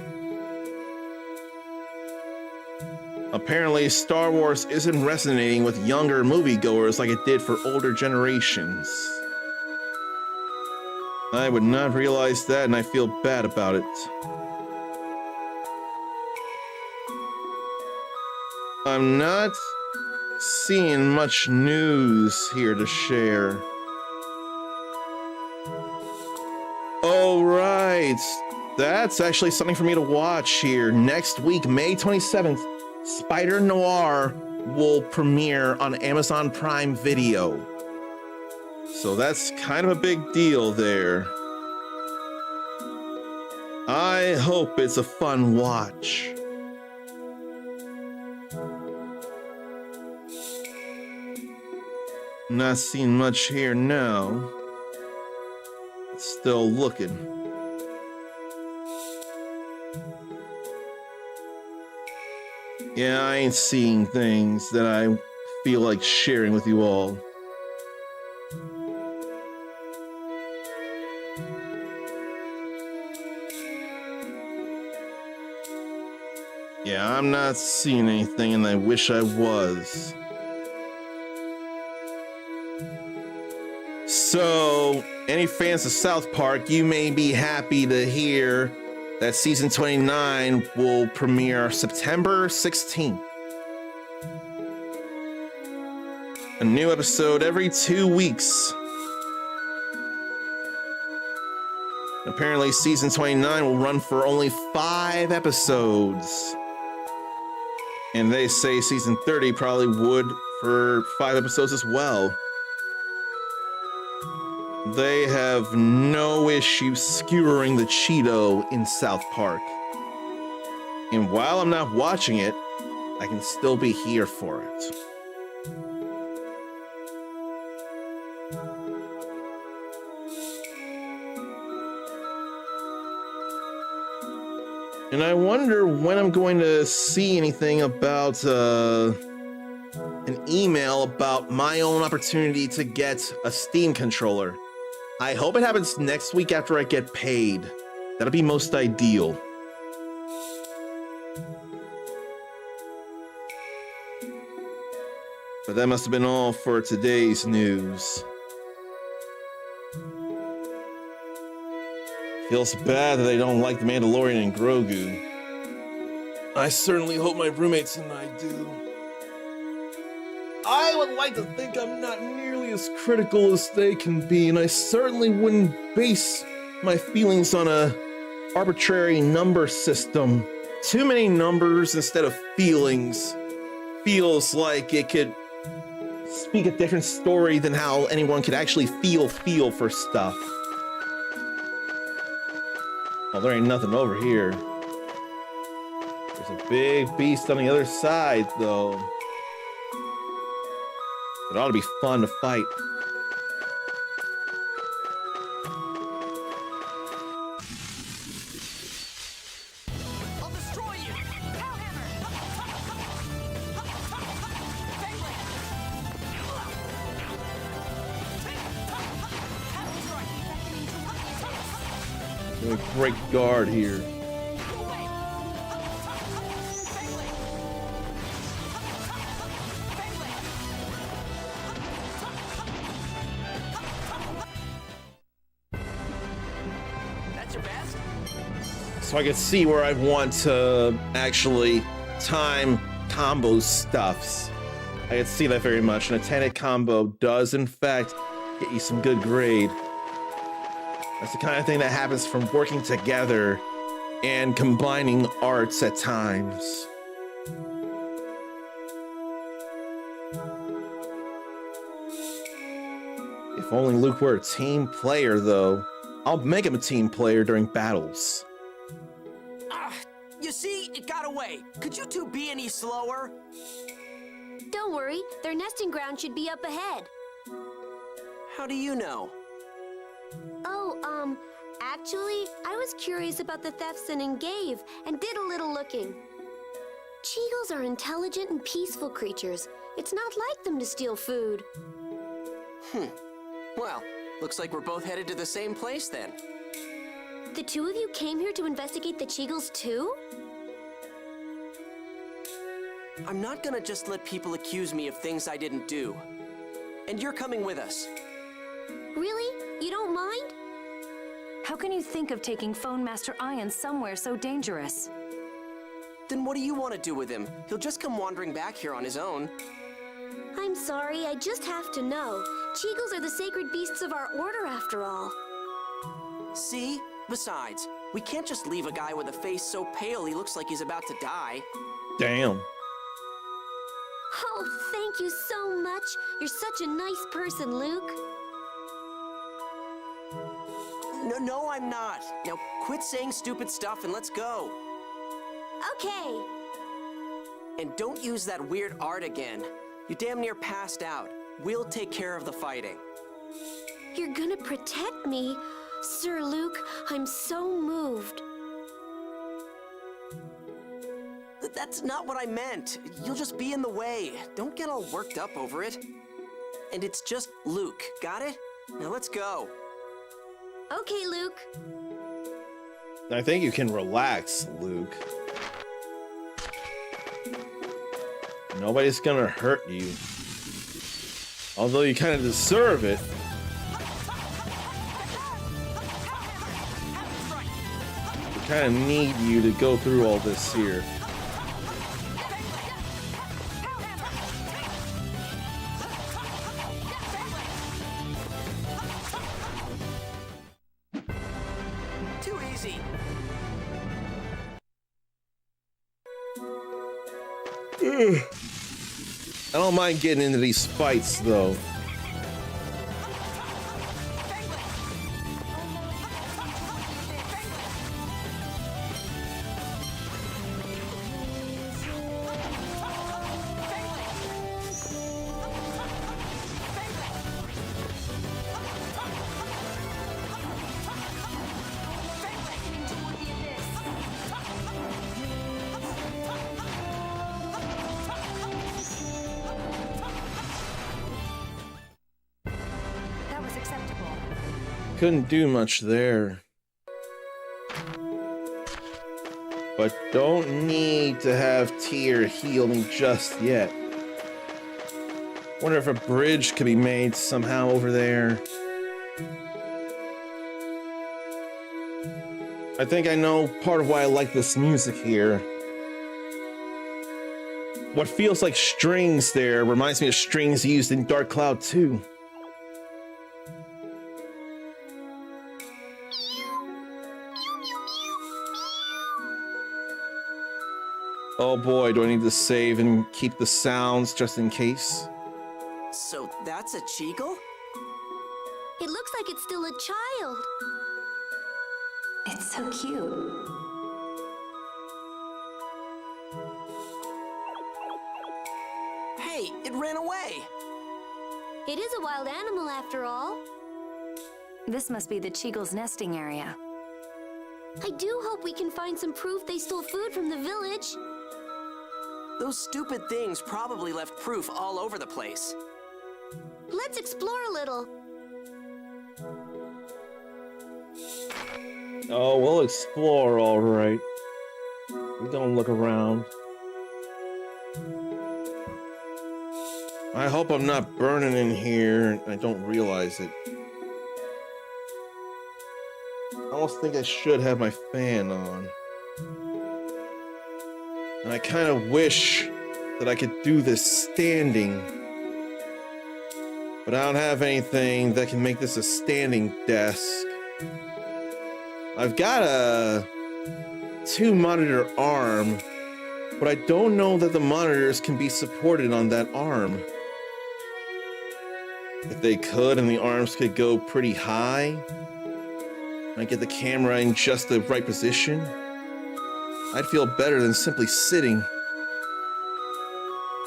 Apparently, Star Wars isn't resonating with younger moviegoers like it did for older generations. I would not realize that, and I feel bad about it. I'm not seeing much news here to share. Oh, right. That's actually something for me to watch here. Next week, May 27th, Spider Noir will premiere on Amazon Prime Video. So that's kind of a big deal there. I hope it's a fun watch. Not seeing much here now. Still looking. Yeah, I ain't seeing things that I feel like sharing with you all. Yeah, I'm not seeing anything, and I wish I was. So, any fans of South Park, you may be happy to hear that season 29 will premiere September 16th. A new episode every 2 weeks. Apparently, season 29 will run for only 5 episodes. And they say season 30 probably would for 5 episodes as well. They have no issue skewering the Cheeto in South Park. And while I'm not watching it, I can still be here for it. And I wonder when I'm going to see anything about an email about my own opportunity to get a Steam controller. I hope it happens next week after I get paid. That'll be most ideal. But that must have been all for today's news. Feels bad that I don't like the Mandalorian and Grogu. I certainly hope my roommates and I do. I would like to think I'm not nearly as critical as they can be, and I certainly wouldn't base my feelings on a arbitrary number system. Too many numbers instead of feelings feels like it could speak a different story than how anyone could actually feel for stuff. Well, there ain't nothing over here. There's a big beast on the other side, though. It ought to be fun to fight. I'll destroy you! Hellhammer! Doing a great guard here. That's your best? So I can see where I want to actually time combo stuffs. I can see that very much. An attended combo does, in fact, get you some good grade. That's the kind of thing that happens from working together and combining arts at times. If only Luke were a team player, though. I'll make him a team player during battles. You see, it got away. Could you two be any slower? Don't worry, their nesting ground should be up ahead. How do you know? Oh, actually, I was curious about the thefts in Engave and did a little looking. Cheagles are intelligent and peaceful creatures. It's not like them to steal food. Well, looks like we're both headed to the same place then. The two of you came here to investigate the Cheagles too? I'm not gonna just let people accuse me of things I didn't do. And you're coming with us. Really? You don't mind? How can you think of taking Phone Master Ion somewhere so dangerous? Then what do you want to do with him? He'll just come wandering back here on his own. I'm sorry, I just have to know. Cheagles are the sacred beasts of our order after all. See? Besides, we can't just leave a guy with a face so pale he looks like he's about to die. Damn. Oh, thank you so much. You're such a nice person, Luke. No, I'm not. Now, quit saying stupid stuff and let's go. Okay. And don't use that weird art again. You damn near passed out. We'll take care of the fighting. You're gonna protect me? Sir Luke, I'm so moved. That's not what I meant. You'll just be in the way. Don't get all worked up over it. And it's just Luke, got it? Now let's go. Okay, Luke. I think you can relax, Luke. Nobody's gonna hurt you. Although you kind of deserve it. We kind of need you to go through all this here. Too easy. I don't mind getting into these fights, though. That was acceptable. Couldn't do much there. but don't need to have Tyr heal me just yet. Wonder if a bridge could be made somehow over there. I think I know part of why I like this music here. What feels like strings there reminds me of strings used in Dark Cloud 2. Oh boy, do I need to save and keep the sounds just in case? So that's a Cheagle? It looks like it's still a child. It's so cute. Hey, it ran away! It is a wild animal after all. This must be the Cheagle's nesting area. I do hope we can find some proof they stole food from the village. Those stupid things probably left proof all over the place. Let's explore a little. Oh, we'll explore, all right. We don't look around. I hope I'm not burning in here and I don't realize it. I almost think I should have my fan on. And I kind of wish that I could do this standing. But I don't have anything that can make this a standing desk. I've got a 2-monitor arm, but I don't know that the monitors can be supported on that arm. If they could and the arms could go pretty high, and I get the camera in just the right position, I'd feel better than simply sitting.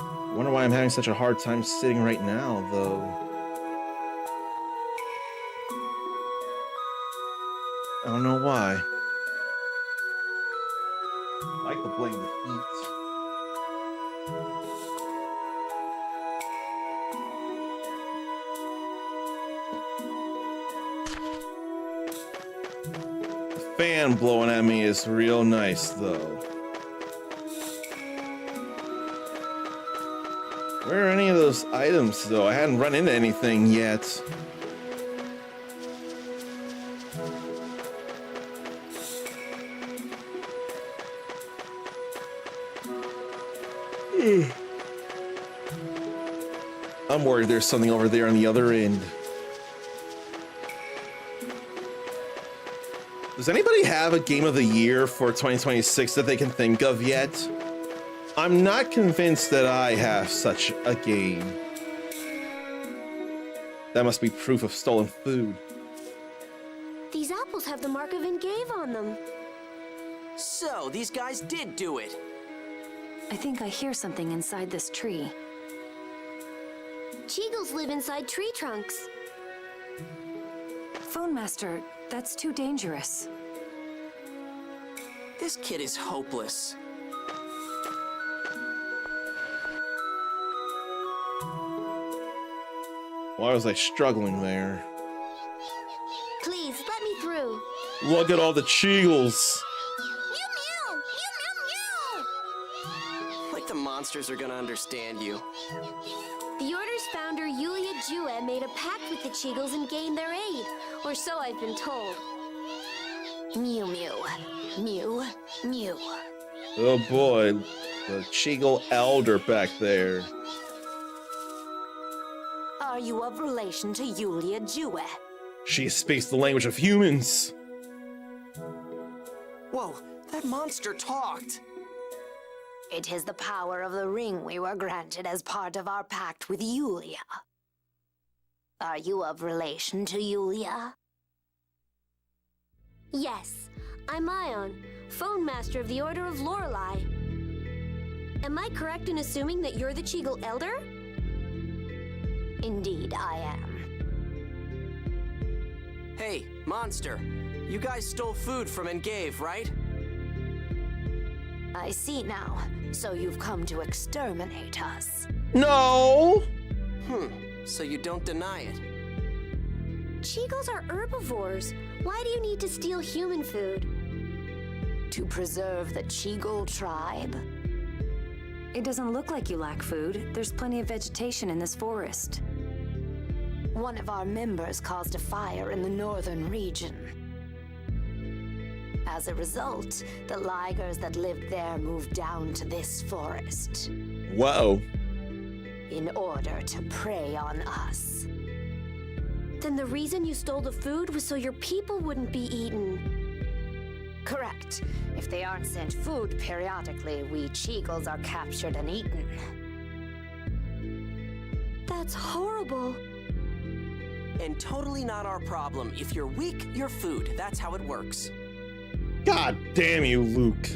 I wonder why I'm having such a hard time sitting right now, though. I don't know why. I like to blame the heat. The fan blowing at me is real nice, though. Where are any of those items, though? I hadn't run into anything yet. I'm worried there's something over there on the other end. Does anybody have a game of the year for 2026 that they can think of yet? I'm not convinced that I have such a game. That must be proof of stolen food. These apples have the mark of Engave on them. So, these guys did do it. I think I hear something inside this tree. Cheagles live inside tree trunks. Phone Master, that's too dangerous. This kid is hopeless. Why was I struggling there? Please, let me through. Look at all the Cheagles. Like the monsters are gonna understand you. The Order's founder, Yulia Jue, made a pact with the Cheagles and gained their aid. Or so I've been told. Mew mew. Mew mew. Oh boy, the Cheagle Elder back there. Are you of relation to Yulia Jue? She speaks the language of humans. Whoa, that monster talked. It is the power of the ring we were granted as part of our pact with Yulia. Are you of relation to Yulia? Yes, I'm Ion, Phone Master of the Order of Lorelei. Am I correct in assuming that you're the Cheagle Elder? Indeed, I am. Hey, monster. You guys stole food from Engave, right? I see now. So you've come to exterminate us. No! So you don't deny it. Cheagles are herbivores. Why do you need to steal human food? To preserve the Cheagle tribe? It doesn't look like you lack food. There's plenty of vegetation in this forest. One of our members caused a fire in the northern region. As a result, the Ligers that lived there moved down to this forest. Whoa. In order to prey on us. Then the reason you stole the food was so your people wouldn't be eaten. Correct. If they aren't sent food periodically, we Cheagles are captured and eaten. That's horrible. And totally not our problem. If you're weak, you're food. That's how it works. God damn you, Luke.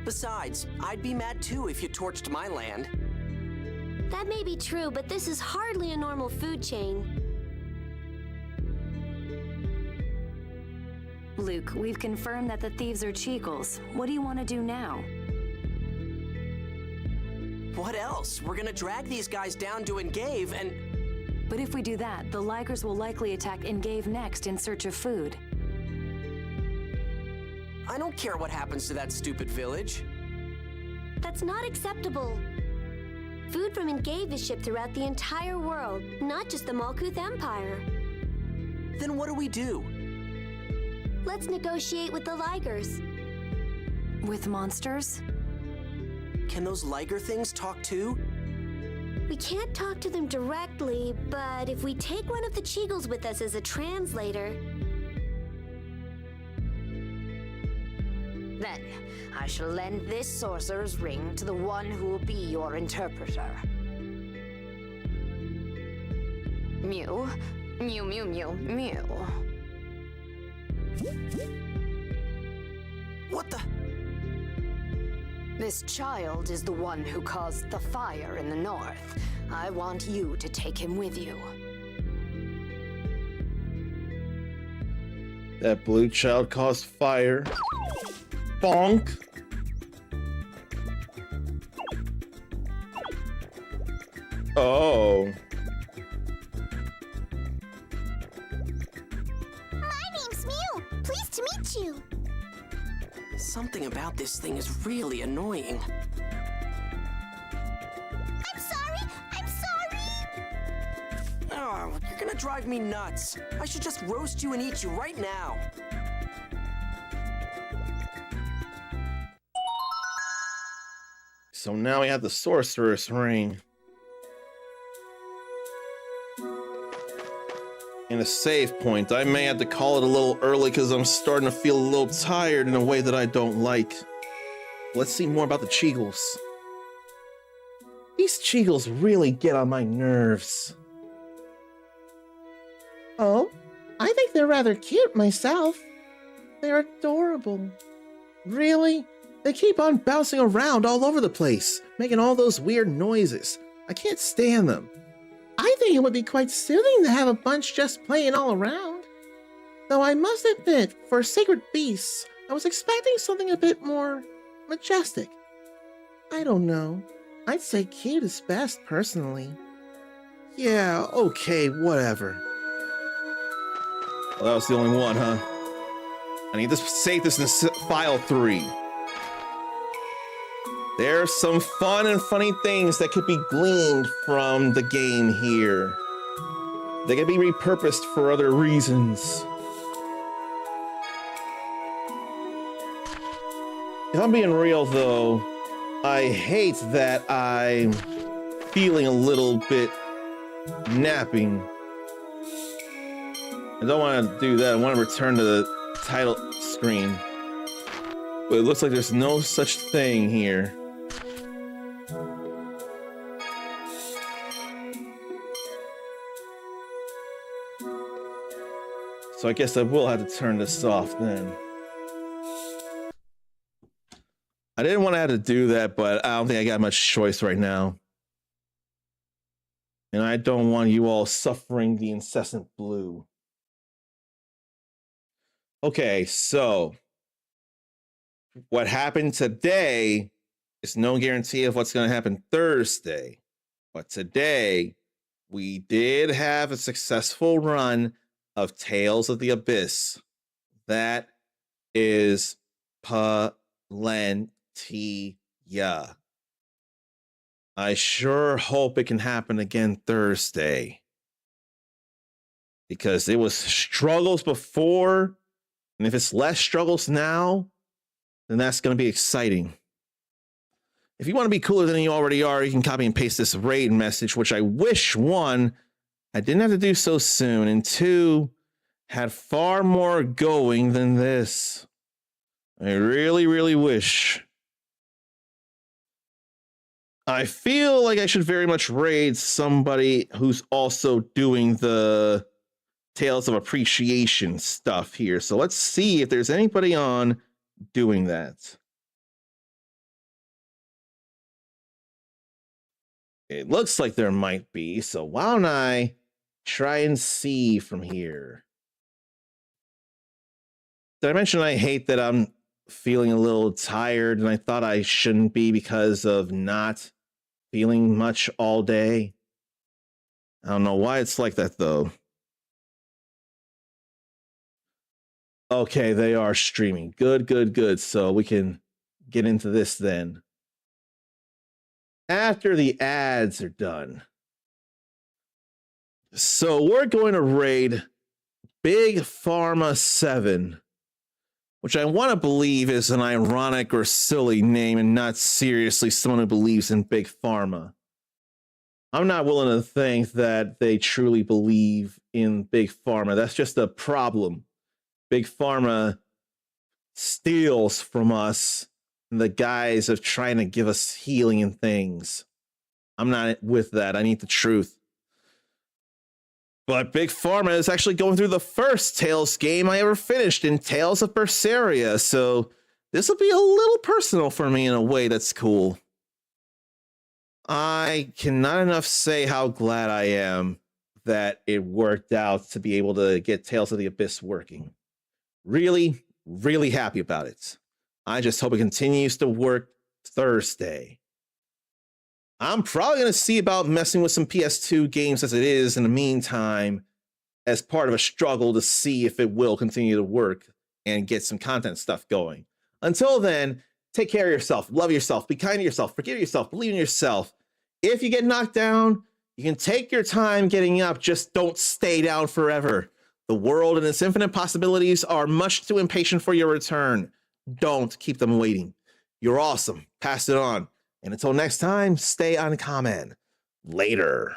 Besides, I'd be mad too if you torched my land. That may be true, but this is hardly a normal food chain. Luke, we've confirmed that the thieves are Cheagles. What do you want to do now? What else? We're gonna drag these guys down to Engave and... But if we do that, the Ligers will likely attack Engave next in search of food. I don't care what happens to that stupid village. That's not acceptable. Food from Engave is shipped throughout the entire world, not just the Malkuth Empire. Then what do we do? Let's negotiate with the Ligers. With monsters? Can those Liger things talk too? We can't talk to them directly, but if we take one of the Cheagles with us as a translator... Then, I shall lend this sorcerer's ring to the one who will be your interpreter. Mew, mew, mew, mew, mew. What the? This child is the one who caused the fire in the north. I want you to take him with you. That blue child caused fire. Bonk. Oh. My name's Mew. Pleased to meet you. Something about this thing is really annoying. I'm sorry. I'm sorry. Oh, you're gonna drive me nuts. I should just roast you and eat you right now. So now we have the sorcerer's ring. And a save point. I may have to call it a little early because I'm starting to feel a little tired in a way that I don't like. Let's see more about the Cheagles. These Cheagles really get on my nerves. Oh, I think they're rather cute myself. They're adorable. Really? They keep on bouncing around all over the place, making all those weird noises. I can't stand them. I think it would be quite soothing to have a bunch just playing all around. Though I must admit, for sacred beasts, I was expecting something a bit more majestic. I don't know. I'd say cute is best, personally. Yeah, okay, whatever. Well, that was the only one, huh? I need to save this in file 3. There's some fun and funny things that could be gleaned from the game here. They could be repurposed for other reasons. If I'm being real though, I hate that I'm feeling a little bit napping. I don't want to do that. I want to return to the title screen. But it looks like there's no such thing here. So I guess I will have to turn this off then. I didn't want to have to do that, but I don't think I got much choice right now. And I don't want you all suffering the incessant blue. Okay, so what happened today is no guarantee of what's going to happen Thursday. But today, we did have a successful run of Tales of the Abyss. That is plenty. Yeah. I sure hope it can happen again Thursday. Because it was struggles before, and if it's less struggles now, then that's going to be exciting. If you want to be cooler than you already are, you can copy and paste this raid message, which I wish, one, I didn't have to do so soon, and two, had far more going than this. I really, really wish. I feel like I should very much raid somebody who's also doing the Tales of Appreciation stuff here. So let's see if there's anybody on doing that. It looks like there might be, so why don't I try and see from here? Did I mention I hate that I'm feeling a little tired and I thought I shouldn't be because of not feeling much all day? I don't know why it's like that though. Okay, they are streaming. Good, good, good. So we can get into this then. After the ads are done. So we're going to raid Big Pharma 7, which I want to believe is an ironic or silly name and not seriously someone who believes in Big Pharma. I'm not willing to think that they truly believe in Big Pharma. That's just a problem. Big Pharma steals from us in the guise of trying to give us healing and things. I'm not with that. I need the truth. But Big Pharma is actually going through the first Tales game I ever finished in Tales of Berseria, so this will be a little personal for me in a way that's cool. I cannot enough say how glad I am that it worked out to be able to get Tales of the Abyss working. Really, really happy about it. I just hope it continues to work Thursday. I'm probably going to see about messing with some PS2 games as it is in the meantime, as part of a struggle to see if it will continue to work and get some content stuff going. Until then, take care of yourself, love yourself, be kind to yourself, forgive yourself, believe in yourself. If you get knocked down, you can take your time getting up, just don't stay down forever. The world and its infinite possibilities are much too impatient for your return. Don't keep them waiting. You're awesome. Pass it on. And until next time, stay uncommon. Later.